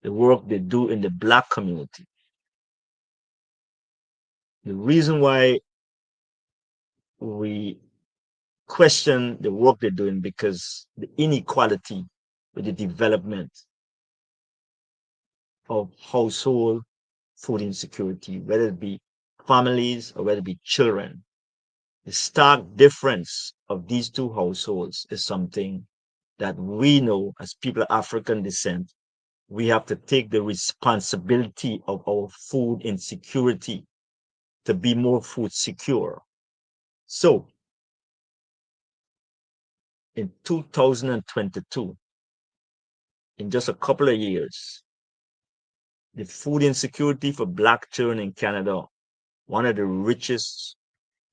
the work they do in the Black community. The reason why we question the work they're doing because the inequality with the development of household food insecurity, whether it be families or whether it be children, the stark difference of these two households is something that we know as people of African descent, we have to take the responsibility of our food insecurity to be more food secure. So in 2022, in just a couple of years, the food insecurity for Black children in Canada, one of the richest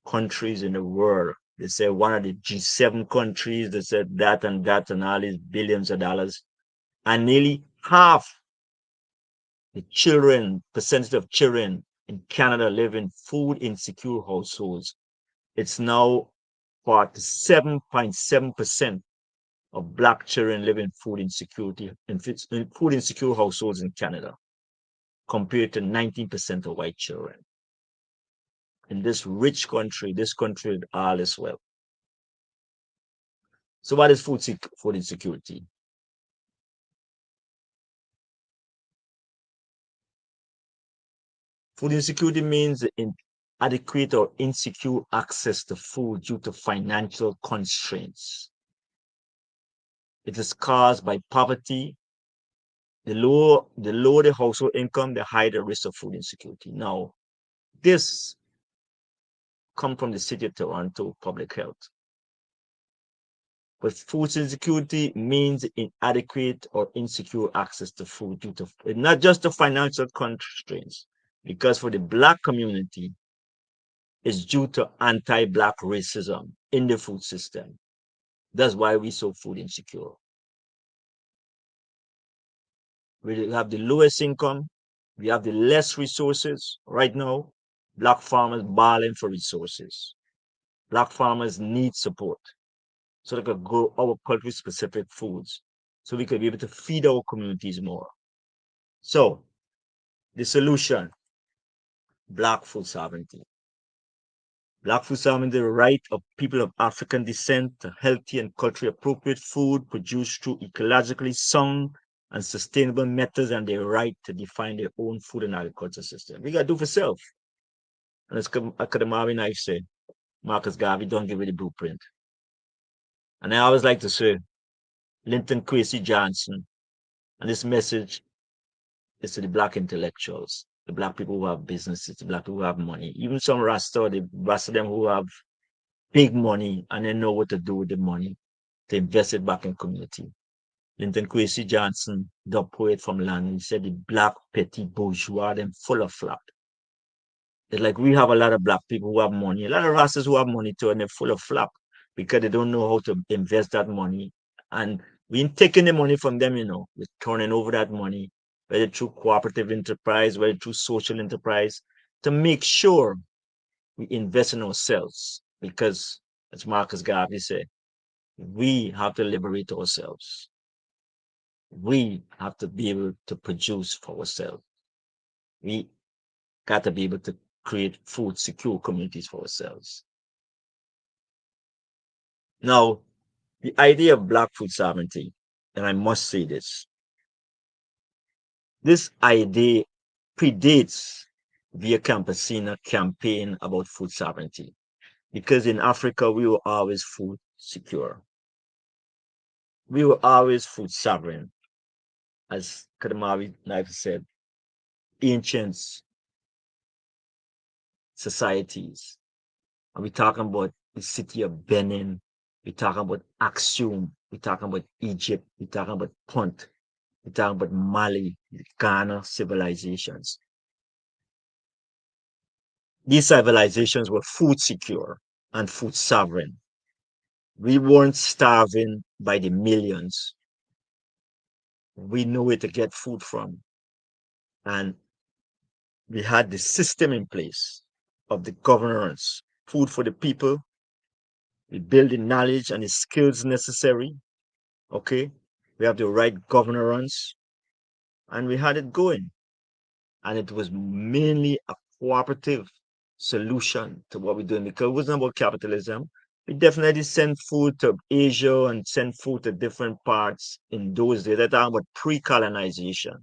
countries in the world. They say one of the G7 countries, they said that and all these billions of dollars. And nearly half the children, percentage of children in Canada live in food insecure households. It's now 47.7% of Black children live in food insecurity, in food insecure households in Canada, compared to 19% of white children. In this rich country, this country all is well. So what is food insecurity? Food insecurity means inadequate or insecure access to food due to financial constraints. It is caused by poverty. The lower the household income, the higher the risk of food insecurity. Now, this comes from the city of Toronto Public Health. But food insecurity means inadequate or insecure access to food due to not just the financial constraints, because for the Black community, it's due to anti-Black racism in the food system. That's why we're so food insecure. We have the lowest income, we have the less resources. Right now, Black farmers balling for resources. Black farmers need support so they could grow our country-specific foods, so we could be able to feed our communities more. So, the solution, Black food sovereignty. Black food sovereignty is the right of people of African descent to healthy and culturally appropriate food produced through ecologically sound and sustainable methods, and their right to define their own food and agriculture system. We got to do for self. And as Marvin Knife said, Marcus Garvey, don't give it the blueprint. And I always like to say, Linton Kwesi Johnson, and this message is to the Black intellectuals, the Black people who have businesses, the Black people who have money, even some Rasta, the Rasta them who have big money and they know what to do with the money to invest it back in community. Linton Kwesi Johnson, the poet from London, said the Black petty bourgeois, them full of flat. It's like we have a lot of Black people who have money, a lot of Rastas who have money too, and they're full of flap because they don't know how to invest that money. And we're taking the money from them, we're turning over that money, whether through cooperative enterprise, whether through social enterprise, to make sure we invest in ourselves. Because, as Marcus Garvey said, we have to liberate ourselves. We have to be able to produce for ourselves. We got to be able to create food secure communities for ourselves. Now, the idea of Black food sovereignty, and I must say this idea predates Via Campesina campaign about food sovereignty, because in Africa, we were always food secure. We were always food sovereign, as Kadamawi Knife said, ancient societies. And we're talking about the city of Benin, we're talking about Aksum, we're talking about Egypt, we're talking about Punt. We're talking about Mali, Ghana civilizations. These civilizations were food secure and food sovereign. We weren't starving by the millions. We knew where to get food from. And we had the system in place of the governance, food for the people. We build the knowledge and the skills necessary. Okay. We have the right governance, and we had it going. And it was mainly a cooperative solution to what we're doing, because it wasn't about capitalism. We definitely sent food to Asia and sent food to different parts in those days. They're talking about pre-colonization.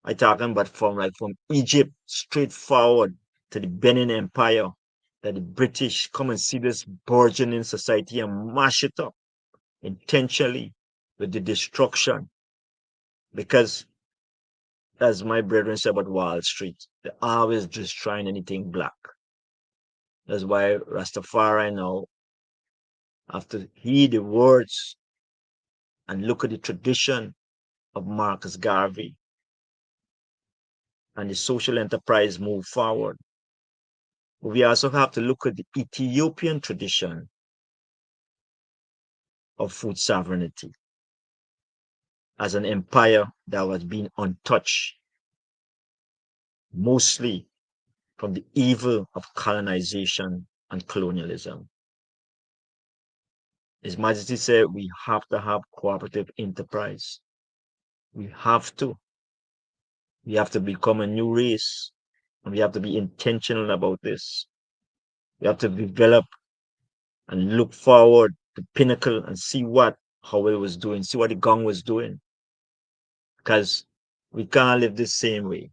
I'm talking about from Egypt straight forward to the Benin Empire, that the British come and see this burgeoning society and mash it up intentionally with the destruction. Because, as my brethren said about Wall Street, they're always just trying anything black. That's why Rastafari now have to heed the words and look at the tradition of Marcus Garvey, and the social enterprise move forward. But we also have to look at the Ethiopian tradition of food sovereignty as an empire that was being untouched, mostly from the evil of colonization and colonialism. His Majesty said we have to have cooperative enterprise. We have to. We have to become a new race, and we have to be intentional about this. We have to develop and look forward to pinnacle and see what Howell was doing, see what the Gong was doing, because we can't live the same way.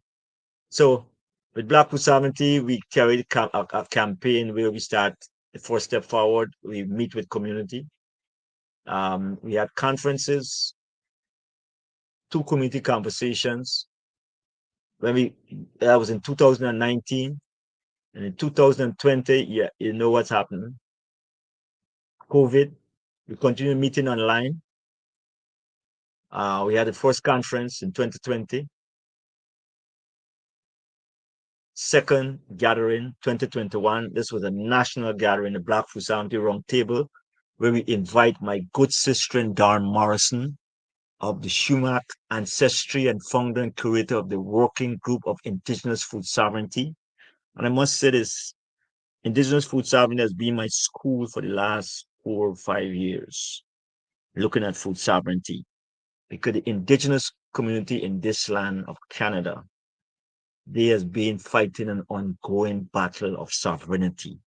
So with Black Food Sovereignty, we carried a campaign where we start the first step forward. We meet with community. We had conferences, 2 community conversations. That was in 2019, and in 2020, yeah, you know what's happening. COVID. We continue meeting online. We had the first conference in 2020. Second gathering, 2021. This was a national gathering, the Black Food Sovereignty Round Table, where we invite my good sister Darn Morrison of the Shumac Ancestry and founder and curator of the Working Group of Indigenous Food Sovereignty. And I must say this, Indigenous Food Sovereignty has been my school for the last 4 or 5 years, looking at food sovereignty, because the Indigenous community in this land of Canada, they has been fighting an ongoing battle of sovereignty.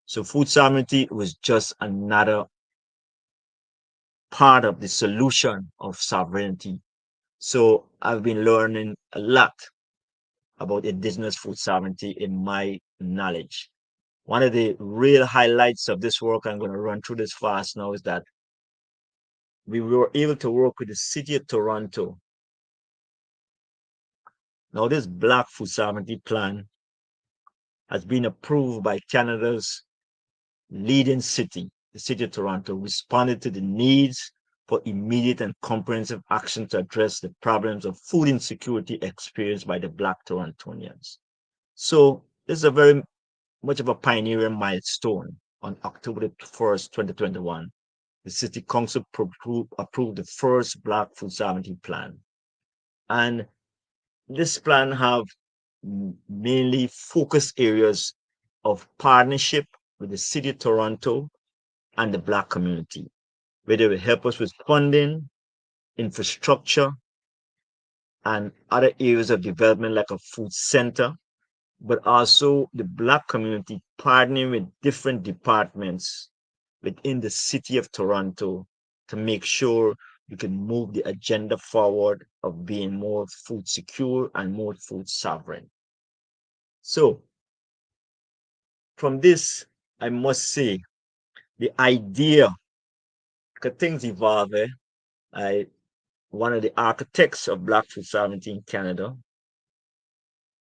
So food sovereignty was just another part of the solution of sovereignty. So I've been learning a lot about Indigenous food sovereignty in my knowledge. One of the real highlights of this work, I'm going to run through this fast now, is that we were able to work with the city of Toronto. Now, this Black Food Sovereignty Plan has been approved by Canada's leading city, the city of Toronto, responded to the needs for immediate and comprehensive action to address the problems of food insecurity experienced by the Black Torontonians. So this is a very much of a pioneering milestone. On October 1st, 2021, the City Council approved the first Black Food Sovereignty Plan. And this plan have mainly focus areas of partnership with the City of Toronto and the Black community, where they will help us with funding, infrastructure, and other areas of development like a food center, but also the Black community partnering with different departments within the City of Toronto to make sure we can move the agenda forward of being more food secure and more food sovereign. So from this, I must say, the idea, because things evolve, one of the architects of Black Food Sovereignty in Canada,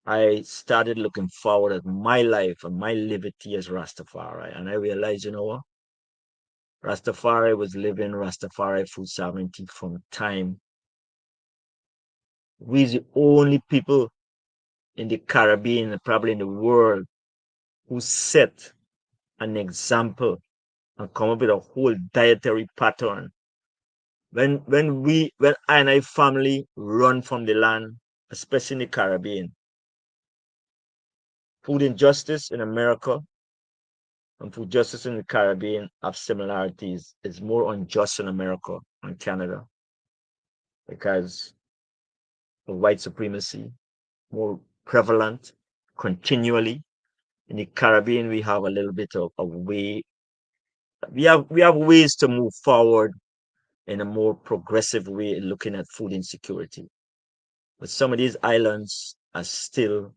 I started looking forward at my life and my liberty as Rastafari. And I realized, you know what? Rastafari was living Rastafari food sovereignty from time We the only people in the Caribbean and probably in the world who set an example and come up with a whole dietary pattern. When I and I family run from the land, especially in the Caribbean, food injustice in America and food justice in the Caribbean have similarities. It's more unjust in America and Canada because of white supremacy, more prevalent continually. In the Caribbean, we have a little bit of a way. We have ways to move forward in a more progressive way in looking at food insecurity. But some of these islands are still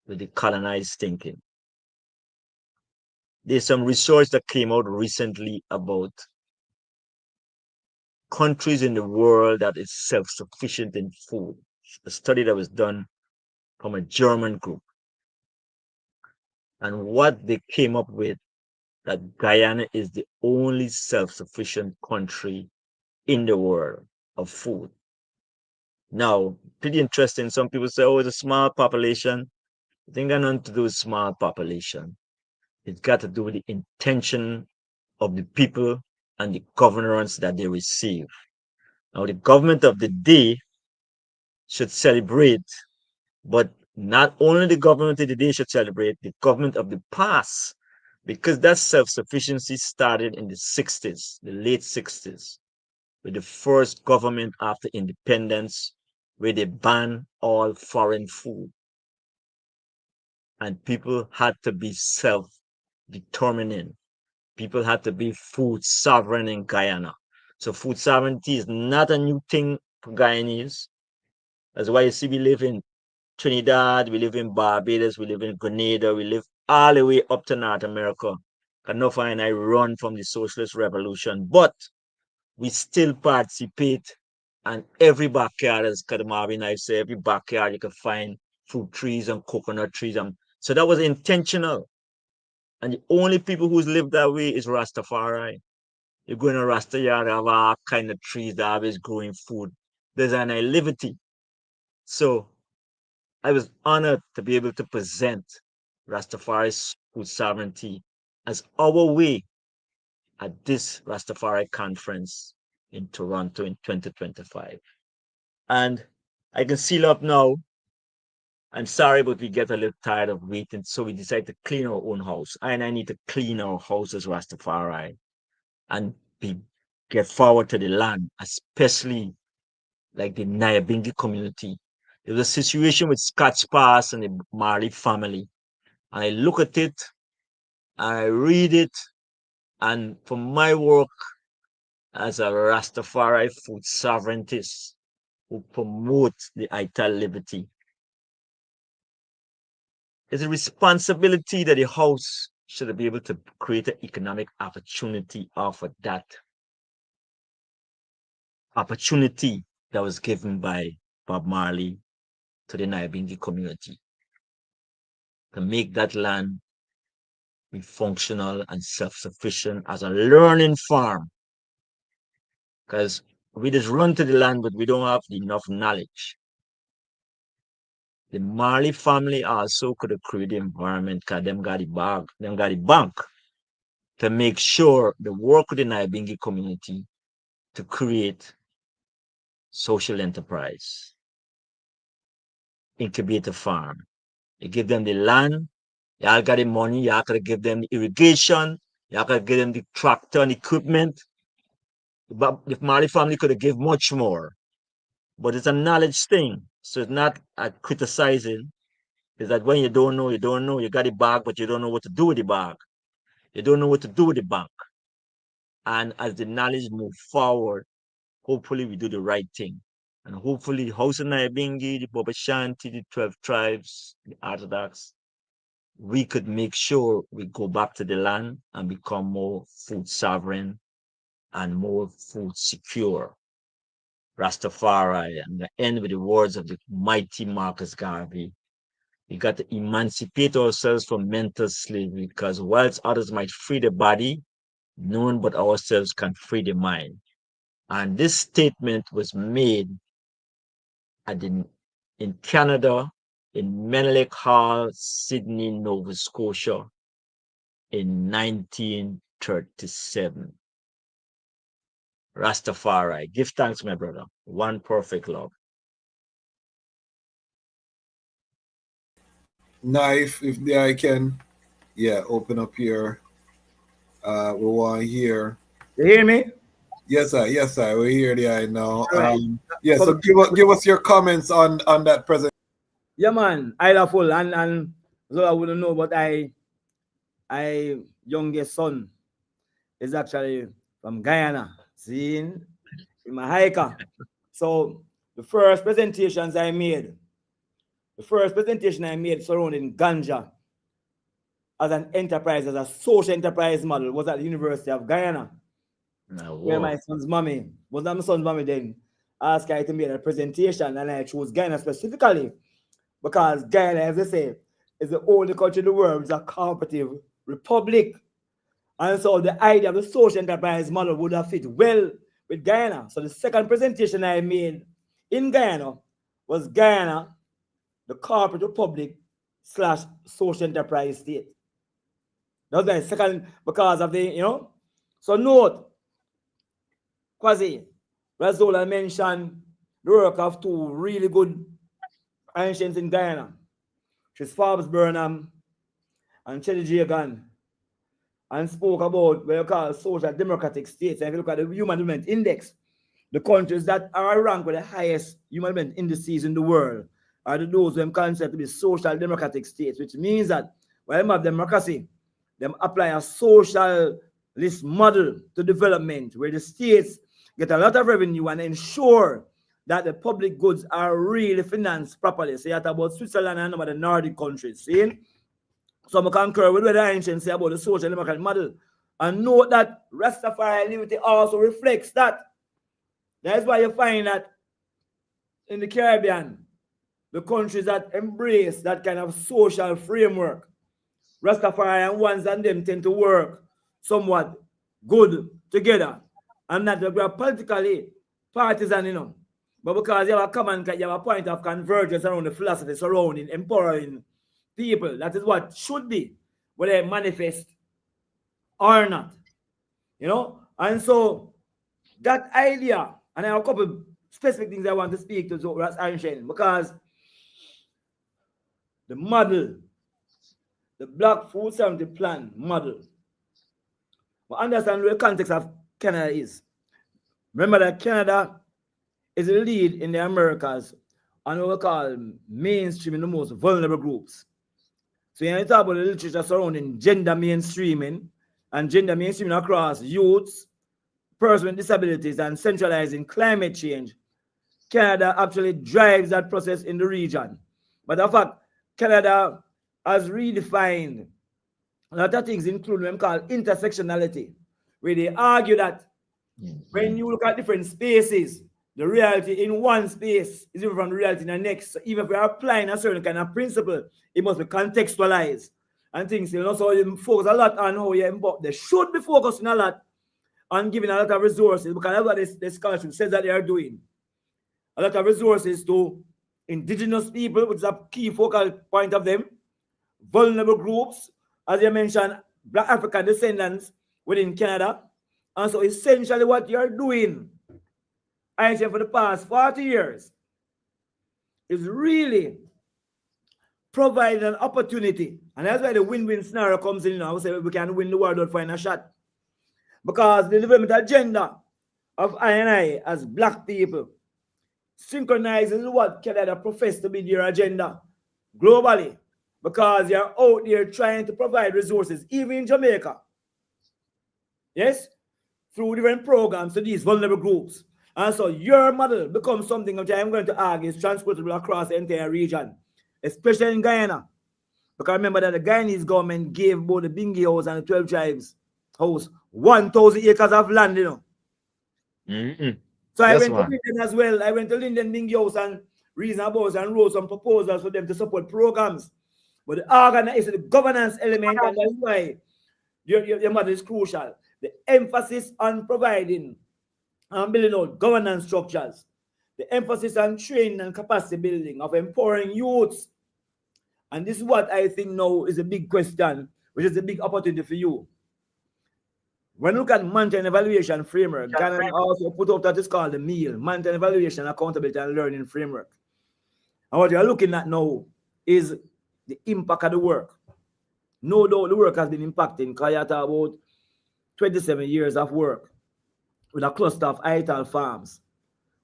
with the colonized thinking. There's some research that came out recently about countries in the world that is self-sufficient in food. A study that was done from a German group. And what they came up with, that Guyana is the only self-sufficient country in the world of food. Now, pretty interesting. Some people say, oh, it's a small population. I think that nothing to do with small population. It's got to do with the intention of the people and the governance that they receive. Now, the government of the day should celebrate, but not only the government of the day should celebrate, the government of the past, because that self-sufficiency started in the 60s, the late 60s, with the first government after independence, where they banned all foreign food. And people had to be self-determining. People had to be food sovereign in Guyana. So food sovereignty is not a new thing for Guyanese. That's why you see we live in Trinidad, we live in Barbados, we live in Grenada, we live all the way up to North America. Enough and I run from the socialist revolution, but we still participate. And every backyard, as Kadamabi Knife said, every backyard you can find fruit trees and coconut trees. So that was intentional. And the only people who's lived that way is Rastafari. You go in a Rasta yard, have all kind of trees that are always growing food. There's an liberty. So I was honored to be able to present Rastafari's food sovereignty as our way at this Rastafari conference in Toronto in 2025. And I can seal up now. I'm sorry, but we get a little tired of waiting, so we decided to clean our own house. I need to clean our house as Rastafari and get forward to the land, especially like the Nyabingi community. There was a situation with Scotch Pass and the Marley family. And I look at it, and I read it, and for my work as a Rastafari food sovereigntist who promote the Ital liberty, it's a responsibility that the house should be able to create an economic opportunity off of that opportunity that was given by Bob Marley to the Nyabingi community to make that land be functional and self-sufficient as a learning farm. Because we just run to the land, but we don't have enough knowledge. The Marley family also could have created the environment because them got the bank to make sure the work with the Nyabingi community to create social enterprise, incubator farm. You give them the land, y'all got the money, y'all could give them the irrigation, y'all could give them the tractor and equipment. But the Marley family could have give much more. But it's a knowledge thing. So it's not criticizing. It's that when you don't know, you don't know. You got the bag, but you don't know what to do with the bag. You don't know what to do with the bank. And as the knowledge move forward, hopefully we do the right thing. And hopefully Hausa Nyabingi, the Boba Shanti, the 12 tribes, the Orthodox, we could make sure we go back to the land and become more food sovereign and more food secure. Rastafari, and the end with the words of the mighty Marcus Garvey. We got to emancipate ourselves from mental slavery because whilst others might free the body, no one but ourselves can free the mind. And this statement was made in Canada, in Menelek Hall, Sydney, Nova Scotia, in 1937. Rastafari. Give thanks, my brother. One perfect love. Knife, if I can, open up here. We want to hear. You hear me? Yes, sir. Yes, sir. We hear the eye now. Right. So give us your comments on that present. Yeah, man. I love full and so I wouldn't know, but I youngest son is actually from Guyana. Seeing in my hiker. So the first presentation I made surrounding ganja as an enterprise, as a social enterprise model, was at the University of Guyana. Where my son's mommy, was not my son's mommy then, asked her to make a presentation, and I chose Guyana specifically because Guyana, as I say, is the only country in the world which is a cooperative republic. And so the idea of the social enterprise model would have fit well with Guyana. So the second presentation I made in Guyana was Guyana, the corporate republic / social enterprise state. That was the second because of the, So note, Quasi, Ras Xola mentioned the work of two really good ancients in Guyana. She's Forbes Burnham and Chelly Jagan, and spoke about what you call social democratic states. And if you look at the Human Development Index, the countries that are ranked with the highest human development indices in the world are those who are considered to be social democratic states, which means that when they have democracy, they apply a socialist model to development where the states get a lot of revenue and ensure that the public goods are really financed properly. So you have about Switzerland and some of the Nordic countries. See? So I concur with what the ancients say about the social democratic model. And note that Rastafari liberty also reflects that. That's why you find that in the Caribbean, the countries that embrace that kind of social framework, Rastafari and ones and them tend to work somewhat good together. And not that we are politically partisan, but because you have a point of convergence around the philosophy surrounding empowering people. That is what should be, whether they manifest or not. And so that idea, and I have a couple of specific things I want to speak to Ras Ancient, because the model, the Black Food Sovereignty Plan model, but understand what the context of Canada is. Remember that Canada is a lead in the Americas and what we call mainstreaming the most vulnerable groups. So you talk about the literature surrounding gender mainstreaming and gender mainstreaming across youths, persons with disabilities, and centralizing climate change. Canada actually drives that process in the region. But in fact, Canada has redefined a lot of things, including what we call intersectionality, where they argue that when you look at different spaces, the reality in one space is different from the reality in the next. So even if we are applying a certain kind of principle, it must be contextualized. And things, so you focus a lot on how they should be focusing a lot on giving a lot of resources, because that's what this scholarship says that they are doing. A lot of resources to indigenous people, which is a key focal point of them, vulnerable groups, as you mentioned, Black African descendants within Canada. And so essentially what you're doing, I say for the past 40 years, is really providing an opportunity. And that's why the win-win scenario comes in. I would say we can win the world without finding a shot. Because the development agenda of I as Black people synchronizes what Canada profess to be their agenda globally. Because you're out there trying to provide resources, even in Jamaica. Yes? Through different programs to these vulnerable groups. And so your model becomes something which I'm going to argue is transportable across the entire region, especially in Guyana. Because remember that the Guyanese government gave both the Bingi House and the 12 tribes house 1,000 acres of land, So I went to Linden as well. I went to Linden Bingi House and reasoned about and wrote some proposals for them to support programs. But the governance element, and that's why your model is crucial. The emphasis on providing and building out governance structures, the the emphasis on training and capacity building, of empowering youths. And this is what I think now is a big question, which is a big opportunity for you. When you look at management evaluation framework, Ghana also put up that is called the MEAL, management evaluation, accountability and learning framework. And what you're looking at now is the impact of the work. No doubt the work has been impacting because you have about 27 years of work with a cluster of ITAL farms,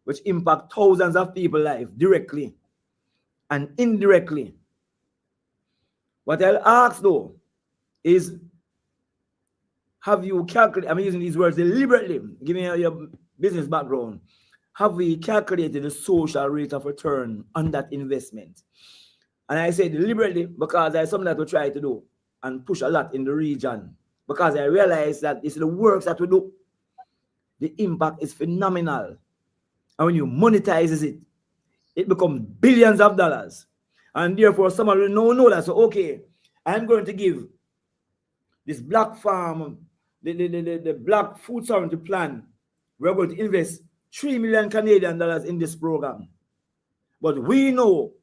which impact thousands of people's lives directly and indirectly. What I'll ask though is, have you calculated, I'm using these words deliberately, giving you your business background, have we calculated the social rate of return on that investment? And I say deliberately because that's something that we try to do and push a lot in the region, because I realize that it's the works that we do, the impact is phenomenal. And when you monetize it, it becomes billions of dollars. And therefore, someone will know that. So, okay, I'm going to give this black farm, the Black Food Sovereignty Plan, we're going to invest 3 million Canadian dollars in this program. But we know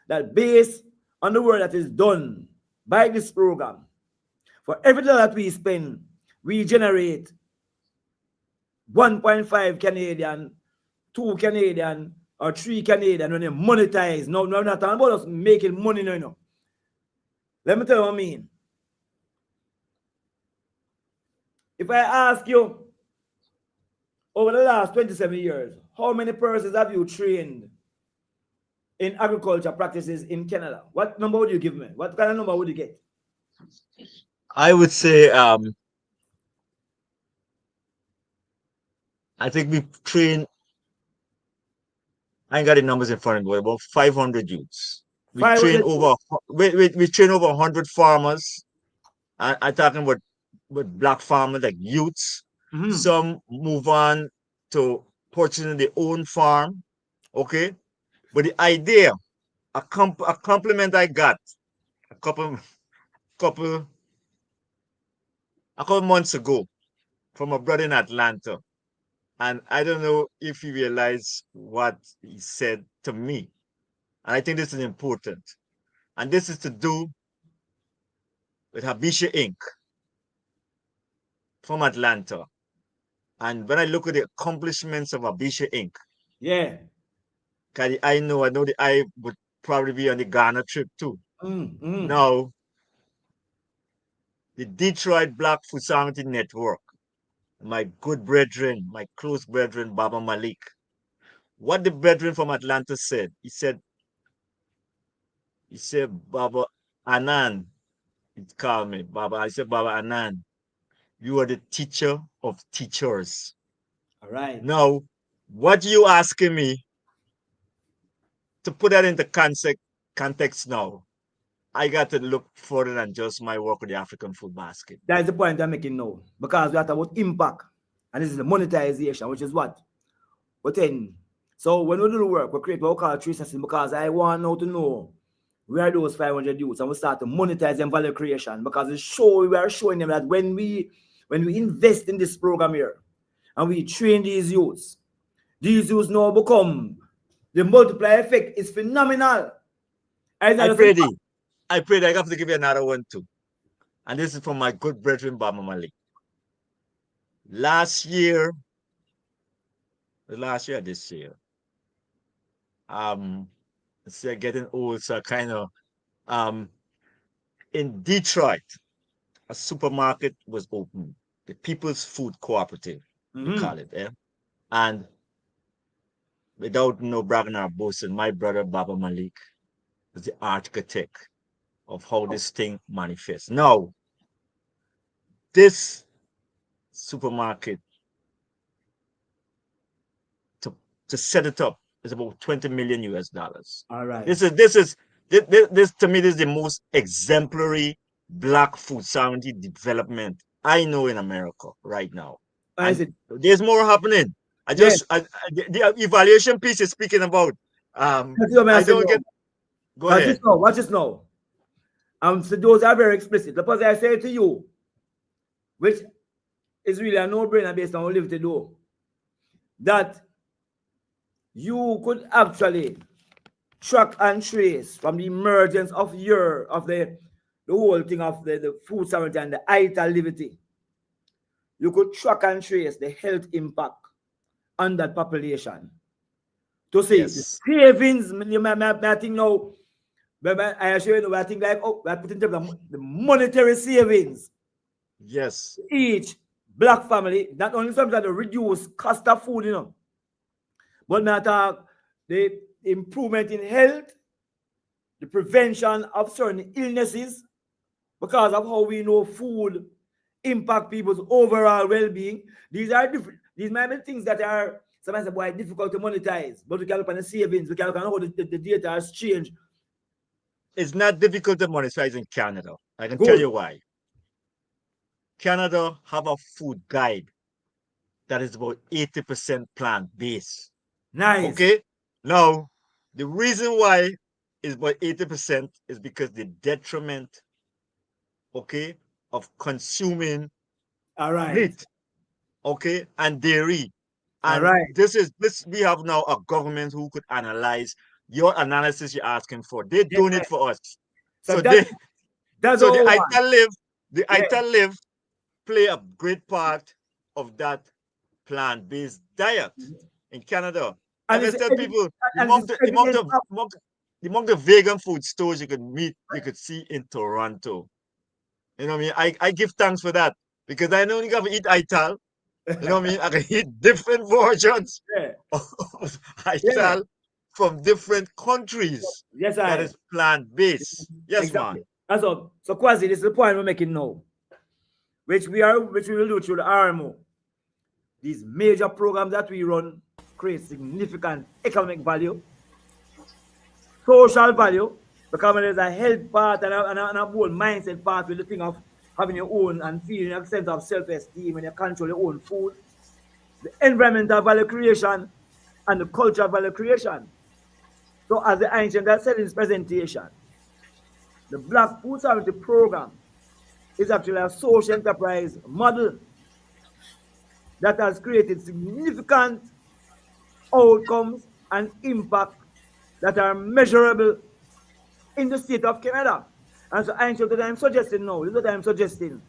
that based on the work that is done by this program, for every dollar that we spend, we generate 1.5 Canadian, 2 Canadian, or 3 Canadian when they monetize. No, we're not talking about us making money now. No. Let me tell you what I mean. If I ask you, over the last 27 years, how many persons have you trained in agriculture practices in Canada? What number would you give me? What kind of number would you get? I would say, I think we train, I ain't got the numbers in front of me, but about 500 youths. We train over 100 farmers. I'm talking about black farmers, like youths. Mm-hmm. Some move on to purchasing their own farm. Okay. But the idea, a compliment I got a couple months ago from a brother in Atlanta. And I don't know if he realized what he said to me. And I think this is important. And this is to do with Habisha Inc. from Atlanta. And when I look at the accomplishments of Habisha Inc., yeah, I know that I would probably be on the Ghana trip too. Now, the Detroit Black Food Sovereignty Network, my good brethren, my close brethren, Baba Malik, what the brethren from Atlanta said, he said, Baba Anand, he called me, Baba. I said, Baba Anand, you are the teacher of teachers. All right. Now, what you asking me, to put that into context now, I got to look further than just my work with the African food basket. That is the point I'm making now. Because we are talking about impact. And this is the monetization, which is what? So when we do the work, we create what we call a tree system, because I want now to know where those 500 youths, and we start to monetize them value creation, because we are showing them that when we invest in this program here and we train these youths now become, the multiplier effect is phenomenal. I pray that I have to give you another one too. And this is from my good brethren, Baba Malik. This year, it's getting old, so kind of, in Detroit, a supermarket was opened, the People's Food Cooperative, we call it, eh? And without no bragging or boasting, my brother Baba Malik is the architect of how this thing manifests. Now, this supermarket, to set it up, is about $20 million US. All right. This to me, this is the most exemplary Black food sovereignty development I know in America right now. There's more happening. The evaluation piece is speaking about. I don't get. Go ahead. Watch this now. So those are very explicit. Because I say to you, which is really a no-brainer based on what we live to do, that you could actually track and trace from the emergence of the whole thing of the food sovereignty and the ITA liberty. You could track and trace the health impact on that population. To say the savings, I think now, I assure you, I think like, we are putting the monetary savings. Yes. Each black family, not only sometimes to reduce cost of food, but not the improvement in health, the prevention of certain illnesses, because of how we know food impact people's overall well-being. These are different. These might be things that are sometimes difficult to monetize, but we can look at the savings, we can look at how the data has changed. It's not difficult to monetize in Canada. I can tell you why. Canada have a food guide that is about 80% plant-based. Nice. Okay? Now, the reason why is about 80% is because the detriment, okay, of consuming meat, okay, and dairy. And this we have now a government who could analyze your analysis you're asking for. They're doing it for us. So the ITA live play a great part of that plant-based diet in Canada. And I tell people the among the vegan food stores you could see in Toronto. You know what I mean? I give thanks for that because I don't have to eat ital. You know what I mean? I can eat different versions of ital from different countries. Yes, that is plant-based. Yes, exactly. man. That's all. So Kwasi, this is the point we're making now. Which we will do through the RMO. These major programs that we run create significant economic value, social value, because there's a health part and a whole mindset part with the thing of having your own and feeling a sense of self-esteem and you control your own food, the environmental value creation and the cultural value creation. So as the ancient that said in his presentation, the Black Food Sovereignty Program is actually a social enterprise model that has created significant outcomes and impact that are measurable in the state of Canada. And so I'm suggesting now, this is what I'm suggesting.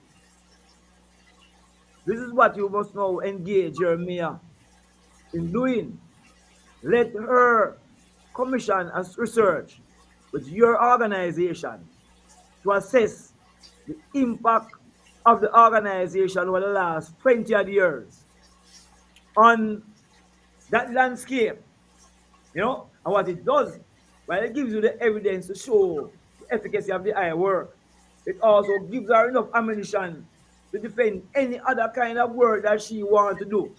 This is what you must now engage your mayor in doing. Let her commission a research with your organization to assess the impact of the organization over the last 20 odd years on that landscape, and what it does, while it gives you the evidence to show the efficacy of the eye work, it also gives her enough ammunition to defend any other kind of work that she wants to do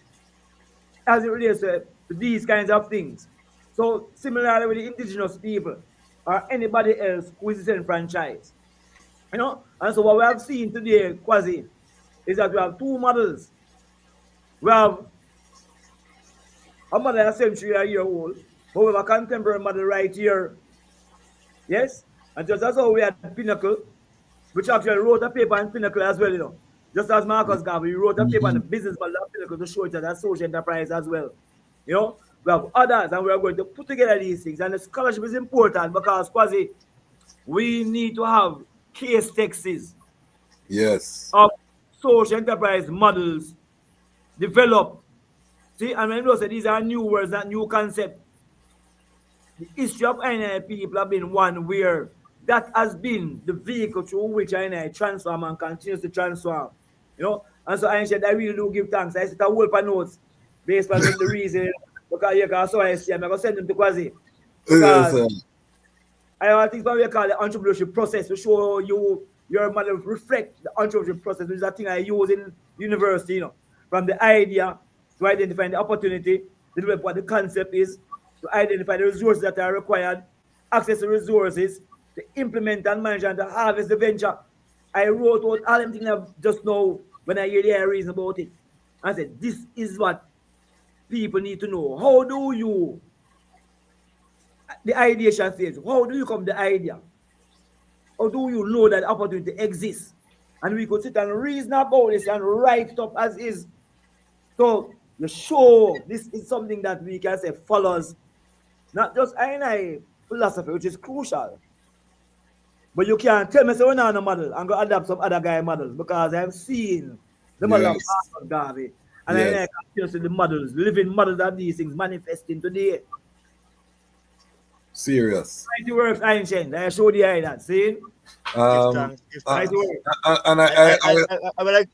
as it relates to these kinds of things. So similarly with the indigenous people or anybody else who is disenfranchised, and so what we have seen today, Kwasi, is that we have two models. We have a model a century a year old, but we have a contemporary model right here. Yes? And just as how we had Pinnacle, which actually wrote a paper on Pinnacle as well, Just as Marcus Garvey wrote a paper on the business model of Pinnacle to show it as a social enterprise as well. We have others, and we are going to put together these things. And the scholarship is important because, Kwasi, we need to have case texts of social enterprise models developed. See, and when we say these are new words, not new concepts. The history of INI people have been one where that has been the vehicle through which INI transform and continues to transform. And so I really do give thanks. I set a whole of notes based on the reason, because you can so I see, I'm going to send them to Kwasi. Because I have things we call the entrepreneurship process to show you your model reflect the entrepreneurship process, which is a thing I use in university, from the idea to identify the opportunity, develop what the concept is, to identify the resources that are required, access the resources, to implement and manage and to harvest the venture. I wrote out all them things just now when I hear the reason about it. I said, this is what people need to know. How do you, the ideation phase, how do you come to the idea? How do you know that opportunity exists? And we could sit and reason about this and write it up as is. So You show this is something that we can say follows not just I philosophy, which is crucial. But you can't tell me so we're not a model and go adapt some other guy models because I've seen the model of Yes. Marcus Garvey. And Yes. I continue to see the models, living models of these things manifesting today. Serious. Mighty works ancient. I showed you that. See? Um, Give uh, thanks. Mighty works. and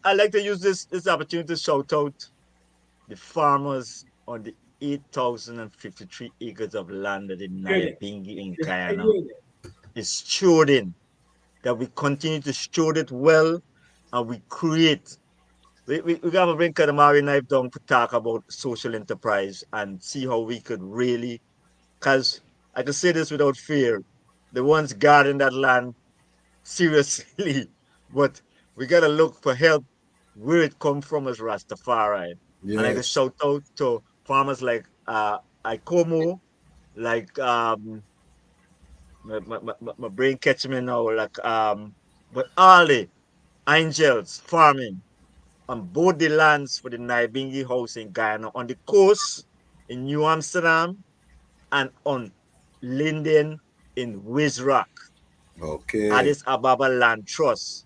I like to use this opportunity to shout out the farmers on the 8,053 acres of land that in Nyabingi in Guyana is stewarding, that we continue to steward it well and we create. We got to bring Kadamari Knife down to talk about social enterprise and see how we could really, because I can say this without fear, the ones guarding that land seriously, but we got to look for help where it come from as Rastafari. And I can yes. shout out to farmers like Ikomo, like my brain catching me now, like but all the angels farming on both the lands for the Naibingi house in Guyana, on the coast in New Amsterdam and on Linden in Wizrock, Okay. Addis Ababa Land Trust.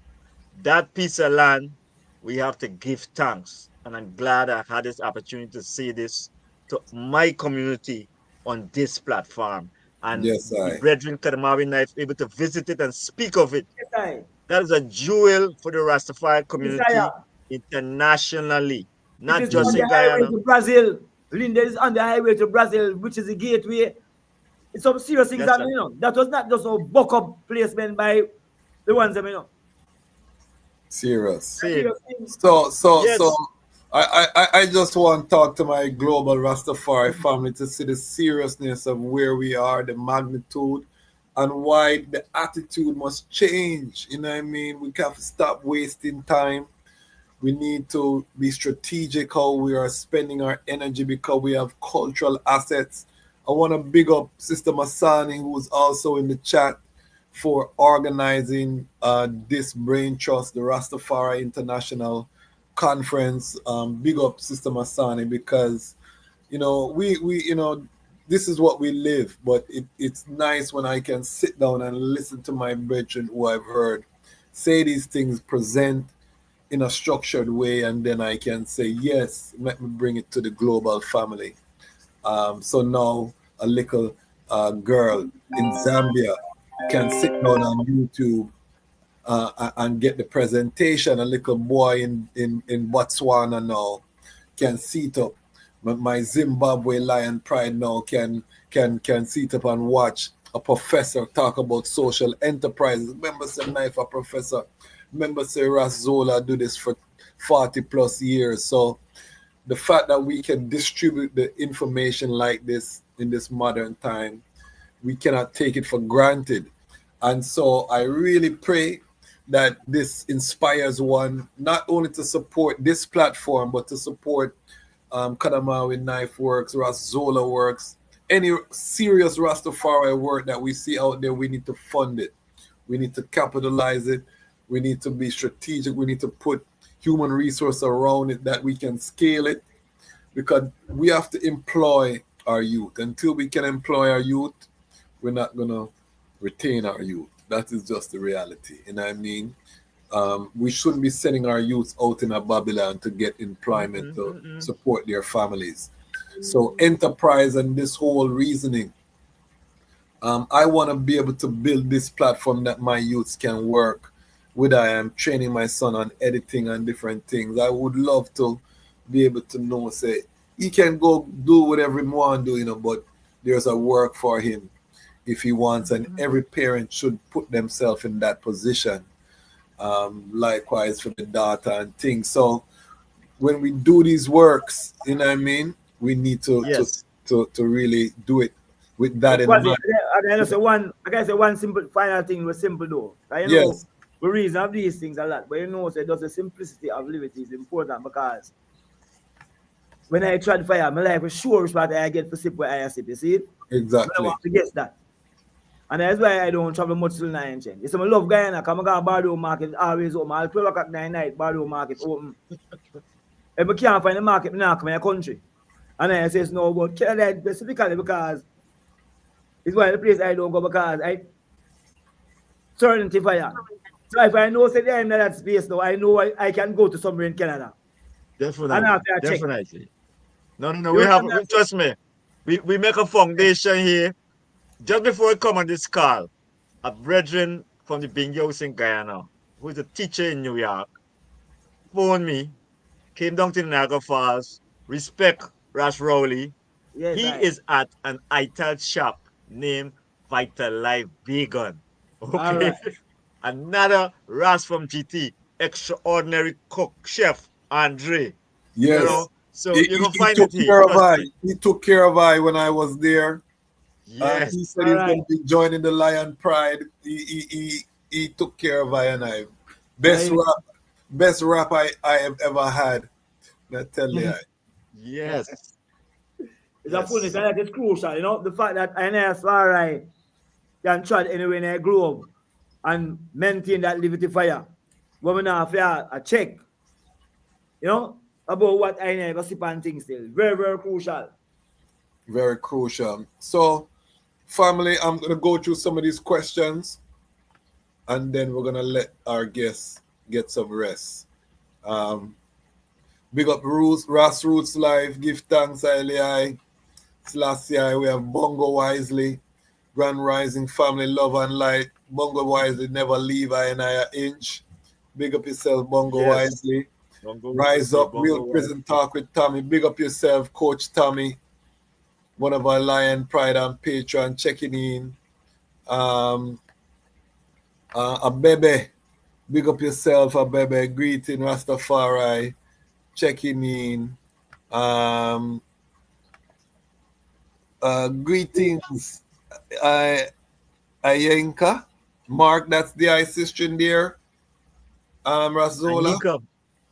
That piece of land, we have to give thanks. And I'm glad I had this opportunity to say this to my community on this platform. And Yes, the I. brethren Kadamawi Knife able to visit it and speak of it. Yes, I. That is a jewel for the Rastafari Yes, I community internationally, It not is just on the in highway Guyana. to Brazil. Linda is on the highway to Brazil, which is the gateway. It's some serious things Yes, that sir. you know. That was not just a buck up placement by the ones that you know. Serious. Same. So Yes. I just want to talk to my global Rastafari family to see the seriousness of where we are, the magnitude, and why the attitude must change. You know what I mean? We have to stop wasting time. We need to be strategic how we are spending our energy because we have cultural assets. I want to big up Sister Masani, who's also in the chat, for organizing this brain trust, the Rastafari International Conference. Big up Sister Masani because we this is what we live. But it's nice when I can sit down and listen to my brethren who I've heard say these things, present in a structured way, and then I can say, yes, let me bring it to the global family. So now a little girl in Zambia can sit down on YouTube and get the presentation. A little boy in Botswana now can sit up. My Zimbabwe Lion Pride now can sit up and watch a professor talk about social enterprises. Remember, say Knife a professor. Remember, say Ras Xola do this for 40 plus years. So the fact that we can distribute the information like this in this modern time, we cannot take it for granted. And so I really pray that this inspires one not only to support this platform, but to support Kadamawi Knife Works, Ras Xola Works, any serious Rastafari work that we see out there. We need to fund it. We need to capitalize it. We need to be strategic. We need to put human resource around it that we can scale it, because we have to employ our youth. Until we can employ our youth, we're not going to retain our youth. That is just the reality. You know what I mean? We shouldn't be sending our youth out in a Babylon to get employment to support their families. So enterprise and this whole reasoning, I want to be able to build this platform that my youths can work with. I am training my son on editing and different things. I would love to be able to know, say, he can go do whatever he want to do, but there's a work for him if he wants, and every parent should put themselves in that position. Likewise for the daughter and things. So when we do these works, you know what I mean, we need to really do it with that in mind. I can say one simple final thing was simple though. Yes. We reason of these things a lot, but so just the simplicity of liberty is important, because when I tried fire, my life was sure which part I get for sip where I sip, you see it? Exactly. I want to guess that. And that's why I don't travel much till 9 change. It's my love Guyana, come I go Bardo Market always open. I'll 12 o'clock 9 night, Bardo Market open. If I can't find the market, I come in the country. And I says no, but Canada specifically because it's one of the place I don't go because I certainty fire. So if I know say I'm in that space now, I know I can go to somewhere in Canada. And Definitely, after I check. definitely. No. You We have, understand? trust me. We make a foundation here. Just before I come on this call, a brethren from the Bingy House in Guyana, who is a teacher in New York, phoned me, came down to Niagara Falls, respect Ras Rowley. Yes, He is at an ITAL shop named Vital Life Vegan. All Okay. right. Another Ras from GT, extraordinary cook chef, Andre. Yes. You know, so He, you he, can he find took it here. care of Trust I. me. He took care of I when I was there. Yes. He said he's going to be joining the Lion Pride. He took care of I and I. Best rap I have ever had. I tell you. Yes. It's a fullness and that is crucial, you know. The fact that Rastafari can try anywhere in grow up and maintain that liberty fire. Women have a check, you know, about what I never sip and things still. Very, very crucial. Very crucial. So, family, I'm going to go through some of these questions and then we're going to let our guests get some rest. Big up Ras Roots Live. Give thanks, Eli. Last year we have Bongo Wisely. Grand Rising Family Love and Light. Bongo Wisely never leave I and I an inch. Big up yourself, Bongo Wisely. Bongo Rise Wisely, up, Bongo Real Prison Talk with Tommy. Big up yourself, Coach Tommy. One of our Lion Pride and Patreon checking in. A baby. Big up yourself, a baby. Greeting Rastafari. Checking in. Greetings, Ayenka. Mark, that's the sister in there. Ras Xola.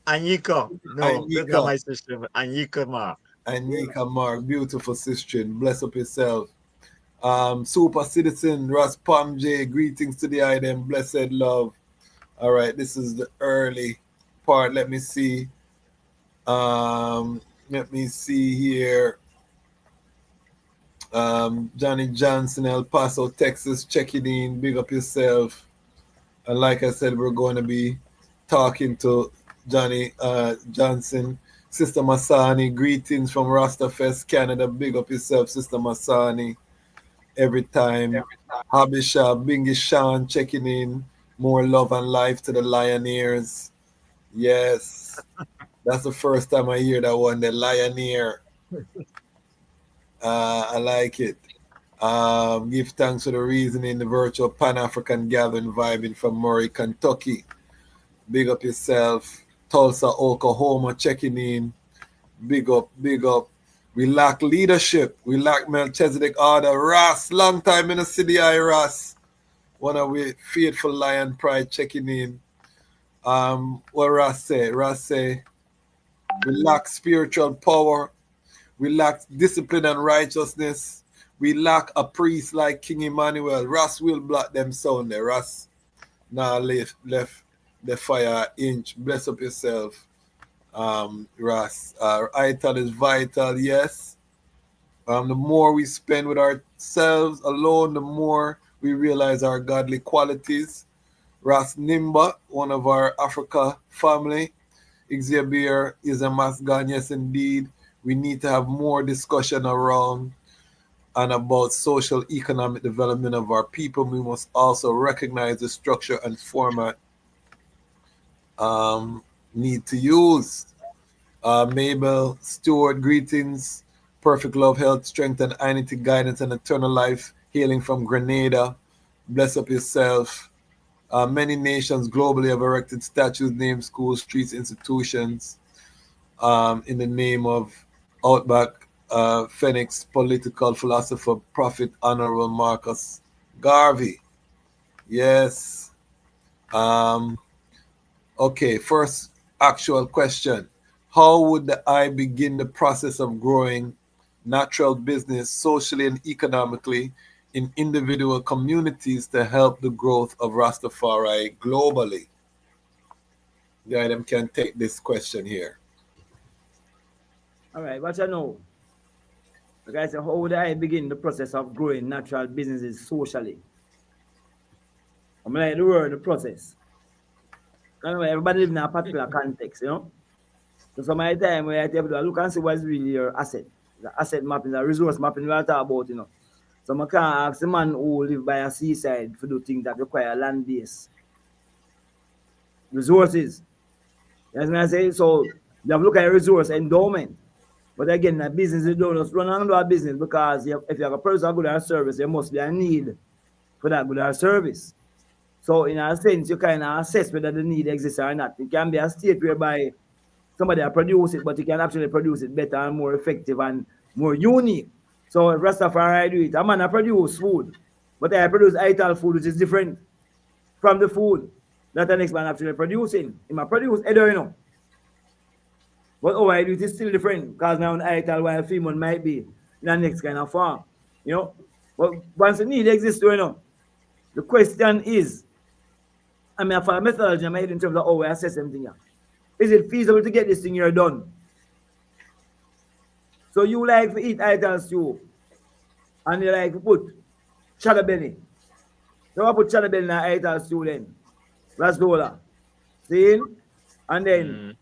Anyika. No, that's not my sister. Anyika Mark. Anyika Mark, beautiful sister. Bless up yourself. Super Citizen, Ras Pam J. Greetings to the item. Blessed love. All right, this is the early part. Let me see. Let me see here. Johnny Johnson, El Paso, Texas, checking in. Big up yourself. And like I said, we're going to be talking to Johnny Johnson. Sister Masani, greetings from Rasta Fest, Canada. Big up yourself, Sister Masani. Every time. Habisha, Bingy Sean checking in. More love and life to the Lioneers. Yes. That's the first time I hear that one, the Lioneer. I like it. Give thanks for the reasoning, the virtual Pan-African gathering vibing from Murray, Kentucky. Big up yourself. Tulsa, Oklahoma, checking in. Big up, big up. We lack leadership. We lack Melchizedek order. Ras, long time in the city, Ras. One of we faithful Lion Pride checking in. What Ras say? Ras say, we lack spiritual power. We lack discipline and righteousness. We lack a priest like King Emmanuel. Ras will block them sound there. Ras now left the fire inch. Bless up yourself, Ras. Ital is vital, yes. The more we spend with ourselves alone, the more we realize our godly qualities. Ras Nimba, one of our Africa family. Xavier is a Masgan, yes indeed. We need to have more discussion around and about social economic development of our people. We must also recognize the structure and format need to use. Mabel Stewart, greetings. Perfect love, health, strength, and unity, guidance, and eternal life. Hailing from Grenada. Bless up yourself. Many nations globally have erected statues, names, schools, streets, institutions in the name of Outback Phoenix political philosopher, prophet, Honorable Marcus Garvey. Yes. Okay, first actual question. How would I begin the process of growing natural business socially and economically in individual communities to help the growth of Rastafari globally? The item can take this question here. All right, what you know? Like I said, how would I begin the process of growing natural businesses socially? I'm like the word, the process. Everybody live in a particular context, you know. So some of the time where I tell people, look and see what's really your asset. The asset mapping, the resource mapping we are talking about, you know. So I can't ask the man who live by a seaside to do things that require land base. Resources. That's what I say. So you have to look at resource endowment. But again, a business you don't just run under a business because if you have a person good at service, there must be a need for that good at service. So in a sense, you kind of assess whether the need exists or not. It can be a state whereby somebody will produce it, but you can actually produce it better and more effective and more unique. So if Rastafari do it, a man produce food, but I produce ital food, which is different from the food that the next man actually producing. He might produce either, you know. But oh, I do it is still different because now an ital while female might be in the next kind of farm, you know. But once the need exists, you know, the question is, I mean, for a methodology, I made in terms of how we assess everything here. Is it feasible to get this thing here done? So you like to eat ital stew, and you like to put cheddar belly. So I put cheddar belly in the ital stew then, Ras Xola. See? And then,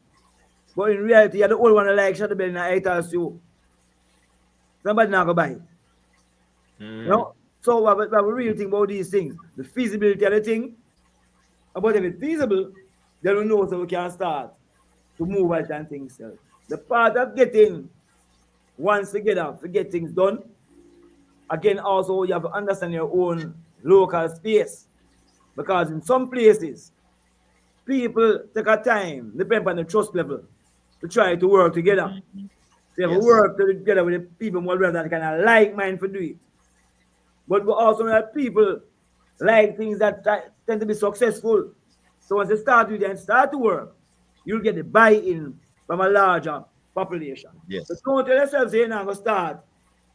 but in reality, you're the only one that like cheddar belly in the ital stew. Somebody not going to buy it. You know? So we have a real thing about these things. The feasibility of the thing. But if it's feasible, then we know so we can start to move out and things. The part of getting once together to get things done, again, also you have to understand your own local space. Because in some places, people take a time, depending on the trust level, to try to work together. They have to work together with the people more that kind of like mind for do it. But we also have people like things that tend to be successful. So once they start with it and start to work, you'll get the buy-in from a larger population. Yes. So don't tell yourself, say, you're not going to start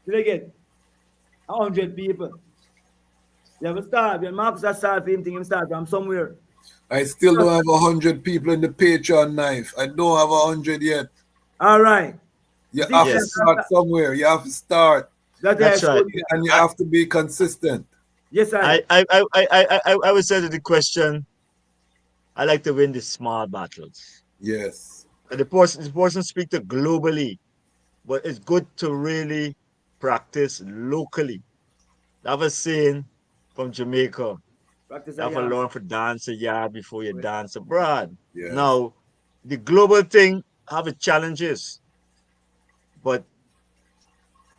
till you get 100 people. You have to start. When Marcus has started for him, he start from somewhere. I still don't have 100 people in the Patreon knife. I don't have 100 yet. All right. You have to start somewhere. You have to start. That's right. And you have to be consistent. Yes, sir. I would say to the question, I like to win the small battles. Yes. And the person speak to globally, but it's good to really practice locally. I have a saying from Jamaica. Practice you have to learn to dance a yard before you dance abroad. Yes. Now, the global thing have its challenges, but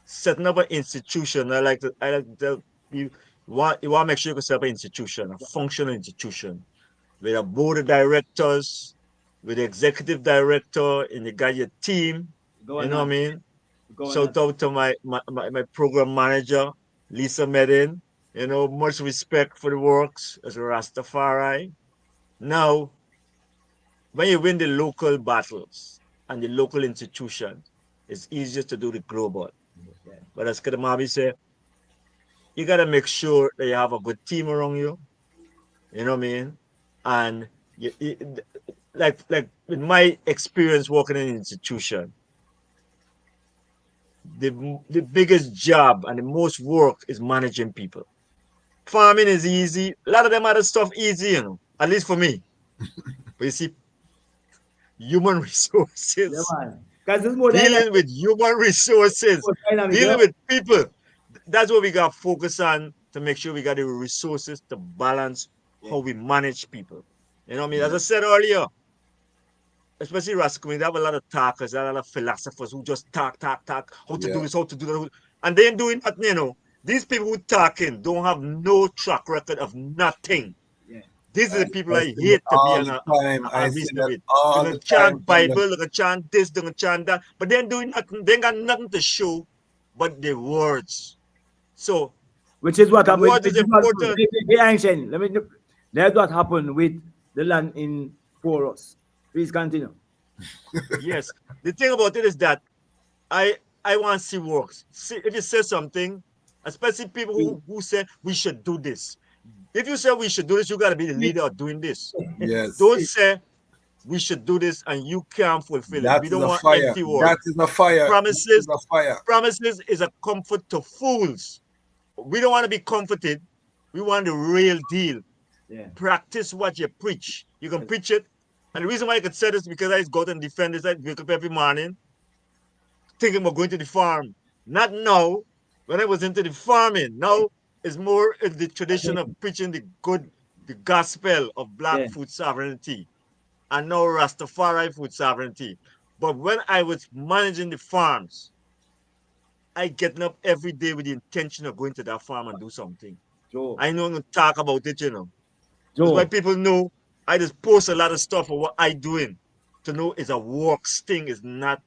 setting up an institution, I like to tell you want to make sure you can set up an institution, a functional institution, with a board of directors, with the executive director, and you got your team. You know what I mean? Shout out to my program manager, Lisa Medin. You know, much respect for the works as a Rastafari. Now, when you win the local battles and the local institution, it's easier to do the global. But as Kadamabi said, you got to make sure that you have a good team around you. You know what I mean? And like with my experience working in an institution, the biggest job and the most work is managing people. Farming is easy. A lot of them other stuff easy, you know, at least for me. But you see, human resources, dealing with human resources, dealing with people, that's what we got to focus on to make sure we got the resources to balance how we manage people. You know what I mean? As I said earlier, especially Ras community, they have a lot of talkers, a lot of philosophers who just talk, how to do this, how to do that, and they ain't doing nothing, you know. These people who talking don't have no track record of nothing. Yeah. These are the people I hate to be on a reason with. They're going to chant Bible, they're going to chant this, they're going to chant that, but they ain't doing nothing. They ain't got nothing to show but the words. So, which is what happened. What is important? That's what happened with the land in Porus. Please continue. Yes. The thing about it is that I want to see works. See, if you say something, especially people who say we should do this. If you say we should do this, you got to be the leader of doing this. Yes. Don't say we should do this and you can't fulfill it. That We is don't a want fire. empty words. That is a fire. Promises, That is a fire. promises is a comfort to fools. We don't want to be comforted. We want the real deal. Yeah. Practice what you preach. You can preach it. And the reason why I could say this is because I go out and defend this. I wake up every morning thinking about going to the farm. Not now, when I was into the farming. Now it's more in the tradition of preaching the gospel of black food sovereignty. And now Rastafari food sovereignty. But when I was managing the farms, I getting up every day with the intention of going to that farm and do something. Joe. I know I'm going to talk about it, you know. Joe. That's why people know I just post a lot of stuff of what I doing to know it's a works thing, it's not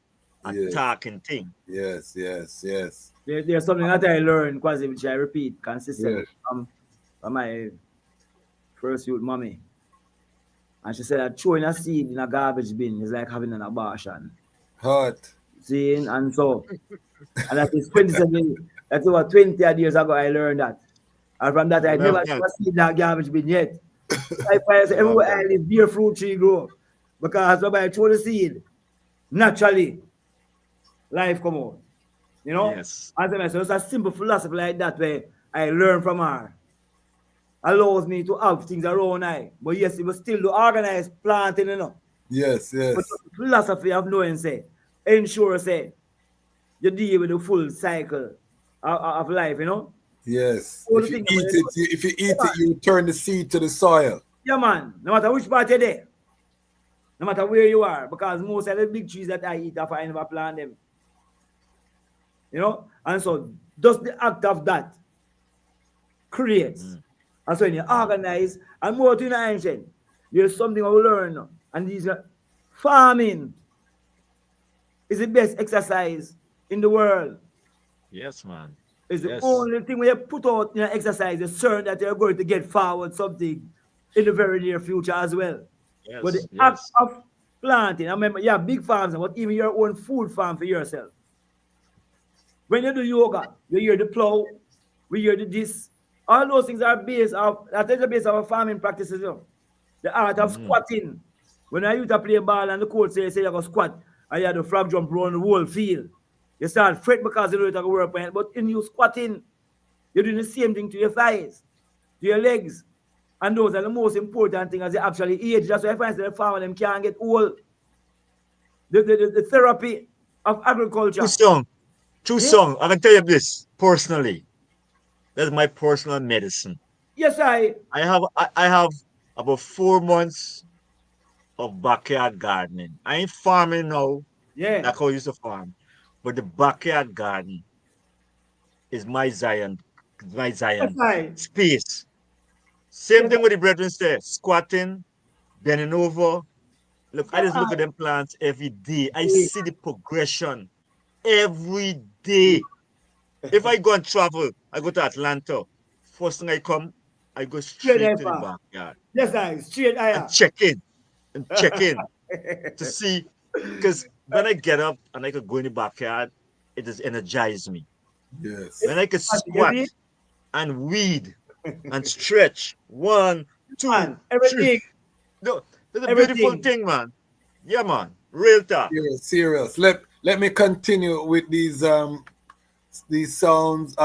a talking thing. Yes, yes, yes. There's something that I learned, Quasi, which I repeat consistently from my first youth mommy. And she said that throwing a seed in a garbage bin is like having an abortion. Hot. See, and so, and that is 27, that's over 20 years ago I learned that. And from that, I never threw a seed in a garbage bin yet. I find everywhere I live, beer fruit tree grow. Because when I throw the seed, naturally, life come out. You know? Yes. As I mentioned, it's a simple philosophy like that where I learn from her. Allows me to have things around I. But yes, it was still the organized planting, you know. Yes, yes. But the philosophy of knowing, say, ensure, say, you deal with the full cycle of life, you know. Yes. If you eat it, you turn the seed to the soil. Yeah, man. No matter which part you're there. No matter where you are. Because most of the big trees that I eat, I never plant them. You know? And so, just the act of that creates. And so when you organize, and more to the ancient, there's something I will learn. And these are farming is the best exercise in the world. Yes, man. It's the only thing when you put out in exercise, you're certain that you're going to get forward something in the very near future as well. Yes, but the act of planting, I remember, yeah, big farms, but even your own food farm for yourself. When you do yoga, you hear the plow, we hear the this. All those things are based of, that is the base of our farming practices. You know? The art of squatting. When I used to play ball and the coach say you go squat, and you have the frog jump around the whole field. You start fret because you know it can work, but in you squatting, you're doing the same thing to your thighs, to your legs. And those are the most important things as they actually age. That's why I find that the farmer them can't get old. The therapy of agriculture. True song. I can tell you this personally. That's my personal medicine. Yes, I have about 4 months of backyard gardening. I ain't farming now. Yeah. Like how I used to farm. But the backyard garden is my Zion space. Same thing with the brethren say, squatting, bending over. Look, I just look at them plants every day. I see the progression every day. If I go and travel, I go to Atlanta. First thing I come, I go straight to the backyard. Yes, I straight I and check in to see, because when I get up and I could go in the backyard, it just energizes me. Yes. When I could squat and weed and stretch, 1, 2, everything. No, it's a beautiful thing, man. Yeah, man. Real talk. Serious. Let me continue with these sounds.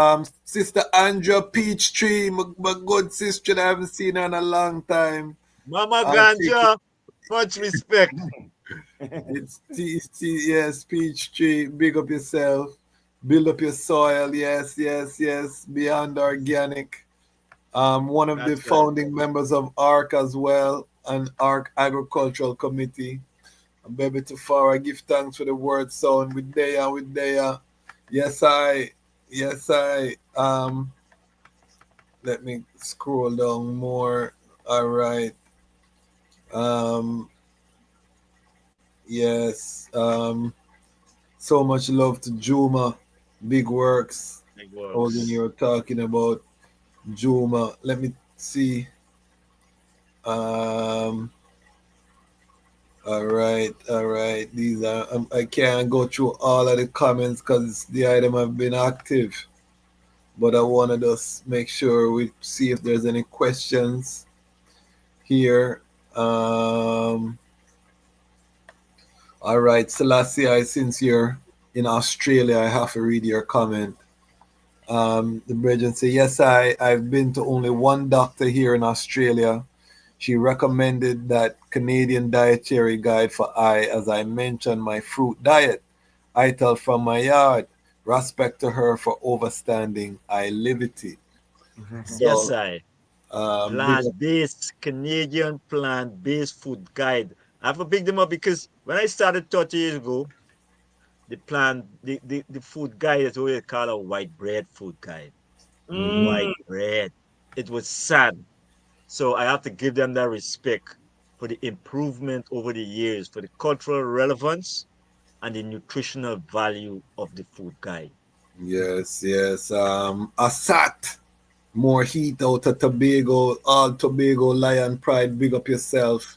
Sister Andrea Peachtree, my good sister that I haven't seen her in a long time. Mama Ganja, much respect. It's yes, Peachtree. Big up yourself. Build up your soil. Yes. Beyond Organic. One of the founding members of ARC as well, and ARC Agricultural Committee. And Baby Tafari, give thanks for the word sound with Daya. Yes, I. Let me scroll down more. All right. Yes. So much love to Juma. Big works. Holding you're talking about Juma. Let me see. All right. These are I can't go through all of the comments because the item have been active. But I want to just make sure we see if there's any questions here. All right, Selassie, since you're in Australia, I have to read your comment. The brethren say, yes, I've been to only one doctor here in Australia. She recommended that Canadian dietary guide for I, as I mentioned, my fruit diet. I tell from my yard. Respect to her for overstanding I liberty. Yes, So, I. big up. Plant-based, Canadian plant-based food guide. I have to pick them up because when I started 30 years ago, the food guide is what we call a white bread food guide. White bread. It was sad. So I have to give them that respect for the improvement over the years, for the cultural relevance and the nutritional value of the food guide. Yes, yes. Asat, more heat out of Tobago, all Tobago Lion Pride, big up yourself.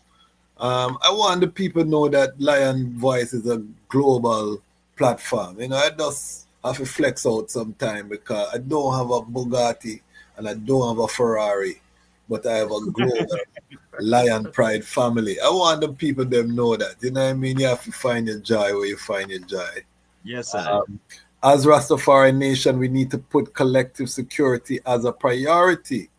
I want the people to know that Lion Voice is a global platform. You know, I just have to flex out sometime because I don't have a Bugatti and I don't have a Ferrari, but I have a global Lion Pride family. I want the people them know that. You know what I mean? You have to find your joy where you find your joy. Yes, I. As Rastafari Nation, we need to put collective security as a priority.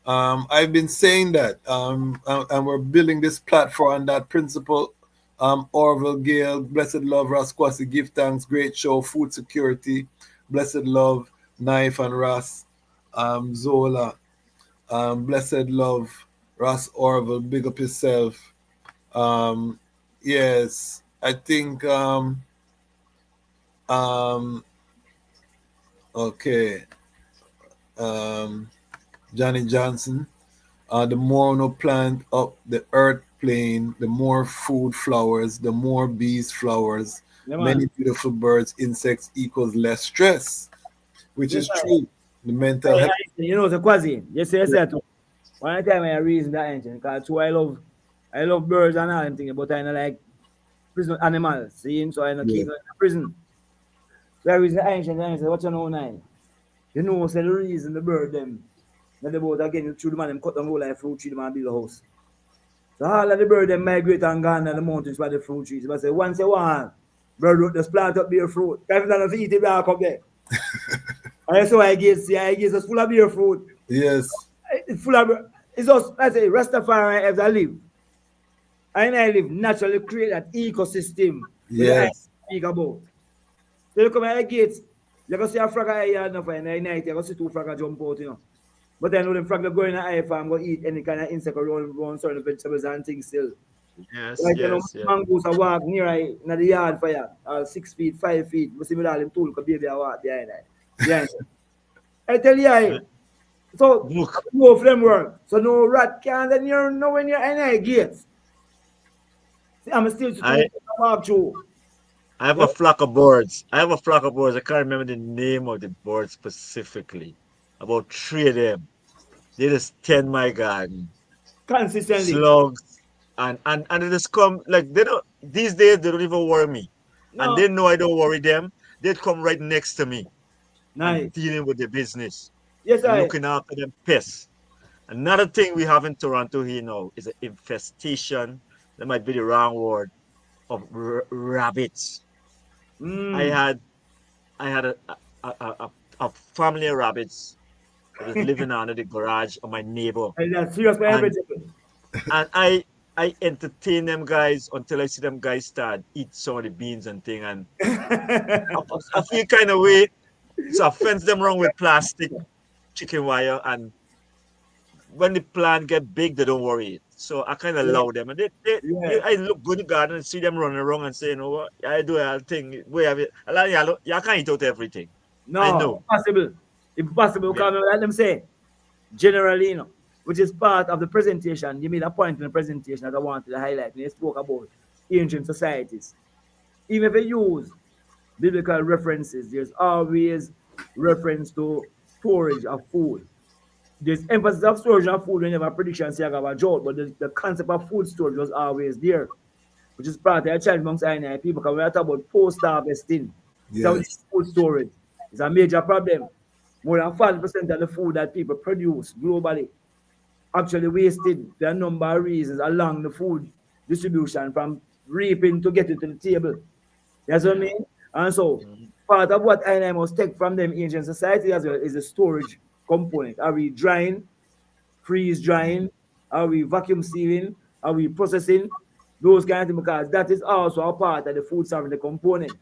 I've been saying that, and we're building this platform on that principle. Orville Gale, Blessed Love, Ras Kwasi, Give Thanks, Great Show, Food Security, Blessed Love, Knife and Ras Xola, Blessed Love, Ras Orville, big up yourself. Yes, I think, okay, Johnny Johnson. The more no plant up the earth plane, the more food flowers, the more bees flowers, Yeah, many man. beautiful birds, insects equals less stress, which Yes, is sir. true. The mental health. You know, so Quasi, yes, sir, too. One time I reason that engine, because too I love birds and all them things, but I don't like prison animals, see, so I don't Yeah. keep them in prison. So I reason the ancient and I say, what you know now? You know, say the reason the bird them, that the boat again, through the man, them cut down whole like fruit tree, the man build a house. So all of the bird them migrate and gone down the mountains by the fruit trees. But say, once you want, bird just plant up beer fruit. If not, eat it back up there. And so I guess it's full of beer fruit. Yes. It's full of, it's just, I say, Rastafari as I live. And I live naturally create that ecosystem where I Yes. speak about. So you come at the gates, you can see a frog I yard enough and at night you can see two frog jump out, you know. But then when the frog go in the eye farm, go eat any kind of insect around certain vegetables and things still. Yes, Like you know, yes, yes. mongoose a walk near I in the yard for you, 6 feet, 5 feet. You see me all them tool because baby I walk behind it. Behind it. I tell you, so Look, no framework. So no rat can then you know when you're in the gates. See, I'm still to I walk through. I have a flock of birds. I have a flock of birds. I can't remember the name of the bird specifically. About three of them. They just tend my garden. Consistently. Slugs. And they just come like they don't these days they don't even worry me. And No, they know I don't worry them. They'd come right next to me and nice. dealing with their business Yes, and I. looking after them pests. Another thing we have in Toronto here now is an infestation. That might be the wrong word of rabbits. I Mm. had I had a family of rabbits that was living under the garage of my neighbor, And that's serious for and everything. I entertain them guys until I see them guys start eat some of the beans and thing, and I feel kind of way, so I fence them around with plastic chicken wire, and when the plant get big, they don't worry it. So I kind of Yeah, allow them, and yeah. I look good in the garden and see them running around and say, you know what, I do a thing. Where have it? I can't eat out everything. I No, know. impossible. Impossible. Yeah. Because let them say, generally, you know, which is part of the presentation. You made a point in the presentation that I wanted to highlight. And you spoke about ancient societies. Even if you use biblical references, there's always reference to storage of food. There's emphasis of storage of food when you have a prediction say about a drought, but the concept of food storage was always there, which is part of a challenge amongst I people. Because when we talk about post-harvesting, so Yes. food storage is a major problem. More than 40% of the food that people produce globally actually wasted for a number of reasons along the food distribution from reaping to get it to the table. That's what I mean? And so part of what I must take from them ancient society as well is the storage component. Are we drying, freeze drying? Are we vacuum sealing? Are we processing? Those kind of things, because that is also a part of the food sovereignty component.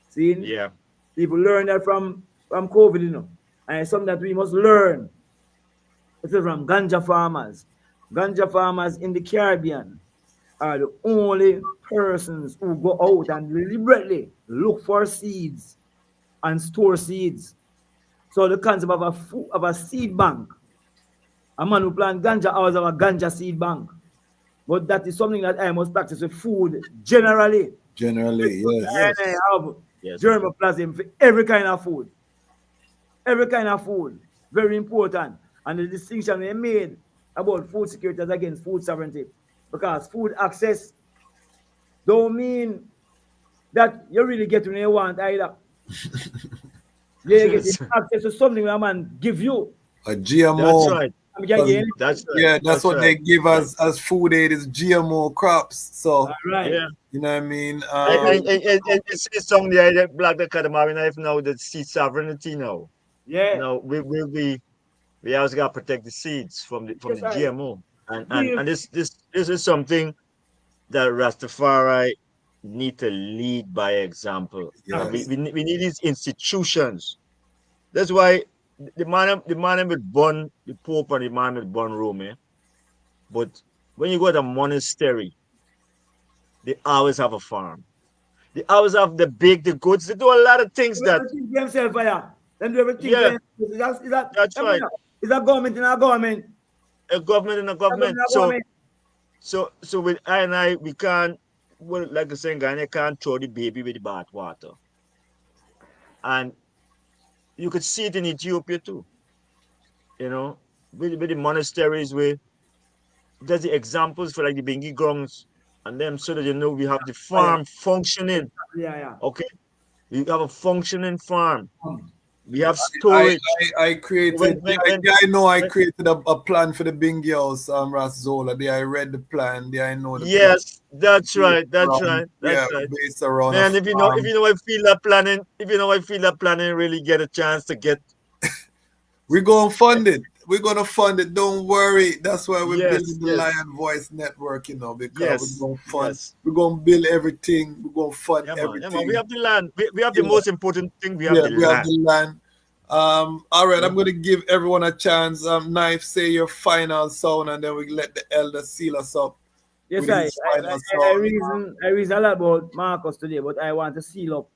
See? Yeah. People learn that from COVID, you know. And it's something that we must learn. It's from ganja farmers. Ganja farmers in the Caribbean are the only persons who go out and deliberately look for seeds and store seeds. So the concept of a seed bank, a man who plant ganja always have a ganja seed bank. But that is something that I must practice with food generally. Generally, yes. And I have germplasm for every kind of food. Every kind of food. Very important. And the distinction they made about food security as against food sovereignty. Because food access don't mean that you really get what you want either. You get access to something that man give you. A GMO. That's right. That's right. Yeah, that's what they give us as food aid is GMO crops. So, right. You know what I mean? It's something that Black Academy knife now that seed sovereignty now. Yeah. No, we also got to protect the seeds from the GMO. And this is something that Rastafari need to lead by example. Yes. We need these institutions. That's why the man with born, the Pope and the man with born Rome. But when you go to a monastery, they always have a farm. They always have the goods. They do a lot of things that themselves fire. Them do everything. Yeah. That's right. Is that government in our government? A government in a government. So with I we can't, well, like the saying, I can't throw the baby with the bath water. And you could see it in Ethiopia too. You know, with the monasteries, there's the examples for like the Bengi grounds and them, so that you know we have the farm functioning. Yeah. Okay. We have a functioning farm. We have storage. I created. I know I created a plan for the Bingi house, Ras Xola. There I read the plan. There I know the. Yes, that's right. That's right. Based around. And if you know, I feel that planning, really get a chance to get. We're gonna fund it. We're gonna fund it. Don't worry. That's why we're building the Lion Voice Network. You know, because we're gonna fund. We're gonna build everything. We're gonna fund everything. We have the land. We have the most important thing. We have the land. All right, I'm going to give everyone a chance. Knife, say your final sound, and then we let the elder seal us up. Yes, I reason a lot about Marcus today, but I want to seal up.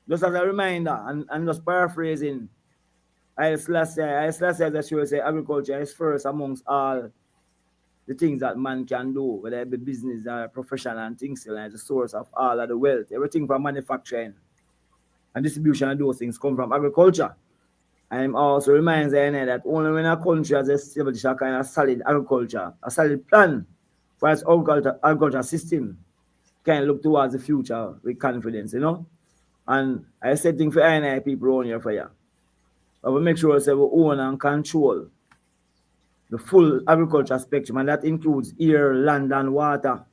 Just as a reminder, and just paraphrasing, I Selassie, as I should say, agriculture is first amongst all the things that man can do, whether it be business or profession and things, like the source of all of the wealth. Everything from manufacturing and distribution of those things come from agriculture. I'm also reminds that only when a country has established a kind of solid agriculture, a solid plan for its agriculture system, can look towards the future with confidence, you know. And I said things for I people on here for you. But we make sure that we own and control the full agriculture spectrum, and that includes air, land, and water.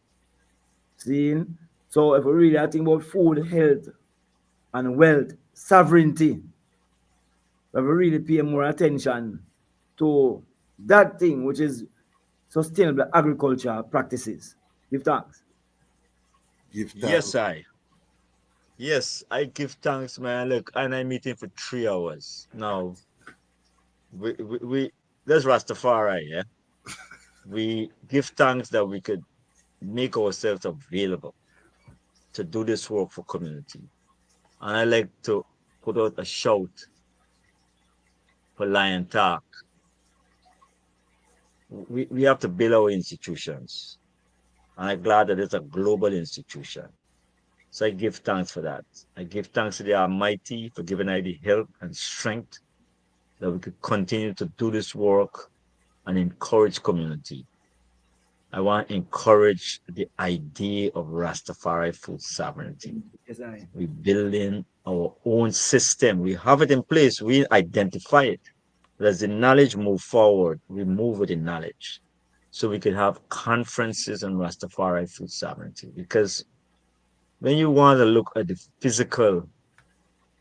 See? So if we really think about food, health, and wealth, sovereignty, we really pay more attention to that thing, which is sustainable agriculture practices. Give thanks. Yes, I give thanks, man. Look, and I'm meeting for 3 hours now. There's Rastafari, yeah. We give thanks that we could make ourselves available to do this work for community. And I like to put out a shout for Lion Talk. We have to build our institutions. And I'm glad that it's a global institution. So I give thanks for that. I give thanks to the Almighty for giving us the help and strength that we could continue to do this work and encourage community. I want to encourage the idea of Rastafari Food Sovereignty. We're building our own system. We have it in place. We identify it. But as the knowledge move forward, we move with the knowledge. so we could have conferences on Rastafari food sovereignty. Because when you want to look at the physical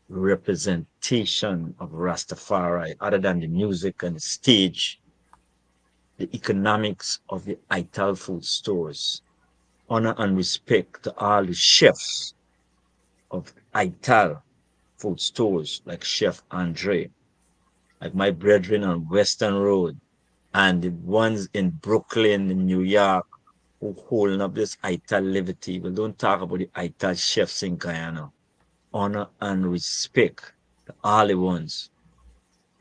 representation of Rastafari, other than the music and the stage, the economics of the Ital food stores, honor and respect to all the chefs of Ital food stores, like Chef Andre, like my brethren on Western Road, and the ones in Brooklyn, in New York, who holding up this Ital liberty. We don't talk about the Ital chefs in Guyana. Honor and respect to all the ones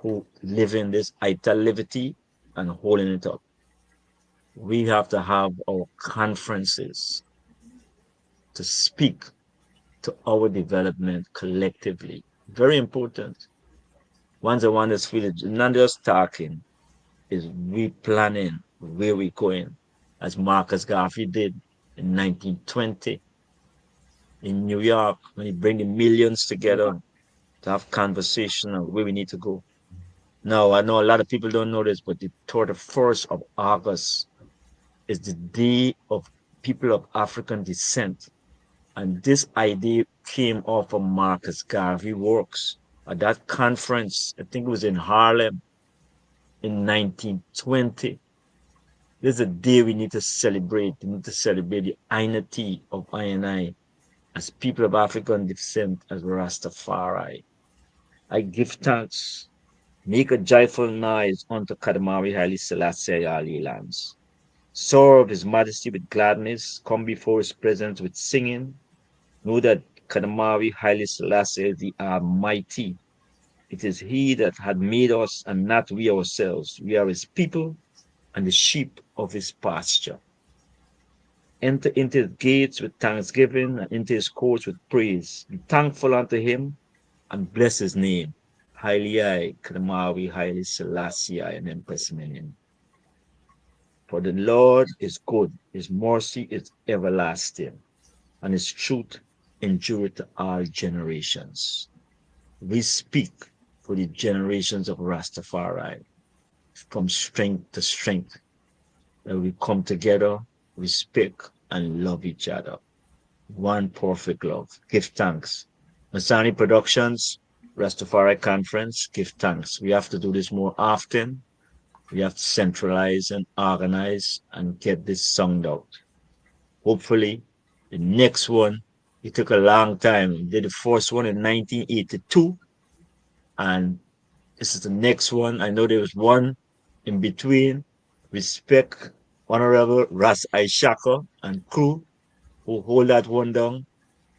who live in this Ital liberty and holding it up. We have to have our conferences to speak to our development collectively. Very important. Once I want to feel it, not just talking, is we planning where we're going, as Marcus Garvey did in 1920 in New York, when he bring the millions together to have conversation on where we need to go. Now, I know a lot of people don't know this, but the 31st of August is the day of people of African descent. And this idea came off of Marcus Garvey works. At that conference, I think it was in Harlem in 1920. This is a day we need to celebrate. We need to celebrate the identity of I and I as people of African descent, as Rastafari. I give thanks. Make a joyful noise unto Kadamari Haile Selassie Ali lands. Serve His Majesty with gladness. Come before His presence with singing. Know that Kadamari Haile Selassie is the Almighty. It is He that had made us and not we ourselves. We are His people and the sheep of His pasture. Enter into His gates with thanksgiving and into His courts with praise. Be thankful unto Him and bless His name. Haile I, Kadamari Haile Selassie and Empress Menen. For the Lord is good, His mercy is everlasting, and His truth endureth to all generations. We speak for the generations of Rastafari, from strength to strength, that we come together, respect, and love each other. One perfect love. Give thanks. Masani Productions, Rastafari Conference, give thanks. We have to do this more often. We have to centralize and organize and get this sung out. Hopefully, the next one, it took a long time. We did the first one in 1982, and this is the next one. I know there was one in between. Respect Honorable Ras Ishaka and crew who hold that one down.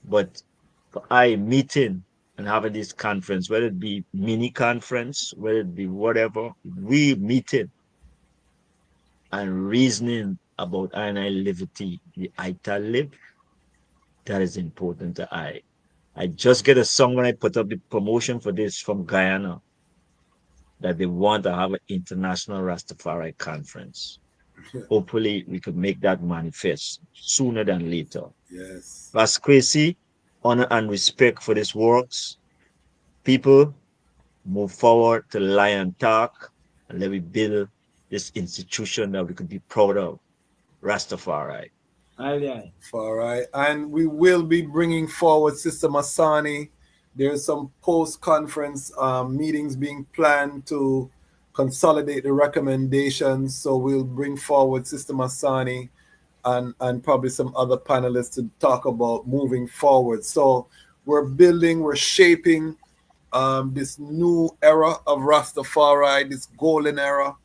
But for I meeting and having this conference, whether it be mini conference, whether it be whatever, we meeting and reasoning about I and I liberty, the Ital live, that is important to I. I just get a song when I put up the promotion for this from Guyana, that they want to have an International Ras Tafari Conference. Hopefully, we could make that manifest sooner than later. Yes. Theocracy, honor and respect for this works. People, move forward to Lion Talk, and let me build this institution that we could be proud of, Rastafari. All right. And we will be bringing forward Sister Masani. There's some post-conference meetings being planned to consolidate the recommendations. So we'll bring forward Sister Masani and probably some other panelists to talk about moving forward. So we're building, we're shaping this new era of Rastafari, this golden era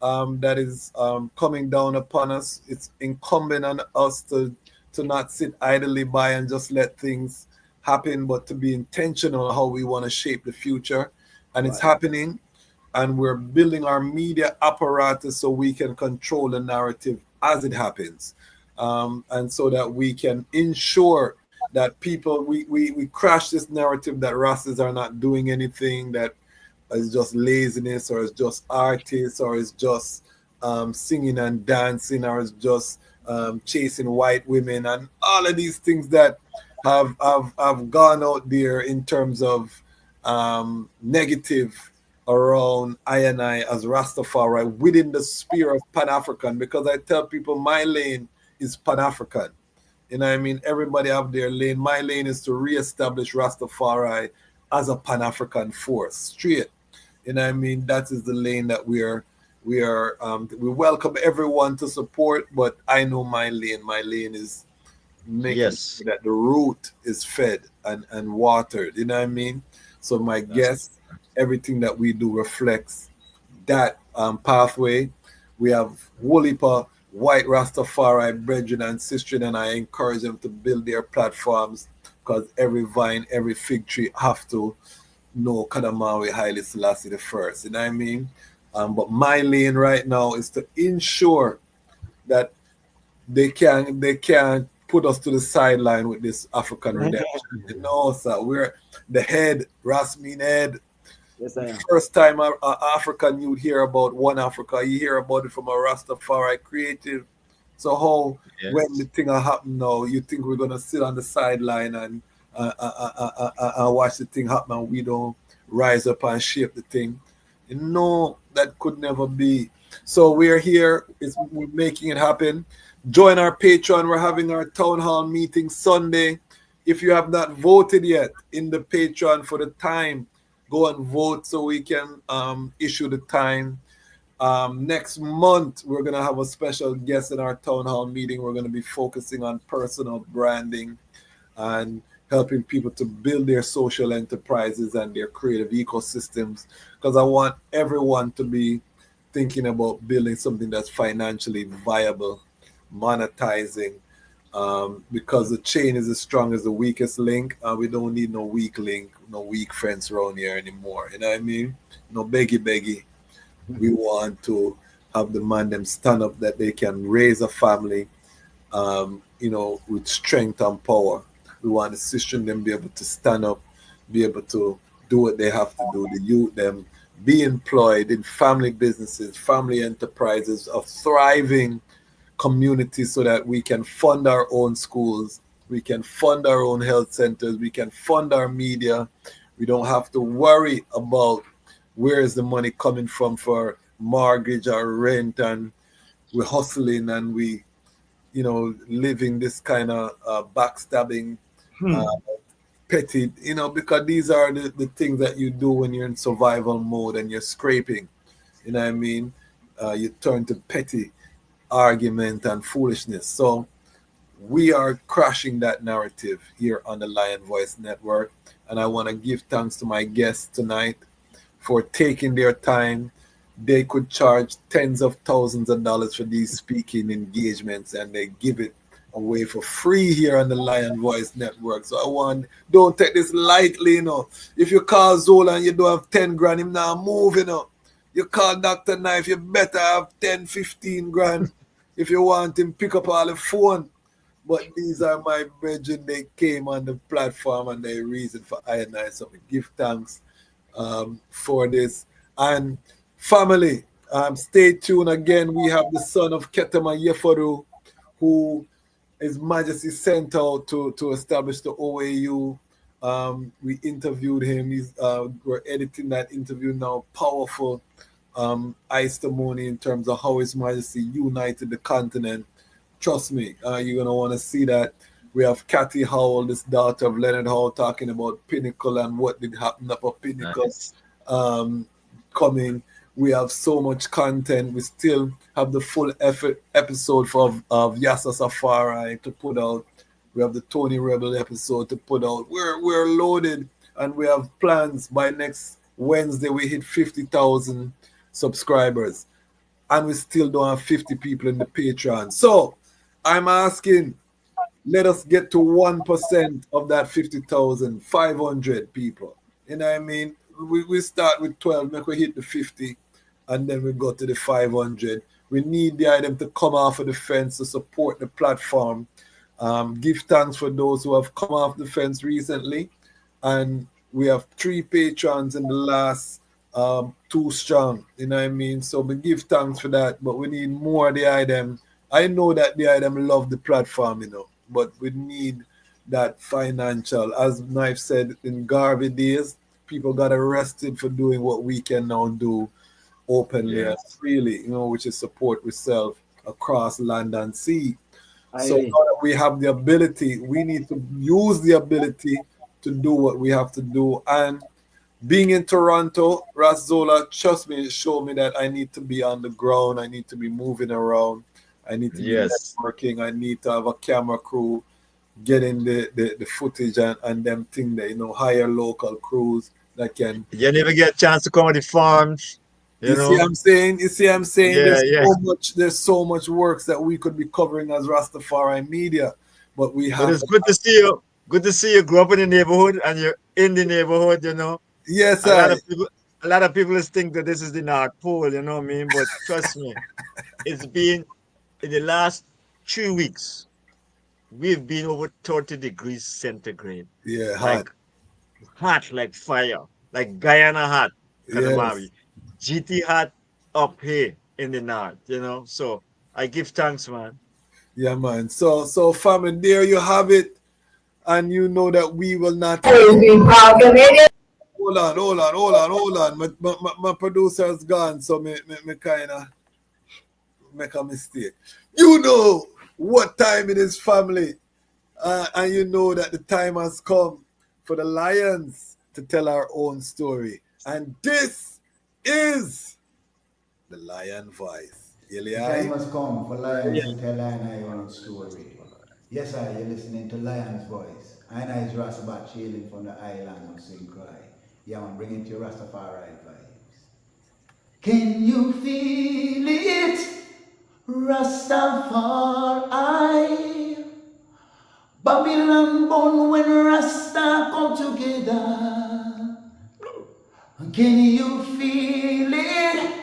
that is coming down upon us. It's incumbent on us to not sit idly by and just let things happen, but to be intentional on how we want to shape the future. And it's happening. And we're building our media apparatus so we can control the narrative as it happens. And so that we can ensure that people, we crash this narrative that Rastas are not doing anything, that is just laziness, or is just artists, or is just singing and dancing, or is just chasing white women, and all of these things that have gone out there in terms of negative around I and I as Rastafari within the sphere of Pan-African, because I tell people my lane is Pan-African. You know what I mean? Everybody have their lane. My lane is to reestablish Rastafari as a Pan-African force, straight. You know what I mean? That is the lane that we welcome everyone to support, but I know my lane. My lane is making sure that the root is fed and watered. You know what I mean? So my guess, everything that we do reflects that pathway. We have whole heap of white Rastafari brethren and sisters, and I encourage them to build their platforms, because every vine, every fig tree have to know Kadamawi Haile Selassie the first. You know what I mean? But my lane right now is to ensure that they can't put us to the sideline with this African redemption. You know, so we're the head, Ras mean head. Yes, I am. First time a African you'd hear about one Africa, you hear about it from a Rastafari creative. So how when the thing happen now, you think we're gonna sit on the sideline and watch the thing happen and we don't rise up and shape the thing? No, that could never be. So we're here, we're making it happen. Join our Patreon. We're having our town hall meeting Sunday. If you have not voted yet in the Patreon for the time, go and vote so we can issue the time. Next month, we're going to have a special guest in our town hall meeting. We're going to be focusing on personal branding and helping people to build their social enterprises and their creative ecosystems, because I want everyone to be thinking about building something that's financially viable, monetizing, because the chain is as strong as the weakest link. We don't need no weak link, no weak fence around here anymore. You know what I mean? No beggy. We want to have the man them stand up, that they can raise a family, with strength and power. We want the system them be able to stand up, be able to do what they have to do. The youth them be employed in family businesses, family enterprises, of thriving communities, so that we can fund our own schools, we can fund our own health centers, we can fund our media. We don't have to worry about where is the money coming from for mortgage or rent, and we're hustling and we living this kind of backstabbing, petty, because these are the things that you do when you're in survival mode and you're scraping. You know what I mean? You turn to petty argument and foolishness. So we are crashing that narrative here on the Lion Voice Network, and I want to give thanks to my guests tonight for taking their time. They could charge tens of thousands of dollars for these speaking engagements, and they give it away for free here on the Lion Voice Network. So don't take this lightly, If you call Xola and you don't have 10 grand, him now move, You call Dr. Knife, you better have 10, 15 grand if you want him pick up all the phone. But these are my brethren. They came on the platform and they reason for I and I. So we give thanks for this. And family, stay tuned again. We have the son of Ketema Yeforu, who His Majesty sent out to establish the OAU. We interviewed him. We're editing that interview now. Powerful testimony in terms of how His Majesty united the continent. Trust me, you're going to want to see that. We have Kathy Howell, this daughter of Leonard Howell, talking about Pinnacle and what did happen up at Pinnacle. Nice. Coming. We have so much content. We still have the full episode of Yasa Safari to put out. We have the Tony Rebel episode to put out. We're loaded, and we have plans. By next Wednesday we hit 50,000 subscribers, and we still don't have 50 people in the Patreon. So I'm asking, let us get to 1% of that 50,000, 500 people. You know what I mean? We start with 12, make we hit the 50, and then we go to the 500. We need the item to come off of the fence to support the platform. Give thanks for those who have come off the fence recently. And we have 3 patrons in the last 2 strong. You know what I mean? So we give thanks for that, but we need more of the item. I know that the item love the platform, but we need that financial. As Knife said, in Garvey days, people got arrested for doing what we can now do openly and Yes. freely, which is support ourselves across land and sea. So Highly. now that we have the ability, we need to use the ability to do what we have to do. And being in Toronto, Ras Xola, trust me, it showed me that I need to be on the ground. I need to be moving around. I need to be Yes. networking. I need to have a camera crew getting the footage and them thing that, hire local crews that can. You never get a chance to come to the farms, You see what I'm saying? Yeah, yeah. There's so much works that we could be covering as Rastafari media, but we have. But it's good to see you. Good to see you grow up in the neighborhood and you're in the neighborhood, Yes, a lot of people think that this is the North Pole, you know what I mean? But trust me, it's been in the last 3 weeks, we've been over 30 degrees centigrade. Yeah, hot. Hot like fire, like Guyana hot, Yes. GT hot up here in the north, So I give thanks, man. Yeah, man. So family, there you have it. And you know that we will not. Hold on. My producer's gone, so me kind of make a mistake. You know what time it is, family. And you know that the time has come for the Lions to tell our own story. And this is the Lion Voice. The time has come for Lions to tell our own story. Yes, you're listening to Lion's Voice. I is Rastafari chilling from the island of St. Croix. Yeah, man, bring it to your Rastafari vibes. Can you feel it? Rastafari. Babylon born when Rasta come together. Can you feel it?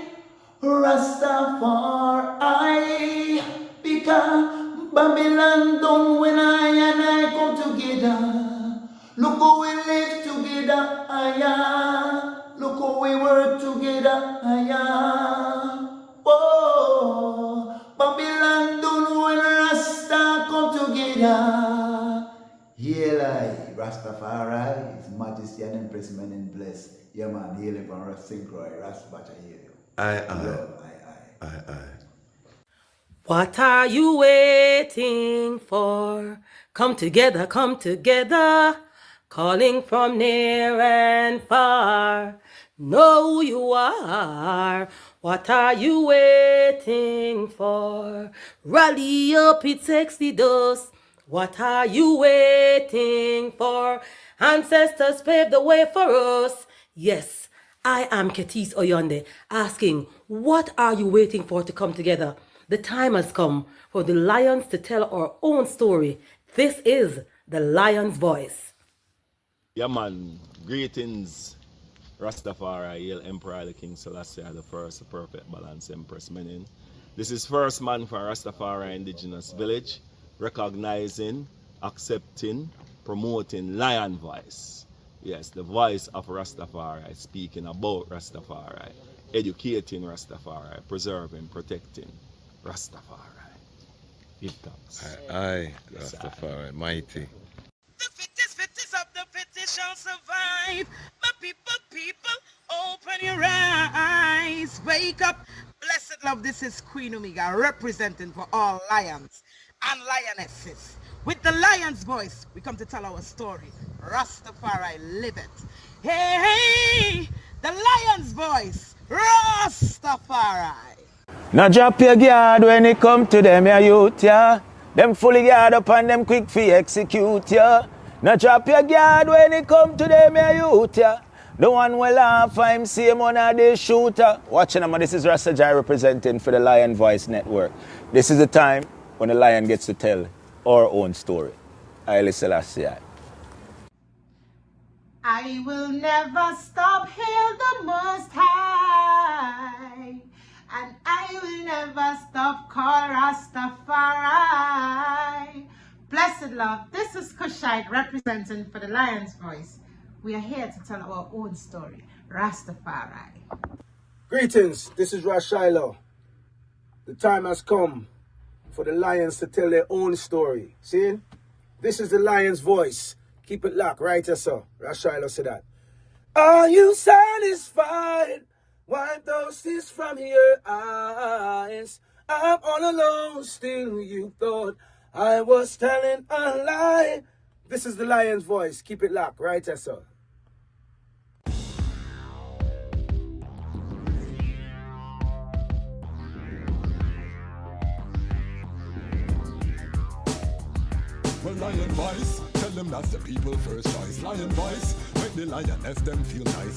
Rastafari. Because Babylon done when I and I come together. Look how we live together, Look how we work together, Whoa, Babylon done when Rasta come together. Hail I, Rastafari, His Majesty and Empress men in bless. Yeah man, hail him from St. Croix, Rastafari, hail you. Aye. What are you waiting for? Come together, calling from near and far. Know who you are. What are you waiting for? Rally up, it takes the dust. What are you waiting for? Ancestors paved the way for us. Yes, I am Ketis Oyonde, asking, what are you waiting for to come together? The time has come for the Lions to tell our own story. This is the Lion's Voice. Yeah, man. Greetings, Rastafari, Hail Emperor the King Selassie the First, the Perfect Balance Empress Menin. This is first man for Rastafari Indigenous Village, recognizing, accepting, promoting Lion Voice. Yes, the voice of Rastafari, speaking about Rastafari, educating Rastafari, preserving, protecting Rastafari. Give thanks. Aye, Rastafari, mighty. The fittest of the fittest shall survive. My people, open your eyes. Wake up. Blessed love, this is Queen Omega, representing for all lions and lionesses. With the Lion's Voice, we come to tell our story. Rastafari, live it. Hey, the Lion's Voice, Rastafari. Now drop your guard when it come to them, ya youth, yeah. Them fully guard up and them quick fi execute, yeah. Now drop your guard when it come to them, ya youth, yeah. The one will laugh, I'm same one of the shooter. Watching them, this is Rasta Jai representing for the Lion Voice Network. This is the time when the lion gets to tell our own story. Haile Selassie. I will never stop, hail the Most High, and I will never stop, call Rastafari. Blessed love, this is Cushite representing for the Lion's Voice. We are here to tell our own story, Rastafari. Greetings, this is Ras Xola. The time has come for the lions to tell their own story. See? This is the Lion's Voice. Keep it locked, right, sir? Ras Xola said that. Are you satisfied? Wipe those tears from your eyes. I'm all alone, still you thought I was telling a lie. This is the Lion's Voice. Keep it locked, right, Tessa? Well, Lion Voice, tell them that's the people first choice. Lion Voice, make the lioness them feel nice.